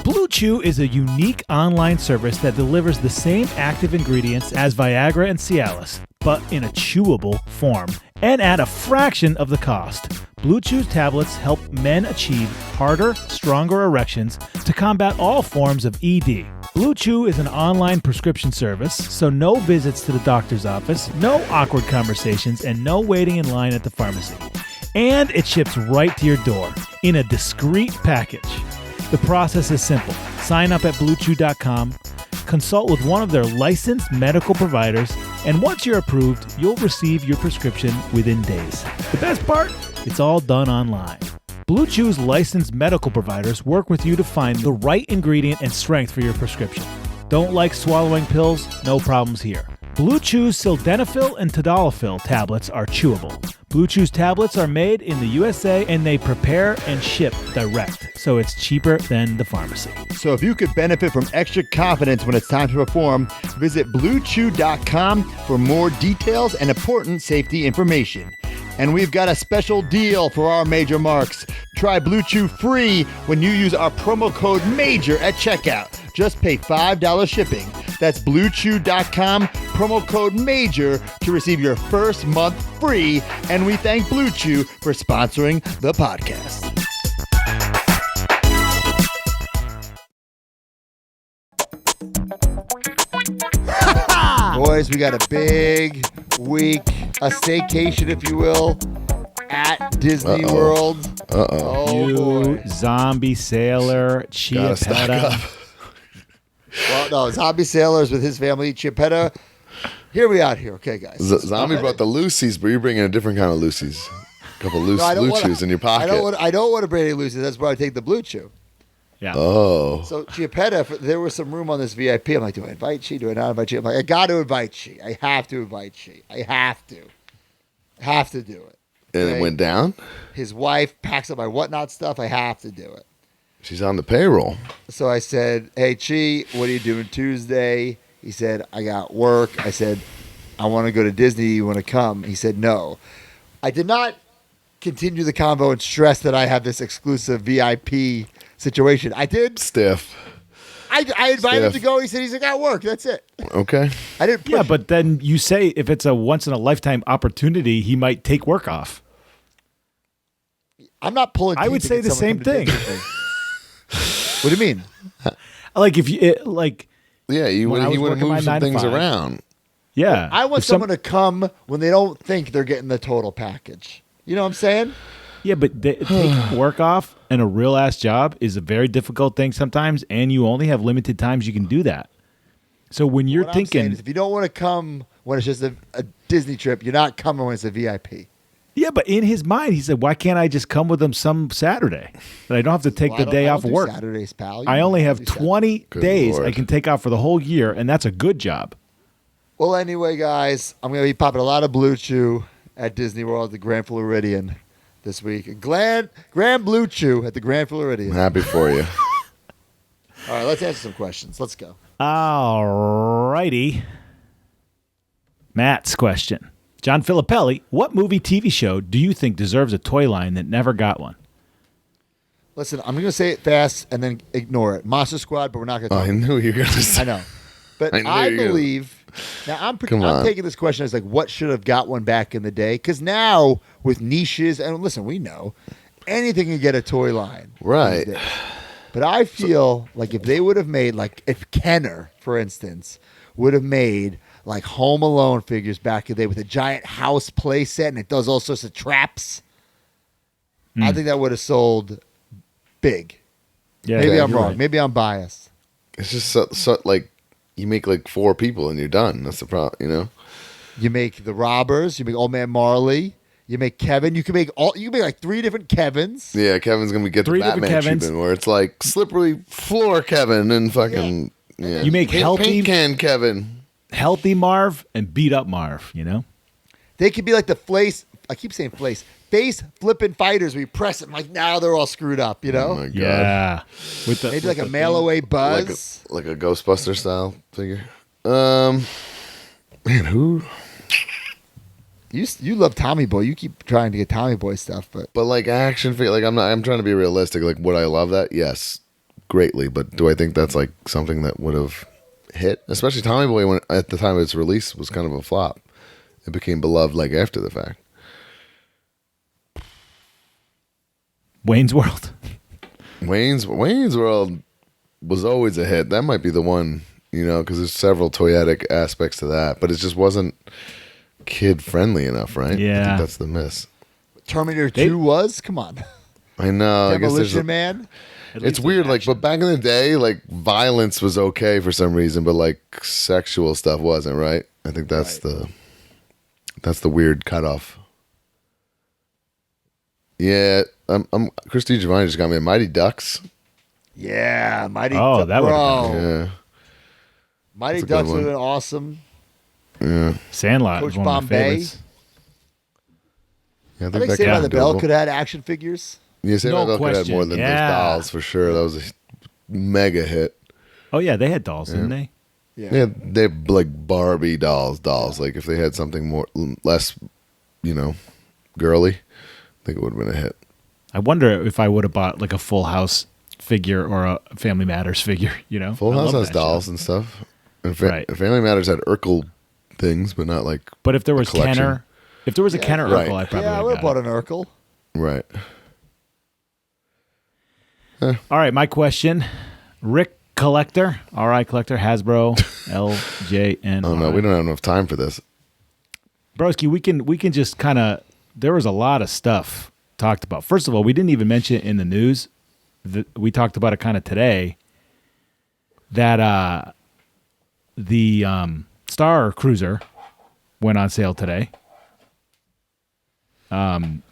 Blue Chew is a unique online service that delivers the same active ingredients as Viagra and Cialis, but in a chewable form and at a fraction of the cost. Blue Chew's tablets help men achieve harder, stronger erections to combat all forms of ED. Blue Chew is an online prescription service, so no visits to the doctor's office, no awkward conversations, and no waiting in line at the pharmacy. And it ships right to your door in a discreet package. The process is simple. Sign up at BlueChew.com, consult with one of their licensed medical providers, And once you're approved, you'll receive your prescription within days. The best part? It's all done online. Blue Chew's licensed medical providers work with you to find the right ingredient and strength for your prescription. Don't like swallowing pills? No problems here. Blue Chew's sildenafil and tadalafil tablets are chewable. Blue Chew's tablets are made in the USA and they prepare and ship direct, so it's cheaper than the pharmacy. So if you could benefit from extra confidence when it's time to perform, visit BlueChew.com for more details and important safety information. And we've got a special deal for our major marks. Try Blue Chew free when you use our promo code MAJOR at checkout. Just pay $5 shipping. That's BlueChew.com, promo code MAJOR to receive your first month free. And we thank Blue Chew for sponsoring the podcast. Boys, we got a big week, a staycation, if you will, at Disney World. Oh, you boy. zombie sailor, Chiapetta. Well, no, Zombie Sailors with his family, Chiapetta. Here we are here. Okay, guys. Zombie brought the Lucy's, but you're bringing a different kind of Lucy's. A couple loose Blue Chews in your pocket. I don't want to bring any Lucy's. That's why I take the Blue Chew. Yeah. Oh. So Chiapetta, there was some room on this VIP. I'm like, do I invite she? Do I not invite she? I'm like, I got to invite she. I have to invite she. I have to. Have to do it. And it went down? His wife packs up my whatnot stuff. I have to do it. She's on the payroll. So I said, hey, Chi, what are you doing Tuesday? He said, I got work. I said, I want to go to Disney. You want to come? He said, no. I did not continue the convo and stress that I have this exclusive VIP situation. I did. Stiff. I invited him to go. He said he's got work. That's it. Okay. I didn't push Yeah, but then you say if it's a once-in-a-lifetime opportunity, he might take work off. I'm not pulling. I would say the same thing. What do you mean? Like if you yeah, he would move some things around. Yeah, I want someone to come when they don't think they're getting the total package. You know what I'm saying? Yeah, but taking work off and a real ass job is a very difficult thing sometimes, and you only have limited times you can do that. So when you're What I'm saying thinking, is if you don't want to come when it's just a Disney trip, you're not coming when it's a VIP. yeah, but in his mind, he said, "Why can't I just come with them some Saturday? That I don't have to take the day off of work. Saturdays, pal. I only have 20 days Lord. I can take off for the whole year, and that's a good job." Well, anyway, guys, I'm going to be popping a lot of Blue Chew at Disney World at the Grand Floridian this week. Grand Blue Chew at the Grand Floridian. I'm happy for you. All right, let's answer some questions. Let's go. All righty. Matt's question. John Filippelli, what movie TV show do you think deserves a toy line that never got one? Listen, I'm going to say it fast and then ignore it. Monster Squad, but we're not going to talk I knew you were going to say I know. But I knew I you were gonna- believe... Now, I'm Come on. taking this question as like, what should have got one back in the day? Because now, with niches, and listen, we know, anything can get a toy line. Right. these days. But I feel like if they would have made, like, if Kenner, for instance, would have made, like, Home Alone figures back in the day with a giant house play set and it does all sorts of traps, I think that would have sold big. Yeah, Maybe yeah, I'm you're wrong. right. Maybe I'm biased. It's just so like you make like 4 people and you're done. That's the problem, you know? You make the Robbers. You make Old Man Marley. You make Kevin. You can make like 3 different Kevins. Yeah, Kevin's going to get the 3 different Batman Kevins. treatment where it's like slippery floor Kevin and fucking... Yeah. You make healthy paint can Kevin. Healthy Marv and beat up Marv, you know? They could be like the face. I keep saying face flipping fighters. We press them like now they're all screwed up. You know? Oh my God. Yeah. With the, Maybe with like a the mail away Buzz. Like a Ghostbuster style figure. Man, who? You love Tommy Boy. You keep trying to get Tommy Boy stuff, But like action figure, like I'm trying to be realistic. Like, would I love that? Yes, greatly. But do I think that's like something that would have hit? Especially Tommy Boy, when at the time of its release, was kind of a flop. It became beloved like after the fact. Wayne's World. Wayne's World was always a hit. That might be the one, you know, because there's several toyetic aspects to that, but it just wasn't kid friendly enough, right? I Yeah. think that's the miss. Terminator 2 was. Come on, I know. I guess there's Demolition Man. it's weird, like, but back in the day, like, violence was okay for some reason, but like sexual stuff wasn't, right? I think that's the weird cutoff. Yeah, Chris DiGiovanni just got me a Mighty Ducks. Yeah, Mighty Oh, Ducks. that would have been Yeah. Mighty That's a good Ducks would have one. been awesome. Yeah. Sandlot Coach is one of my Bombay. favorites. Yeah, I think that Saved by could the be Bell doable. could have had action figures. Yeah, Saved by No the Bell could have question. more than Yeah. those dolls for sure. That was a mega hit. Oh yeah, they had dolls, didn't they? Yeah, they're like Barbie dolls. Like if they had something less, girly, I think it would have been a hit. I wonder if I would have bought like a Full House figure or a Family Matters figure. Full I House love has that dolls show. and stuff. And Right. Family Matters had Urkel things, but not like. But if there was collection. Kenner, if there was a Kenner Right. Urkel, I probably Yeah, I would would have bought an Urkel. Right. All right, my question, Rick Collector, RI Collector, Hasbro, LJN. Oh no, we don't have enough time for this. Broski, we can just kind of. There was a lot of stuff talked about. First of all, we didn't even mention it in the news. We talked about it kind of today. That the Star Cruiser went on sale today. And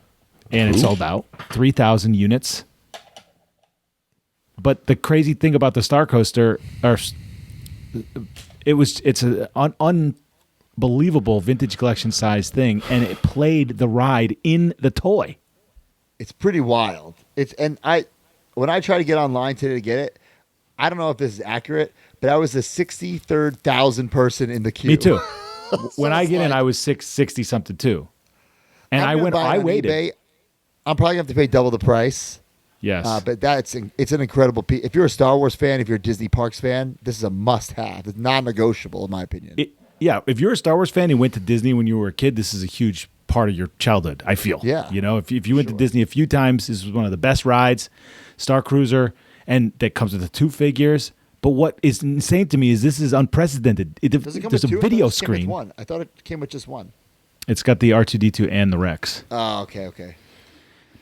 it sold out 3,000 units. But the crazy thing about the Star Coaster, it's an unbelievable vintage collection size thing, and it played the ride in the toy. It's pretty wild. When I try to get online today to get it, I don't know if this is accurate, but I was the 63rd person in the queue. Me too. When I get in, I was 660 something too, and I waited. eBay. I'm probably gonna have to pay double the price. Yes, but it's an incredible piece. If you're a Star Wars fan, if you're a Disney Parks fan, this is a must-have. It's non-negotiable, in my opinion. Yeah, if you're a Star Wars fan and went to Disney when you were a kid, this is a huge part of your childhood, I feel. Yeah. If you went to Disney a few times, this was one of the best rides, Star Cruiser, and that comes with the 2 figures. But what is insane to me is this is unprecedented. Does it come There's with a 2? video I thought it came with screen. 1. I thought it came with just 1. It's got the R2-D2 and the Rex. Oh, okay.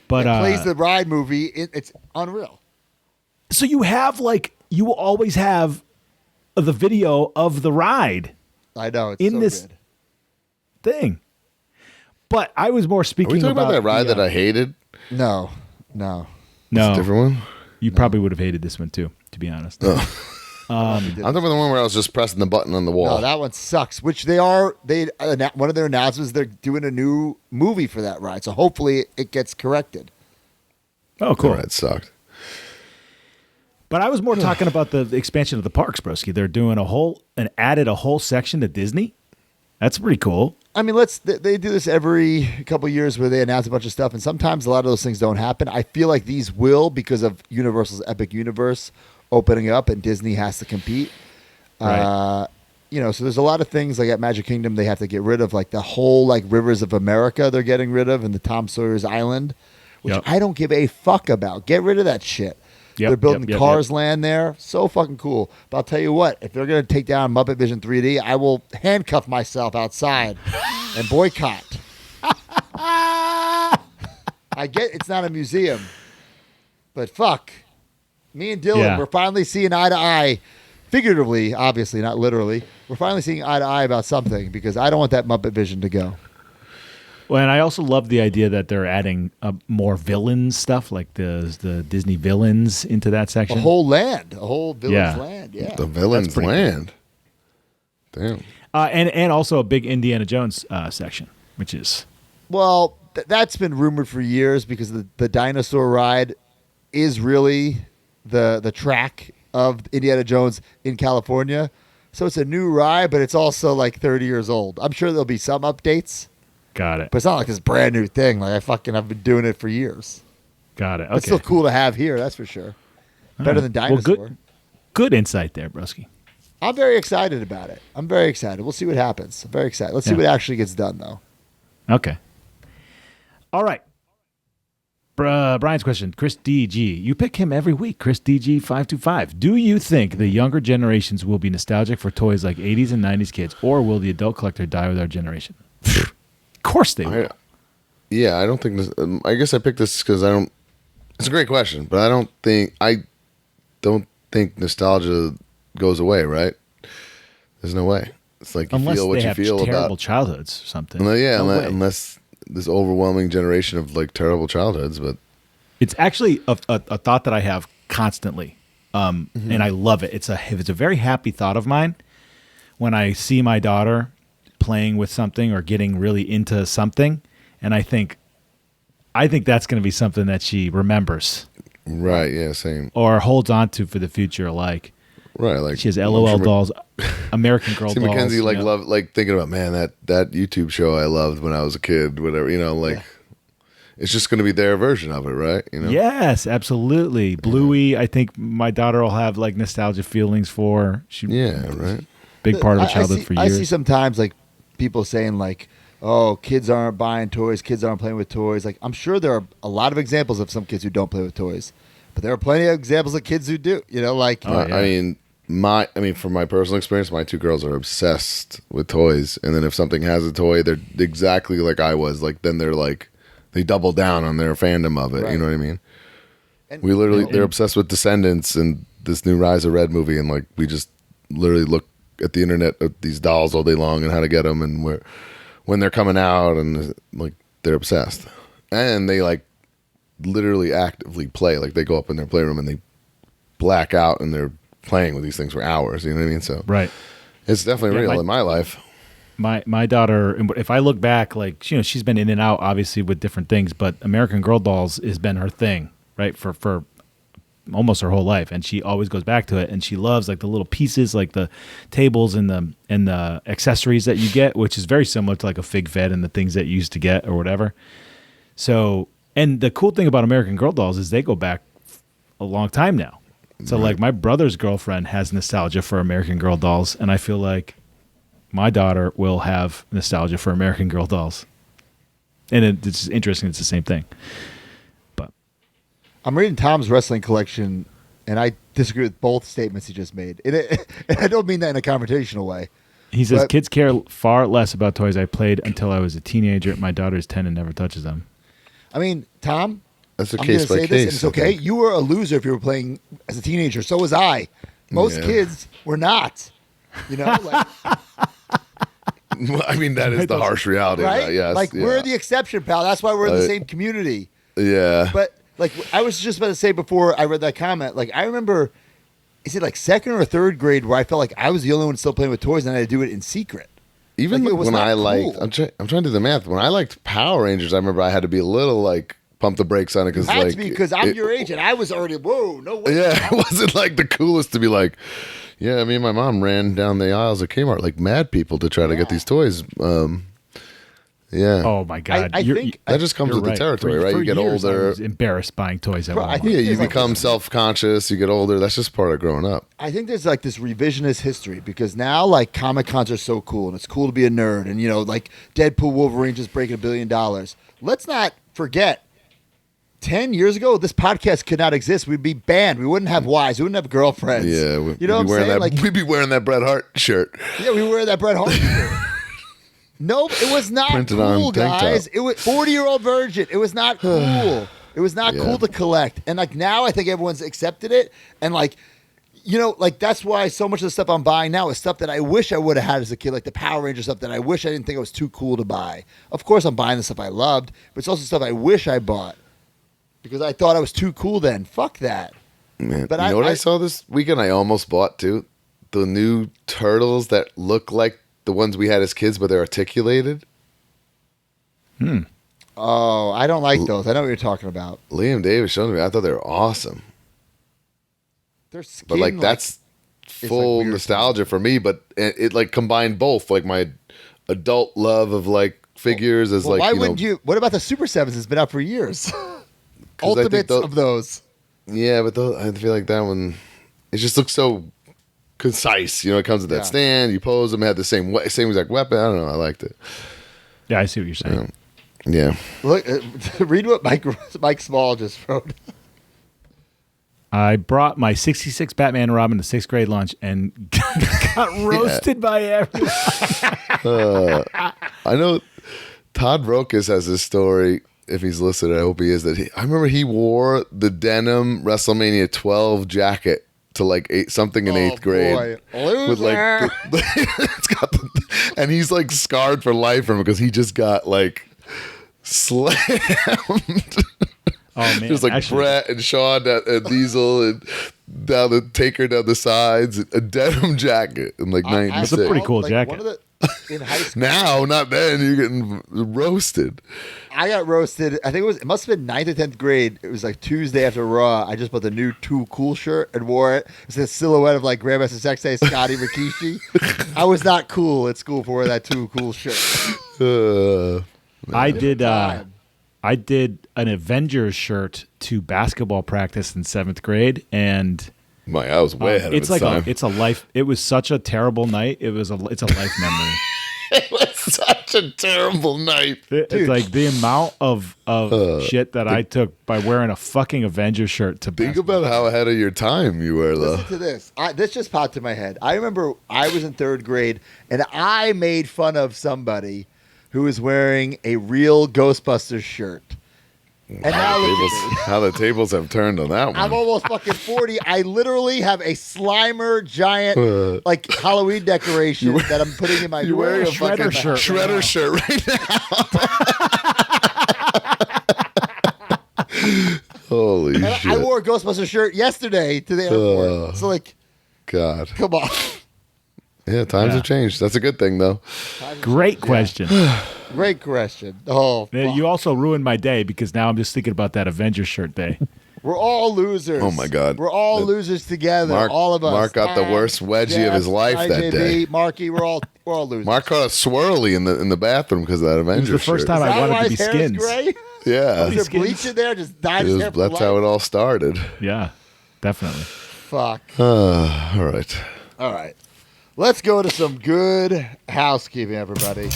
But it plays the ride movie. It's unreal. So you will always have the video of the ride. I know it's in so this good. thing. But I was more Are speaking we talking about that ride the, that I hated? No. No, It's a different one. You probably would have hated this one too, to be honest. I'm talking about the one where I was just pressing the button on the wall. No, that one sucks. Which one of their announcements, they're doing a new movie for that ride. So hopefully it gets corrected. Oh, cool. That sucked. But I was more talking about the expansion of the parks, broski. They're doing added a whole section to Disney. That's pretty cool. I mean, they do this every couple years where they announce a bunch of stuff, and sometimes a lot of those things don't happen. I feel like these will because of Universal's Epic Universe opening up, and Disney has to compete. Right. So there's a lot of things like at Magic Kingdom they have to get rid of, like the whole Rivers of America they're getting rid of, and the Tom Sawyer's Island, which I don't give a fuck about. Get rid of that shit. They're building Cars Land there. So fucking cool. But I'll tell you what, if they're going to take down Muppet Vision 3D, I will handcuff myself outside and boycott. I get it's not a museum, but fuck. Me and Dylan, we're finally seeing eye to eye, figuratively, obviously, not literally. We're finally seeing eye to eye about something because I don't want that Muppet Vision to go. Well, and I also love the idea that they're adding more villain stuff, like the Disney villains into that section. A whole villain's land. Yeah, the villain's land. Damn. And also a big Indiana Jones section, which is that's been rumored for years because the dinosaur ride is really the track of Indiana Jones in California. So it's a new ride, but it's also 30 years old. I'm sure there'll be some updates. Got it. But it's not like this brand new thing. I've been doing it for years. Got it. Okay. It's still cool to have here, that's for sure. Better than Dinosaur. Well, good insight there, broski. I'm very excited about it. I'm very excited. We'll see what happens. I'm very excited. Let's see what actually gets done, though. Okay. All right. Brian's question, Chris DG. You pick him every week, Chris DG525. Do you think the younger generations will be nostalgic for toys like 80s and 90s kids, or will the adult collector die with our generation? Of course they will. I don't think this, I guess I picked this because it's a great question, but I don't think nostalgia goes away, right? There's no way. It's like you unless feel what they you have feel terrible about. childhoods or something. Well, yeah, No way. unless this overwhelming generation of like terrible childhoods, but It's actually a thought that I have constantly, and I love it. It's a very happy thought of mine when I see my daughter playing with something or getting really into something, and I think that's going to be something that she remembers, right, yeah, same, or holds on to for the future. Like, right, like she has LOL dolls, American Girl see dolls. Mackenzie like you know? love like thinking about, man, that YouTube show I loved when I was a kid, whatever, you know, like it's just going to be their version of it, right? You know? Yes, absolutely. Bluey, I think my daughter will have like nostalgia feelings for. Right. Big part of her childhood for years. I see sometimes like people saying like, "Oh, kids aren't buying toys. Kids aren't playing with toys." Like, I'm sure there are a lot of examples of some kids who don't play with toys, but there are plenty of examples of kids who do. You know, like I mean, from my personal experience, my two girls are obsessed with toys, and then if something has a toy, they're exactly like I was. Like then they're like they double down on their fandom of it. Right. You know what I mean? And, We literally they're obsessed with Descendants and this new Rise of Red movie, and like we just literally look at the internet at these dolls all day long and how to get them and when they're coming out, and like they're obsessed, and they like literally actively play. Like they go up in their playroom and they black out and they're playing with these things for hours. You know what I mean? So right, it's definitely real in my life. My daughter, if I look back, like, you know, she's been in and out obviously with different things, but American Girl dolls has been her thing, right, for almost her whole life, and she always goes back to it, and she loves like the little pieces, like the tables and the accessories that you get, which is very similar to like a Fig Fed and the things that you used to get or whatever. So, and the cool thing about American Girl dolls is they go back a long time now. So like my brother's girlfriend has nostalgia for American Girl dolls, and I feel like my daughter will have nostalgia for American Girl dolls. And it's interesting. It's the same thing. But I'm reading Tom's wrestling collection, and I disagree with both statements he just made. And I don't mean that in a confrontational way. He says, kids care far less about toys. I played until I was a teenager. My daughter is 10 and never touches them. I mean, Tom, that's a I'm case gonna by say this, case. and it's okay. You were a loser if you were playing as a teenager. So was I. Most kids were not. You know, like, I mean, that is the harsh reality, right? of that, yes. Like, we're the exception, pal. That's why we're in the same community. Yeah. But, like, I was just about to say before I read that comment, like, I remember, is it like second or third grade where I felt like I was the only one still playing with toys and I had to do it in secret? Even like, when I liked, cool. I'm trying to do the math. When I liked Power Rangers, I remember I had to be a little like pump the brakes on it because like because I'm your age and I was already no way. Yeah, it wasn't like the coolest to be like, yeah. Me and my mom ran down the aisles of Kmart like mad people to try to get these toys. Yeah. Oh my God! I think that just comes with the territory, right? For You get years, I older. was embarrassed buying toys at Walmart. Yeah, you become self-conscious. You get older. That's just part of growing up. I think there's like this revisionist history because now like Comic Cons are so cool and it's cool to be a nerd and you know like Deadpool Wolverine just breaking $1 billion. Let's not forget 10 years ago this podcast could not exist. We'd be banned. We wouldn't have wives. We wouldn't have girlfriends. Yeah, you know what I'm saying? Like, we'd be wearing that Bret Hart shirt. Yeah, we wear that Bret Hart shirt. Nope, it was not Printed cool, on tank guys. top. It was 40-year-old virgin. It was not cool. It was not cool to collect. And like now I think everyone's accepted it. And like, you know, like that's why so much of the stuff I'm buying now is stuff that I wish I would have had as a kid, like the Power Ranger stuff that I wish I didn't think it was too cool to buy. Of course I'm buying the stuff I loved, but it's also stuff I wish I bought because I thought I was too cool then. Fuck that. Man, But you know what I saw this weekend? I almost bought too. The new turtles that look like the ones we had as kids, but they're articulated. Oh, I don't like those. I know what you're talking about. Liam Davis showed me. I thought they were awesome. Their skin, But like that's full nostalgia for me. But it like combined both, like my adult love of like figures as like. Why you wouldn't know, you? What about the Super Sevens? It's been out for years. Ultimates of those. Yeah, but I feel like that one, it just looks so concise. You know, it comes with that stand. You pose them, had the same exact weapon. I don't know. I liked it. Yeah, I see what you're saying. Yeah. Look, read what Mike Small just wrote. I brought my 66 Batman and Robin to 6th grade lunch and got roasted by everyone. I know Todd Rokas has this story. If he's listening, I hope he is. I remember he wore the denim WrestleMania 12 jacket to like something in eighth grade. Boy. With like, it's got and he's like scarred for life from it because he just got like slammed. Oh man, There's like actually, Bret and Sean and Diesel and down the Taker down the sides, a denim jacket in like '96. That's a pretty cool Like, jacket. one of the, in high school, Now, not then. You're getting roasted. I got roasted. I think it must have been 9th or 10th grade. It was like Tuesday after Raw. I just bought the new Too Cool shirt and wore it. It's a silhouette of like Grandmaster Sexay, Scotty Rikishi. I was not cool at school for wearing that Too Cool shirt. I did an Avengers shirt to basketball practice in 7th grade, and I was way ahead of its time. It's a life. It was such a terrible night. It's a life memory. It was such a terrible night. It's like the amount of shit that I took by wearing a fucking Avengers shirt to Think basketball. about how ahead of your time you were, though. Listen to this. This just popped in my head. I remember I was in 3rd grade, and I made fun of somebody who was wearing a real Ghostbusters shirt. And now look at me. How the tables have turned on that one. I'm almost fucking 40. I literally have a Slimer giant like Halloween decoration that I'm putting in my. You're wearing a Shredder fucking shirt Shredder shirt right now. Holy shit. I wore a Ghostbusters shirt yesterday to the airport. So like, God. come on. Yeah, times have changed. That's a good thing, though. Great question. Great question. Oh, You also ruined my day because now I'm just thinking about that Avengers shirt day. we're all losers. Oh, my God. We're all losers together. Mark- all of us. Mark got the worst wedgie of his life that IJB, day. Marky, we're all losers. Mark caught a swirly in the bathroom because of that It was Avengers the first shirt. time Is that I why wanted to be his hair is skins. gray? Yeah. Was there bleach in there? Just dyed his hair for That's how life? it all started. Yeah, definitely. Fuck. All right. All right. Let's go to some good housekeeping, everybody.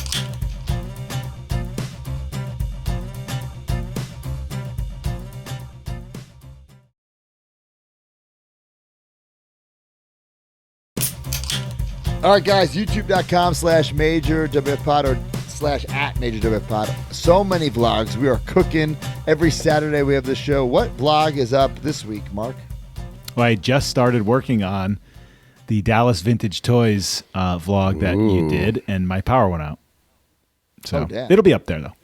All right, guys, youtube.com/MajorWFPod or /@MajorWFPod. So many vlogs. We are cooking. Every Saturday we have this show. What vlog is up this week, Mark? Well, I just started working on the Dallas Vintage Toys vlog that you did, and my power went out. So it'll be up there, though.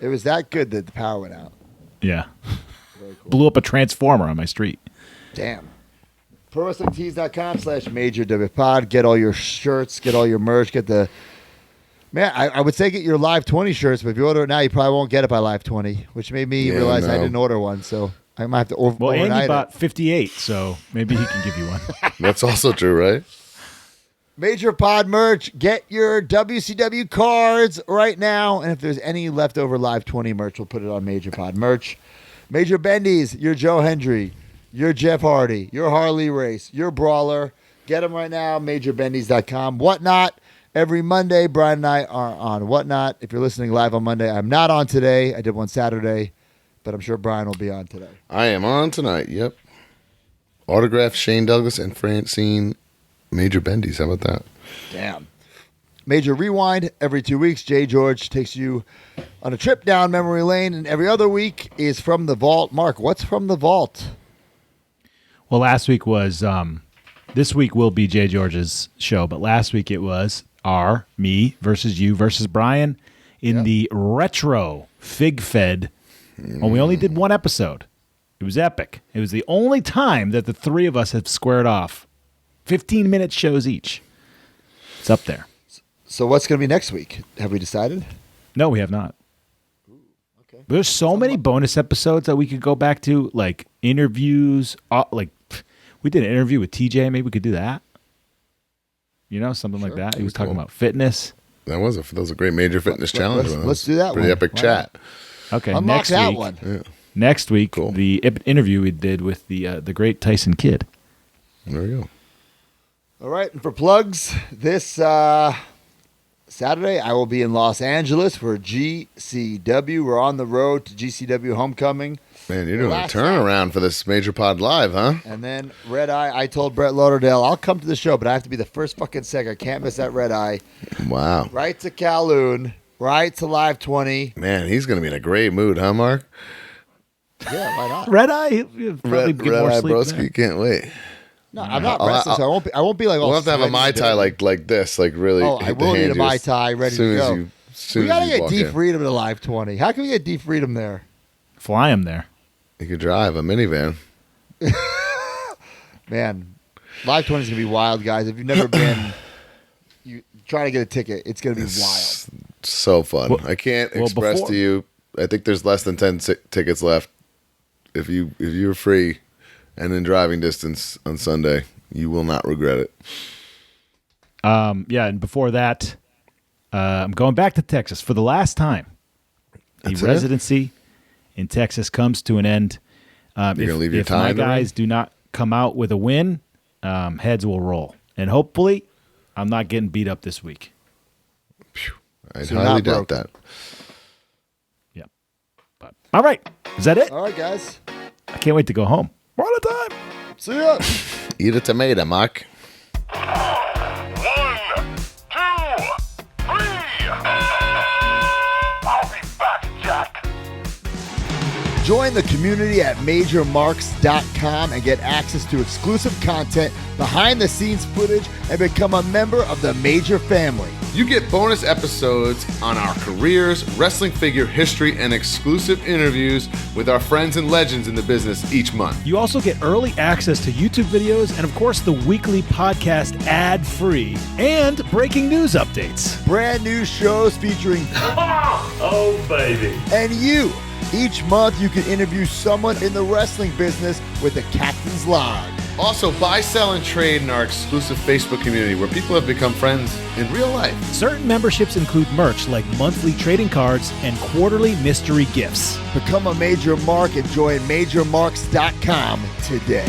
It was that good that the power went out. Yeah. Very cool. Blew up a transformer on my street. Damn. ProWrestlingTees.com/MajorWPod. Get all your shirts, get all your merch, get the... Man, I would say get your Live 20 shirts, but if you order it now, you probably won't get it by Live 20, which made me realize I didn't order one, so I might have to Well, overnight Andy it. bought 58, so maybe he can give you one. That's also true, right? Major Pod merch. Get your WCW cards right now, and if there's any leftover Live 20 merch, we'll put it on Major Pod merch. Major Bendy's, your Joe Hendry, your Jeff Hardy, your Harley Race, your Brawler. Get them right now, MajorBendys.com. Whatnot. Every Monday, Brian and I are on Whatnot. If you're listening live on Monday, I'm not on today. I did one Saturday, but I'm sure Brian will be on today. I am on tonight, yep. Autograph Shane Douglas and Francine Major Bendy's. How about that? Damn. Major Rewind. Every 2 weeks, Jay George takes you on a trip down memory lane, and every other week is From the Vault. Mark, what's From the Vault? Well, last week was... this week will be Jay George's show, but last week it was me versus you versus Brian in the retro Fig Fed. Well, we only did one episode. It was epic. It was the only time that the three of us have squared off. 15-minute shows each. It's up there. So what's going to be next week? Have we decided? No, we have not. Okay. There's so many bonus episodes that we could go back to, like interviews. We did an interview with TJ. Maybe we could do that. You know, something like that. He was talking about fitness. That was a great Major Fitness challenge. Let's do that Pretty one. epic chat. Okay, Unlock next that week. one. Yeah. Next week, the interview we did with the great Tyson Kidd. There we go. All right, and for plugs, this Saturday I will be in Los Angeles for GCW. We're on the road to GCW Homecoming. Man, you're doing a turnaround for this Major Pod Live, huh? And then Red Eye, I told Brett Lauderdale, I'll come to the show, but I have to be the first fucking sec. I can't miss that Red Eye. Wow. Right to Kowloon, right to Live 20. Man, he's going to be in a great mood, huh, Mark? Yeah, why not? Red Eye, he'll probably Red get more Eye sleep Broski, there. can't wait. No, I'm not wrestling, so I won't be like. We'll have to have a Mai Tai like this, like really. Oh, I will need a Mai Tai ready to go. We gotta get D Freedom to Live 20. How can we get D Freedom there? Fly him there. You could drive a minivan. Man, Live 20 is gonna be wild, guys. If you've never been, you try to get a ticket. It's gonna be wild. So fun. Well, I can't express to you. I think there's less than 10 tickets left. If you're free and in driving distance on Sunday, you will not regret it. Yeah, and before that, I'm going back to Texas for the last time. The residency in Texas comes to an end. You're going to leave your if time? If my guys do not come out with a win, heads will roll. And hopefully, I'm not getting beat up this week. I highly doubt that. Yeah. But all right. Is that it? All right, guys. I can't wait to go home. We're out of time. See ya. Eat a tomato, Mark. 1, 2, 3. I'll be back, Jack. Join the community at MajorMarks.com and get access to exclusive content, behind-the-scenes footage, and become a member of the Major family. You get bonus episodes on our careers, wrestling figure history, and exclusive interviews with our friends and legends in the business each month. You also get early access to YouTube videos and, of course, the weekly podcast ad-free and breaking news updates. Brand new shows featuring Oh, baby. and you. Each month, you can interview someone in the wrestling business with the Captain's Log. Also, buy, sell, and trade in our exclusive Facebook community where people have become friends in real life. Certain memberships include merch like monthly trading cards and quarterly mystery gifts. Become a Major Mark and join MajorMarks.com today.